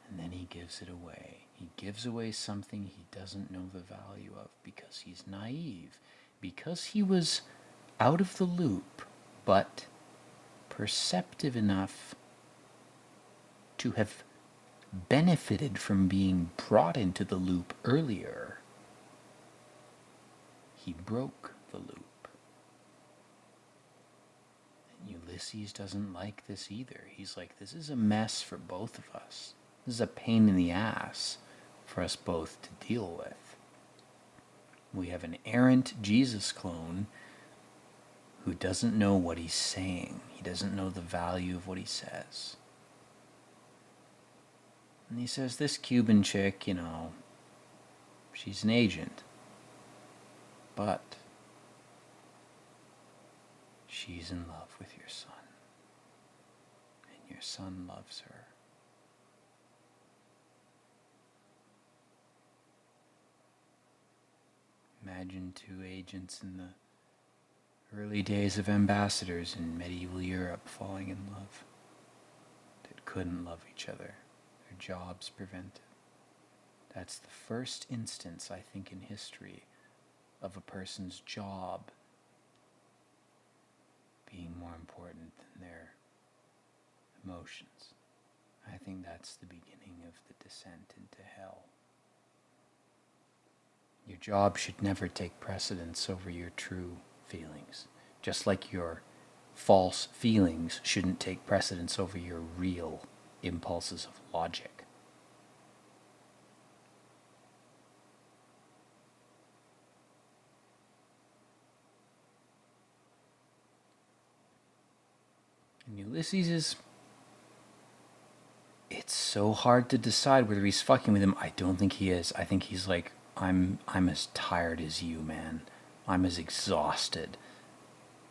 And then he gives it away. He gives away something he doesn't know the value of because he's naive. Because he was out of the loop, but perceptive enough to have benefited from being brought into the loop earlier. He broke the loop. And Ulysses doesn't like this either. He's like, this is a mess for both of us. This is a pain in the ass for us both to deal with. We have an errant Jesus clone who doesn't know what he's saying. He doesn't know the value of what he says. And he says, this Cuban chick, she's an agent. But she's in love with your son. And your son loves her. Imagine two agents in the early days of ambassadors in medieval Europe falling in love. That couldn't love each other. Their jobs prevented. That's the first instance, I think, in history of a person's job being more important than their emotions. I think that's the beginning of the descent into hell. Your job should never take precedence over your true feelings, just like your false feelings shouldn't take precedence over your real impulses of logic. And Ulysses it's so hard to decide whether he's fucking with him. I don't think he is. I think he's like, I'm as tired as you, man. I'm as exhausted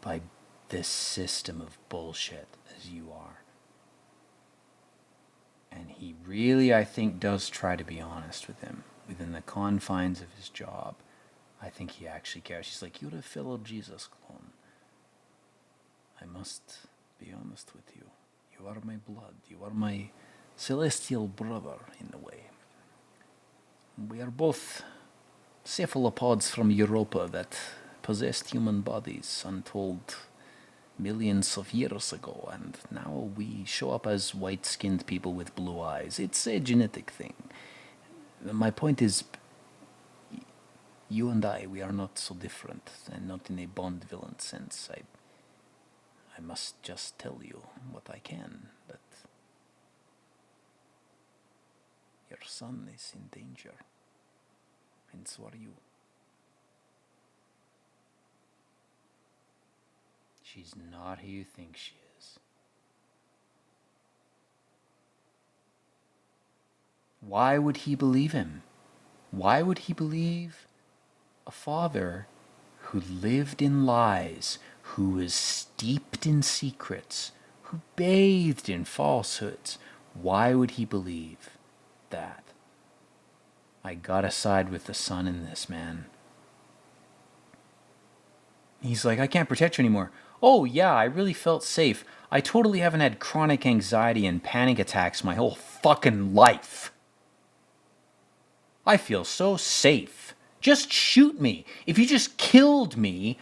by this system of bullshit as you are. And he really, I think, does try to be honest with him within the confines of his job. I think he actually cares. He's like, you're a fellow Jesus clone. I must be honest with you. You are my blood. You are my celestial brother, in a way. We are both cephalopods from Europa that possessed human bodies untold millions of years ago, and now we show up as white-skinned people with blue eyes. It's a genetic thing. My point is, you and I, we are not so different, and not in a Bond-villain sense. I must just tell you what I can, that your son is in danger, and so are you. She's not who you think she is. Why would he believe him? Why would he believe a father who lived in lies, who was steeped in secrets, who bathed in falsehoods? Why would he believe that? I gotta side with the son in this, man. He's like, I can't protect you anymore. Oh yeah, I really felt safe. I totally haven't had chronic anxiety and panic attacks my whole fucking life. I feel so safe. Just shoot me. If you just killed me,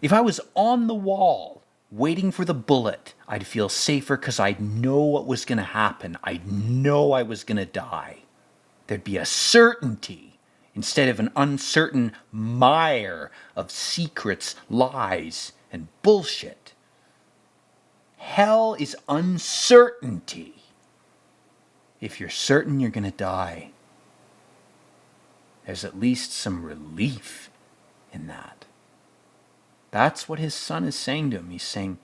if I was on the wall waiting for the bullet, I'd feel safer because I'd know what was going to happen. I'd know I was going to die. There'd be a certainty instead of an uncertain mire of secrets, lies, and bullshit. Hell is uncertainty. If you're certain you're going to die, there's at least some relief in that. That's what his son is saying to him. He's saying,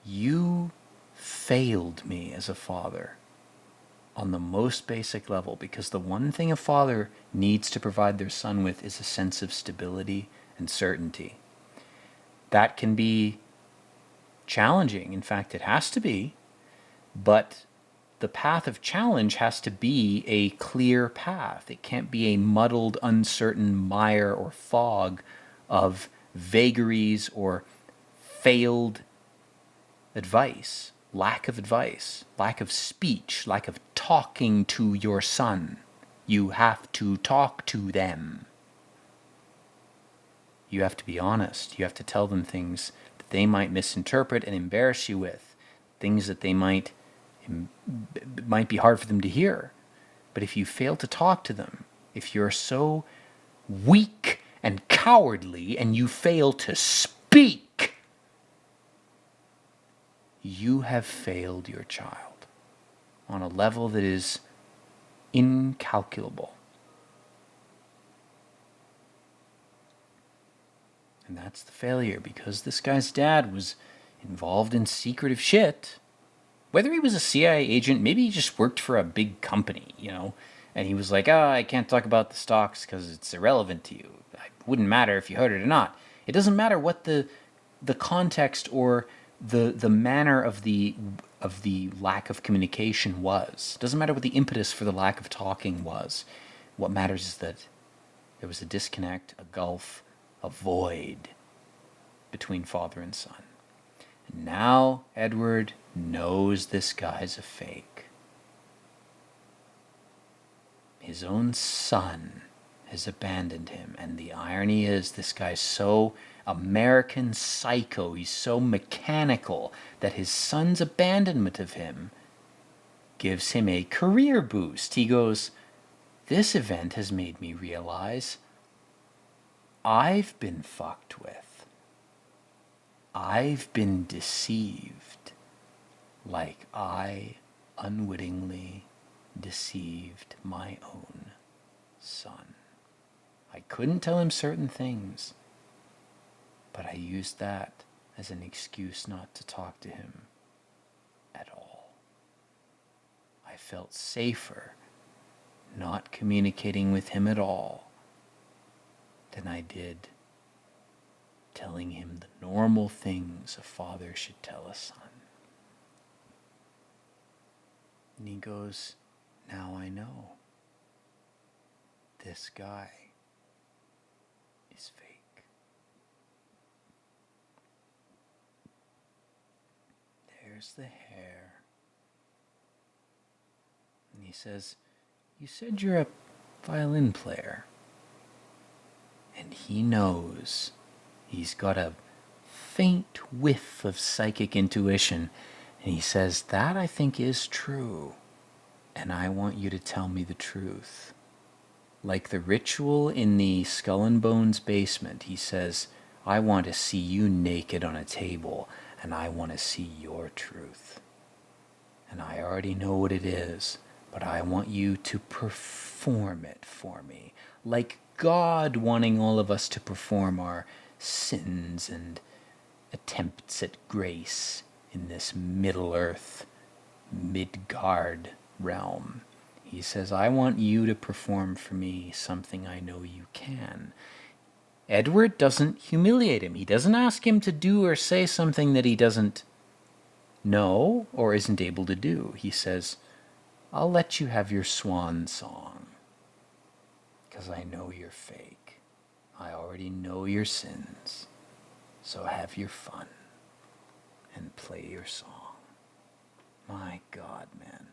you failed me as a father on the most basic level, because the one thing a father needs to provide their son with is a sense of stability and certainty. That can be challenging. In fact, it has to be. But the path of challenge has to be a clear path. It can't be a muddled, uncertain mire or fog of vagaries or failed advice, lack of speech, lack of talking to your son. You have to talk to them. You have to be honest. You have to tell them things that they might misinterpret and embarrass you with, things that they might be hard for them to hear. But if you fail to talk to them, if you're so weak and cowardly and you fail to speak, you have failed your child on a level that is incalculable. And that's the failure, because this guy's dad was involved in secretive shit. Whether he was a CIA agent, maybe he just worked for a big company, and he was like, I can't talk about the stocks because it's irrelevant to you. It wouldn't matter if you heard it or not. It doesn't matter what the the context or the manner of the lack of communication was. Doesn't matter what the impetus for the lack of talking was. What matters is that there was a disconnect, a gulf, a void between father and son. And now Edward knows this guy's a fake. His own son has abandoned him, and the irony is this guy's so American psycho, he's so mechanical that his son's abandonment of him gives him a career boost. He goes, this event has made me realize I've been fucked with. I've been deceived, like I unwittingly deceived my own son. I couldn't tell him certain things, but I used that as an excuse not to talk to him at all. I felt safer not communicating with him at all than I did telling him the normal things a father should tell a son. And he goes, now I know. This guy is fake. There's the hair. And he says, you said you're a violin player. And he knows. He's got a faint whiff of psychic intuition. And he says, that I think is true. And I want you to tell me the truth. Like the ritual in the Skull and Bones basement, he says, I want to see you naked on a table, and I want to see your truth. And I already know what it is, but I want you to perform it for me. Like God wanting all of us to perform our sins and attempts at grace in this Middle-earth, Midgard realm. He says, I want you to perform for me something I know you can. Edward doesn't humiliate him. He doesn't ask him to do or say something that he doesn't know or isn't able to do. He says, I'll let you have your swan song, because I know you're fake. I already know your sins. So have your fun and play your song. My God, man.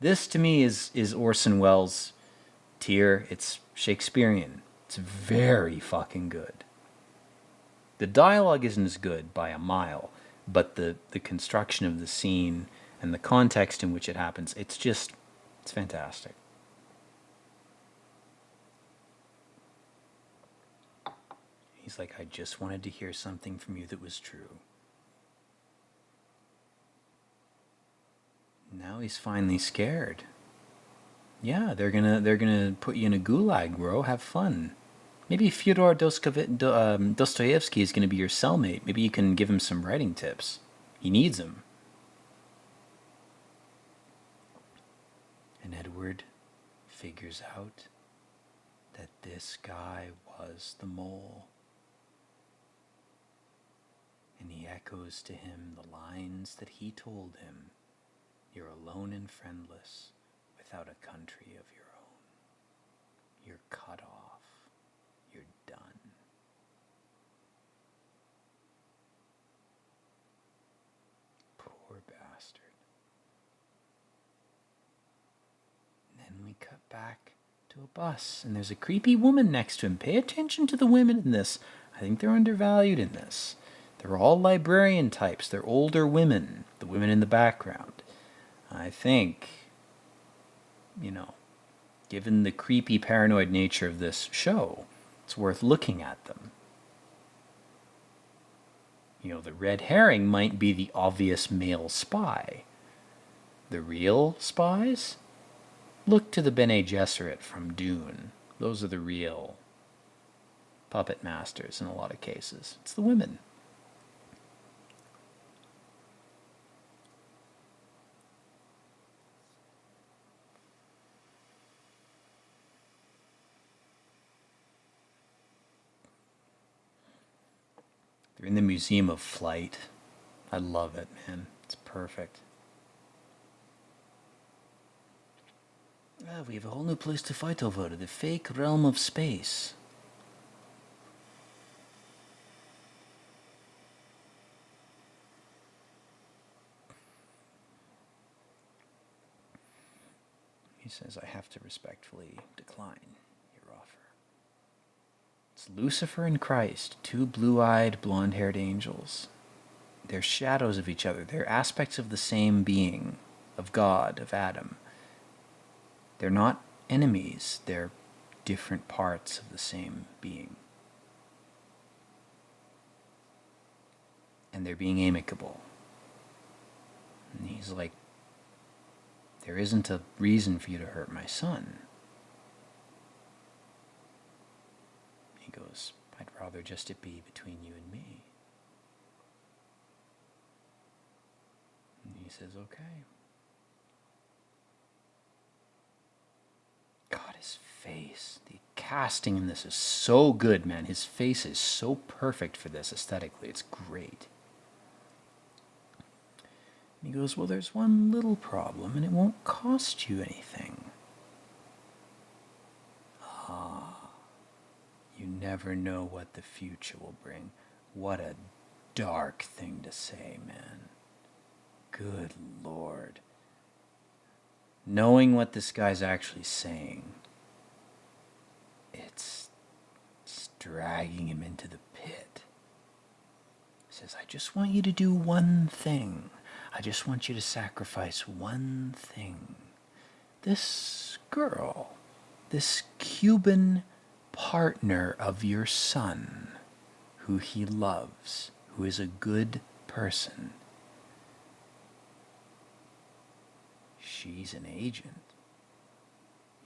This, to me, is Orson Welles' tier. It's Shakespearean. It's very fucking good. The dialogue isn't as good by a mile, but the construction of the scene and the context in which it happens, it's fantastic. He's like, I just wanted to hear something from you that was true. Now he's finally scared. Yeah, they're gonna put you in a gulag, bro. Have fun. Maybe Fyodor Dostoevsky is gonna be your cellmate. Maybe you can give him some writing tips. He needs them. And Edward figures out that this guy was the mole. And he echoes to him the lines that he told him. You're alone and friendless, without a country of your own. You're cut off. You're done. Poor bastard. And then we cut back to a bus, and there's a creepy woman next to him. Pay attention to the women in this. I think they're undervalued in this. They're all librarian types. They're older women, the women in the background. I think, given the creepy, paranoid nature of this show, it's worth looking at them. The red herring might be the obvious male spy. The real spies? Look to the Bene Gesserit from Dune. Those are the real puppet masters in a lot of cases. It's the women. They're in the Museum of Flight. I love it, man. It's perfect. We have a whole new place to fight over, the fake realm of space. He says, I have to respectfully decline your offer. It's Lucifer and Christ, two blue-eyed, blonde-haired angels. They're shadows of each other. They're aspects of the same being, of God, of Adam. They're not enemies. They're different parts of the same being. And they're being amicable. And he's like, there isn't a reason for you to hurt my son. He goes, I'd rather just it be between you and me. And he says, okay. God, his face, the casting in this is so good, man. His face is so perfect for this aesthetically. It's great. And he goes, well, there's one little problem, and it won't cost you anything. You never know what the future will bring. What a dark thing to say, man. Good Lord. Knowing what this guy's actually saying, it's dragging him into the pit. He says, I just want you to do one thing. I just want you to sacrifice one thing. This girl, this Cuban partner of your son, who he loves, who is a good person, she's an agent.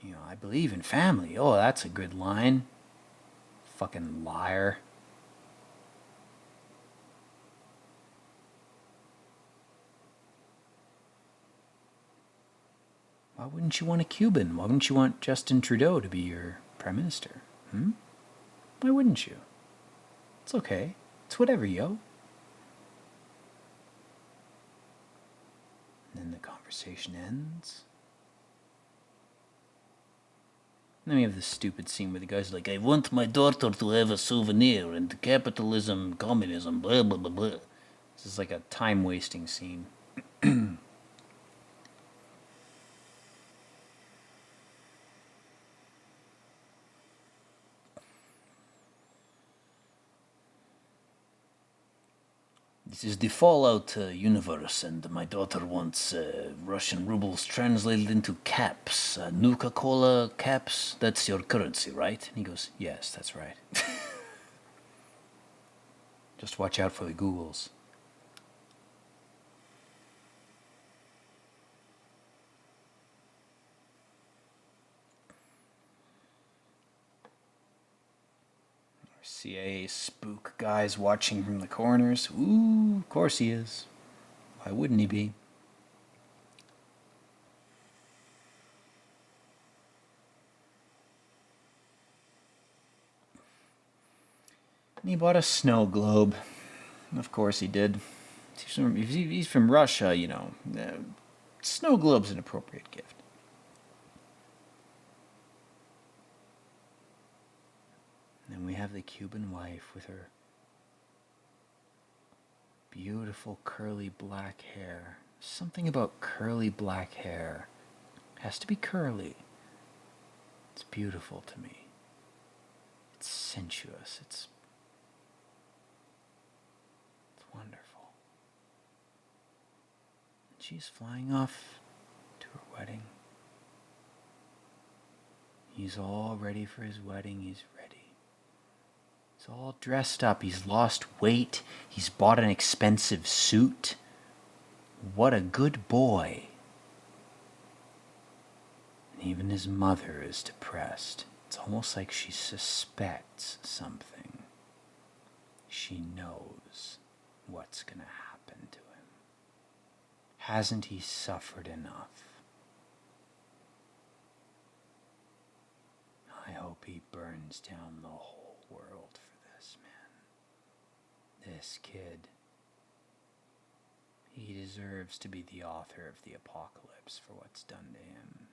You know, I believe in family. Oh, that's a good line. Fucking liar. Why wouldn't you want a Cuban? Why wouldn't you want Justin Trudeau to be your prime minister? Why wouldn't you? It's okay. It's whatever, yo. And then the conversation ends. And then we have this stupid scene where the guy's like, I want my daughter to have a souvenir, and capitalism, communism, blah, blah, blah, blah. This is like a time-wasting scene. This is the Fallout universe, and my daughter wants Russian rubles translated into caps. Nuka-Cola caps, that's your currency, right? And he goes, yes, that's right. Just watch out for the Googles. CIA spook guys watching from the corners. Ooh, of course he is. Why wouldn't he be? And he bought a snow globe. Of course he did. He's from Russia, you know. Snow globe's an appropriate gift. And we have the Cuban wife with her beautiful curly black hair. Something about curly black hair. It has to be curly. It's beautiful to me. It's sensuous. It's wonderful. And she's flying off to her wedding. He's all ready for his wedding. He's ready. He's all dressed up. He's lost weight. He's bought an expensive suit. What a good boy. And even his mother is depressed. It's almost like she suspects something. She knows what's going to happen to him. Hasn't he suffered enough? I hope he burns down the whole world for this, man. this kid. He deserves to be the author of the apocalypse for what's done to him.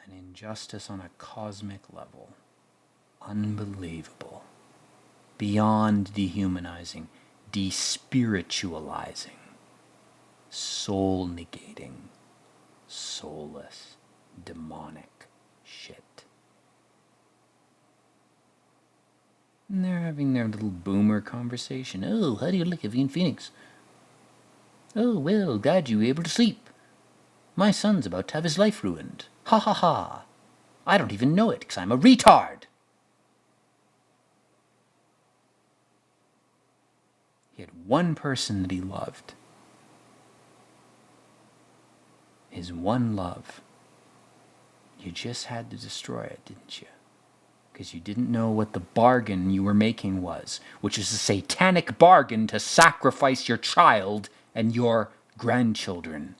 An injustice on a cosmic level. Unbelievable. Beyond dehumanizing, despiritualizing, soul negating, soulless, demonic shit. And they're having their little boomer conversation. Oh, how do you like Avian Phoenix? Oh, well, glad you were able to sleep. My son's about to have his life ruined. Ha ha ha. I don't even know it because I'm a retard. He had one person that he loved. His one love. You just had to destroy it, didn't you? Because you didn't know what the bargain you were making was, which is a satanic bargain to sacrifice your child and your grandchildren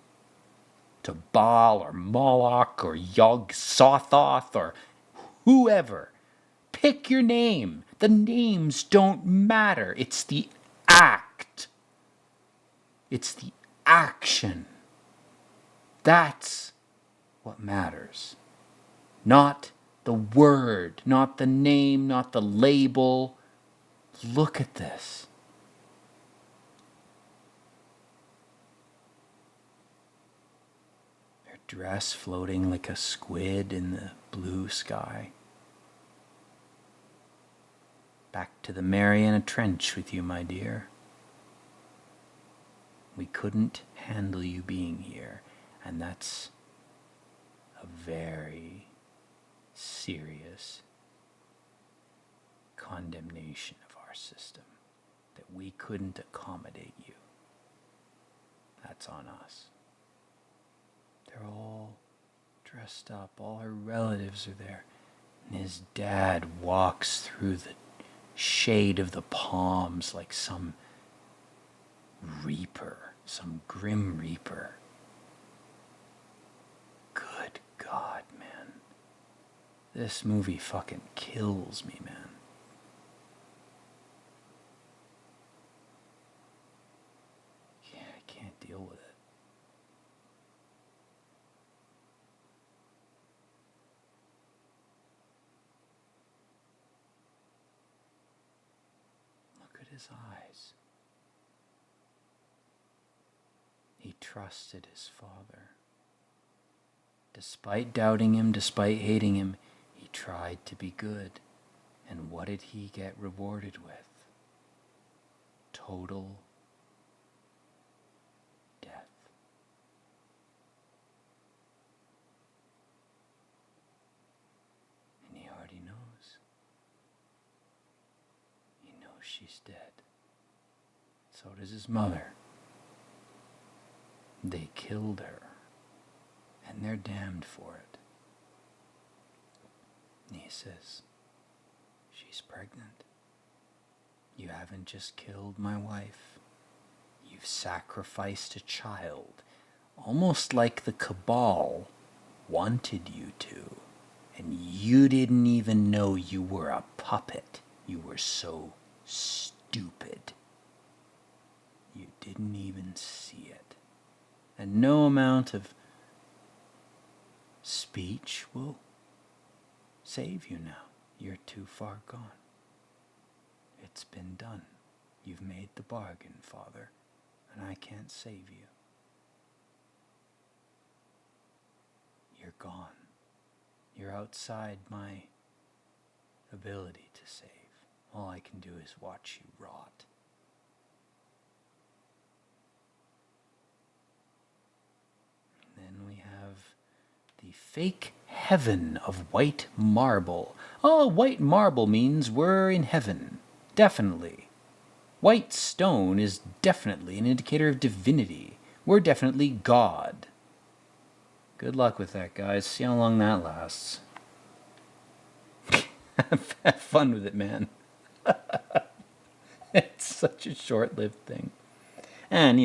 to Baal or Moloch or Yog-Sothoth or whoever. Pick your name. The names don't matter. It's the act. It's the action. That's what matters. Not the word, not the name, not the label. Look at this. Her dress floating like a squid in the blue sky. Back to the Mariana Trench with you, my dear. We couldn't handle you being here, and that's a very serious condemnation of our system, that we couldn't accommodate you. That's on us. They're all dressed up, all her relatives are there, and his dad walks through the shade of the palms like some reaper, some grim reaper. Good God, man. This movie fucking kills me, man. Yeah, I can't deal with it. Look at his eyes. He trusted his father. Despite doubting him, despite hating him, he tried to be good. And what did he get rewarded with? Total death. And he already knows. He knows she's dead. So does his mother. They killed her. And they're damned for it. And he says, she's pregnant. You haven't just killed my wife. You've sacrificed a child. Almost like the cabal wanted you to. And you didn't even know you were a puppet. You were so stupid. You didn't even see it. And no amount of speech will save you now. You're too far gone. It's been done. You've made the bargain, Father, and I can't save you. You're gone. You're outside my ability to save. All I can do is watch you rot. And then we have the fake heaven of white marble. Oh, white marble means we're in heaven. Definitely. White stone is definitely an indicator of divinity. We're definitely God. Good luck with that, guys. See how long that lasts. Have fun with it, man. It's such a short-lived thing. And,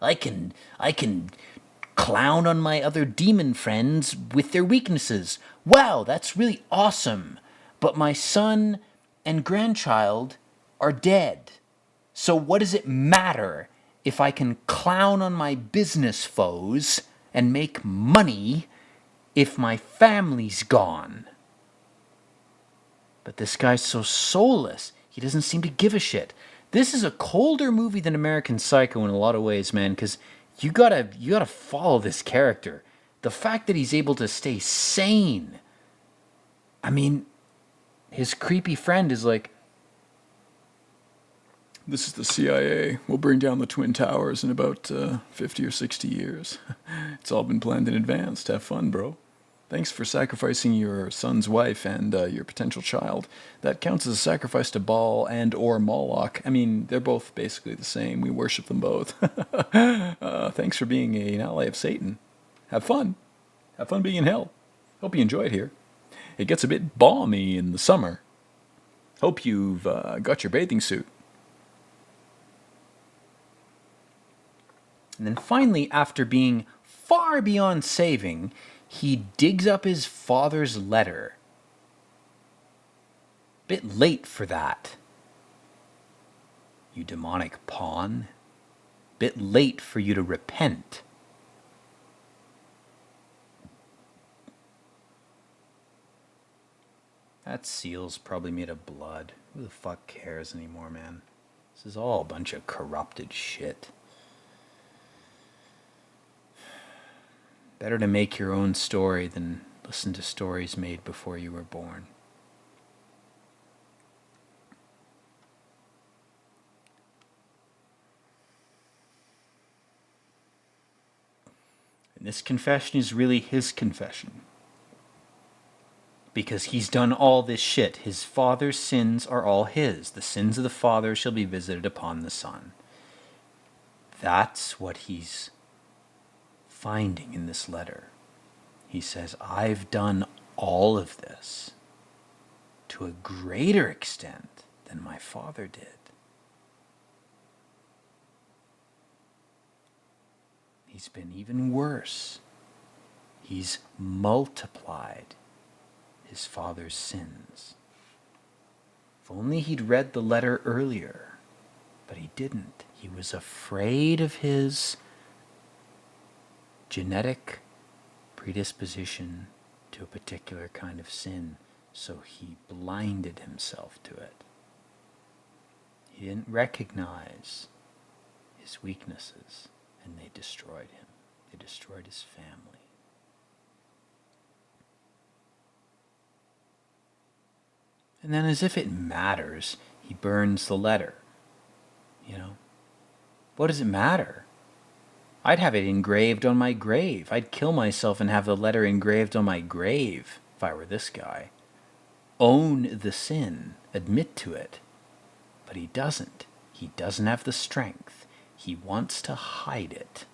I can clown on my other demon friends with their weaknesses. Wow, that's really awesome. But my son and grandchild are dead. So what does it matter if I can clown on my business foes and make money if my family's gone? But this guy's so soulless. He doesn't seem to give a shit. This is a colder movie than American Psycho in a lot of ways, man, because you gotta follow this character. The fact that he's able to stay sane. I mean, his creepy friend is like, This is the CIA. We'll bring down the Twin Towers in about 50 or 60 years. It's all been planned in advance. Have fun, bro. Thanks for sacrificing your son's wife and your potential child. That counts as a sacrifice to Baal and or Moloch. I mean, they're both basically the same. We worship them both. Thanks for being an ally of Satan. Have fun. Have fun being in hell. Hope you enjoy it here. It gets a bit balmy in the summer. Hope you've got your bathing suit. and then finally, after being far beyond saving, he digs up his father's letter. Bit late for that, you demonic pawn. Bit late for you to repent. That seal's probably made of blood. Who the fuck cares anymore, man? This is all a bunch of corrupted shit. Better to make your own story than listen to stories made before you were born. And this confession is really his confession. Because he's done all this shit. His father's sins are all his. The sins of the father shall be visited upon the son. That's what he's finding in this letter. He says, I've done all of this to a greater extent than my father did. He's been even worse. He's multiplied his father's sins. If only he'd read the letter earlier, but he didn't. He was afraid of his genetic predisposition to a particular kind of sin, so he blinded himself to it. He didn't recognize his weaknesses, and they destroyed him. They destroyed his family. And then, as if it matters, he burns the letter. You know, what does it matter? I'd have it engraved on my grave. I'd kill myself and have the letter engraved on my grave if I were this guy. Own the sin. Admit to it. But he doesn't. He doesn't have the strength. He wants to hide it.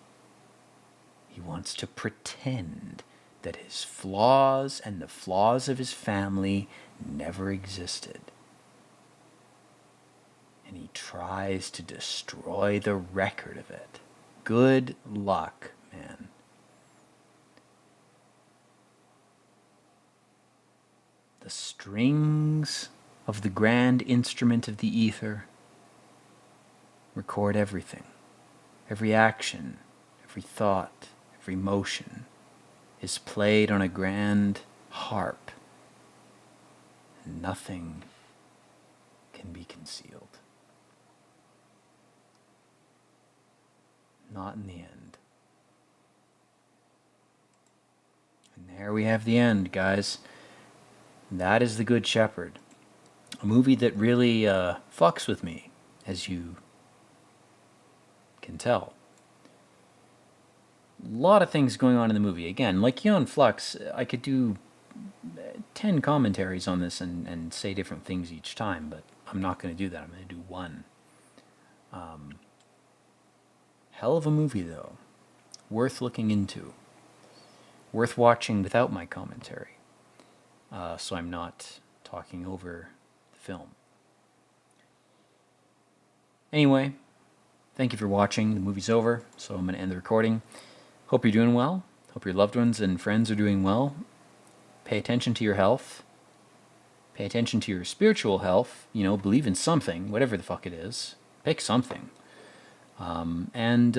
He wants to pretend that his flaws and the flaws of his family never existed. And he tries to destroy the record of it. Good luck, man. The strings of the grand instrument of the ether record everything. Every action, every thought, every motion is played on a grand harp. And nothing can be concealed. Not in the end. And there we have the end, guys. That is The Good Shepherd. A movie that really fucks with me, as you can tell. A lot of things going on in the movie. Again, like Eon Flux, I could do 10 commentaries on this and say different things each time, but I'm not going to do that. I'm going to do one. Hell of a movie, though. Worth looking into. Worth watching without my commentary. So I'm not talking over the film. Anyway, thank you for watching. The movie's over, so I'm going to end the recording. Hope you're doing well. Hope your loved ones and friends are doing well. Pay attention to your health. Pay attention to your spiritual health. Believe in something, whatever the fuck it is. Pick something. And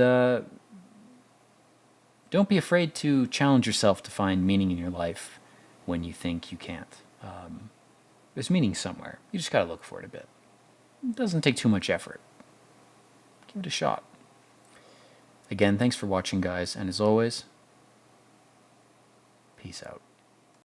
don't be afraid to challenge yourself to find meaning in your life when you think you can't. There's meaning somewhere. You just gotta look for it a bit. It doesn't take too much effort. Give it a shot. Again, thanks for watching, guys, and as always, peace out.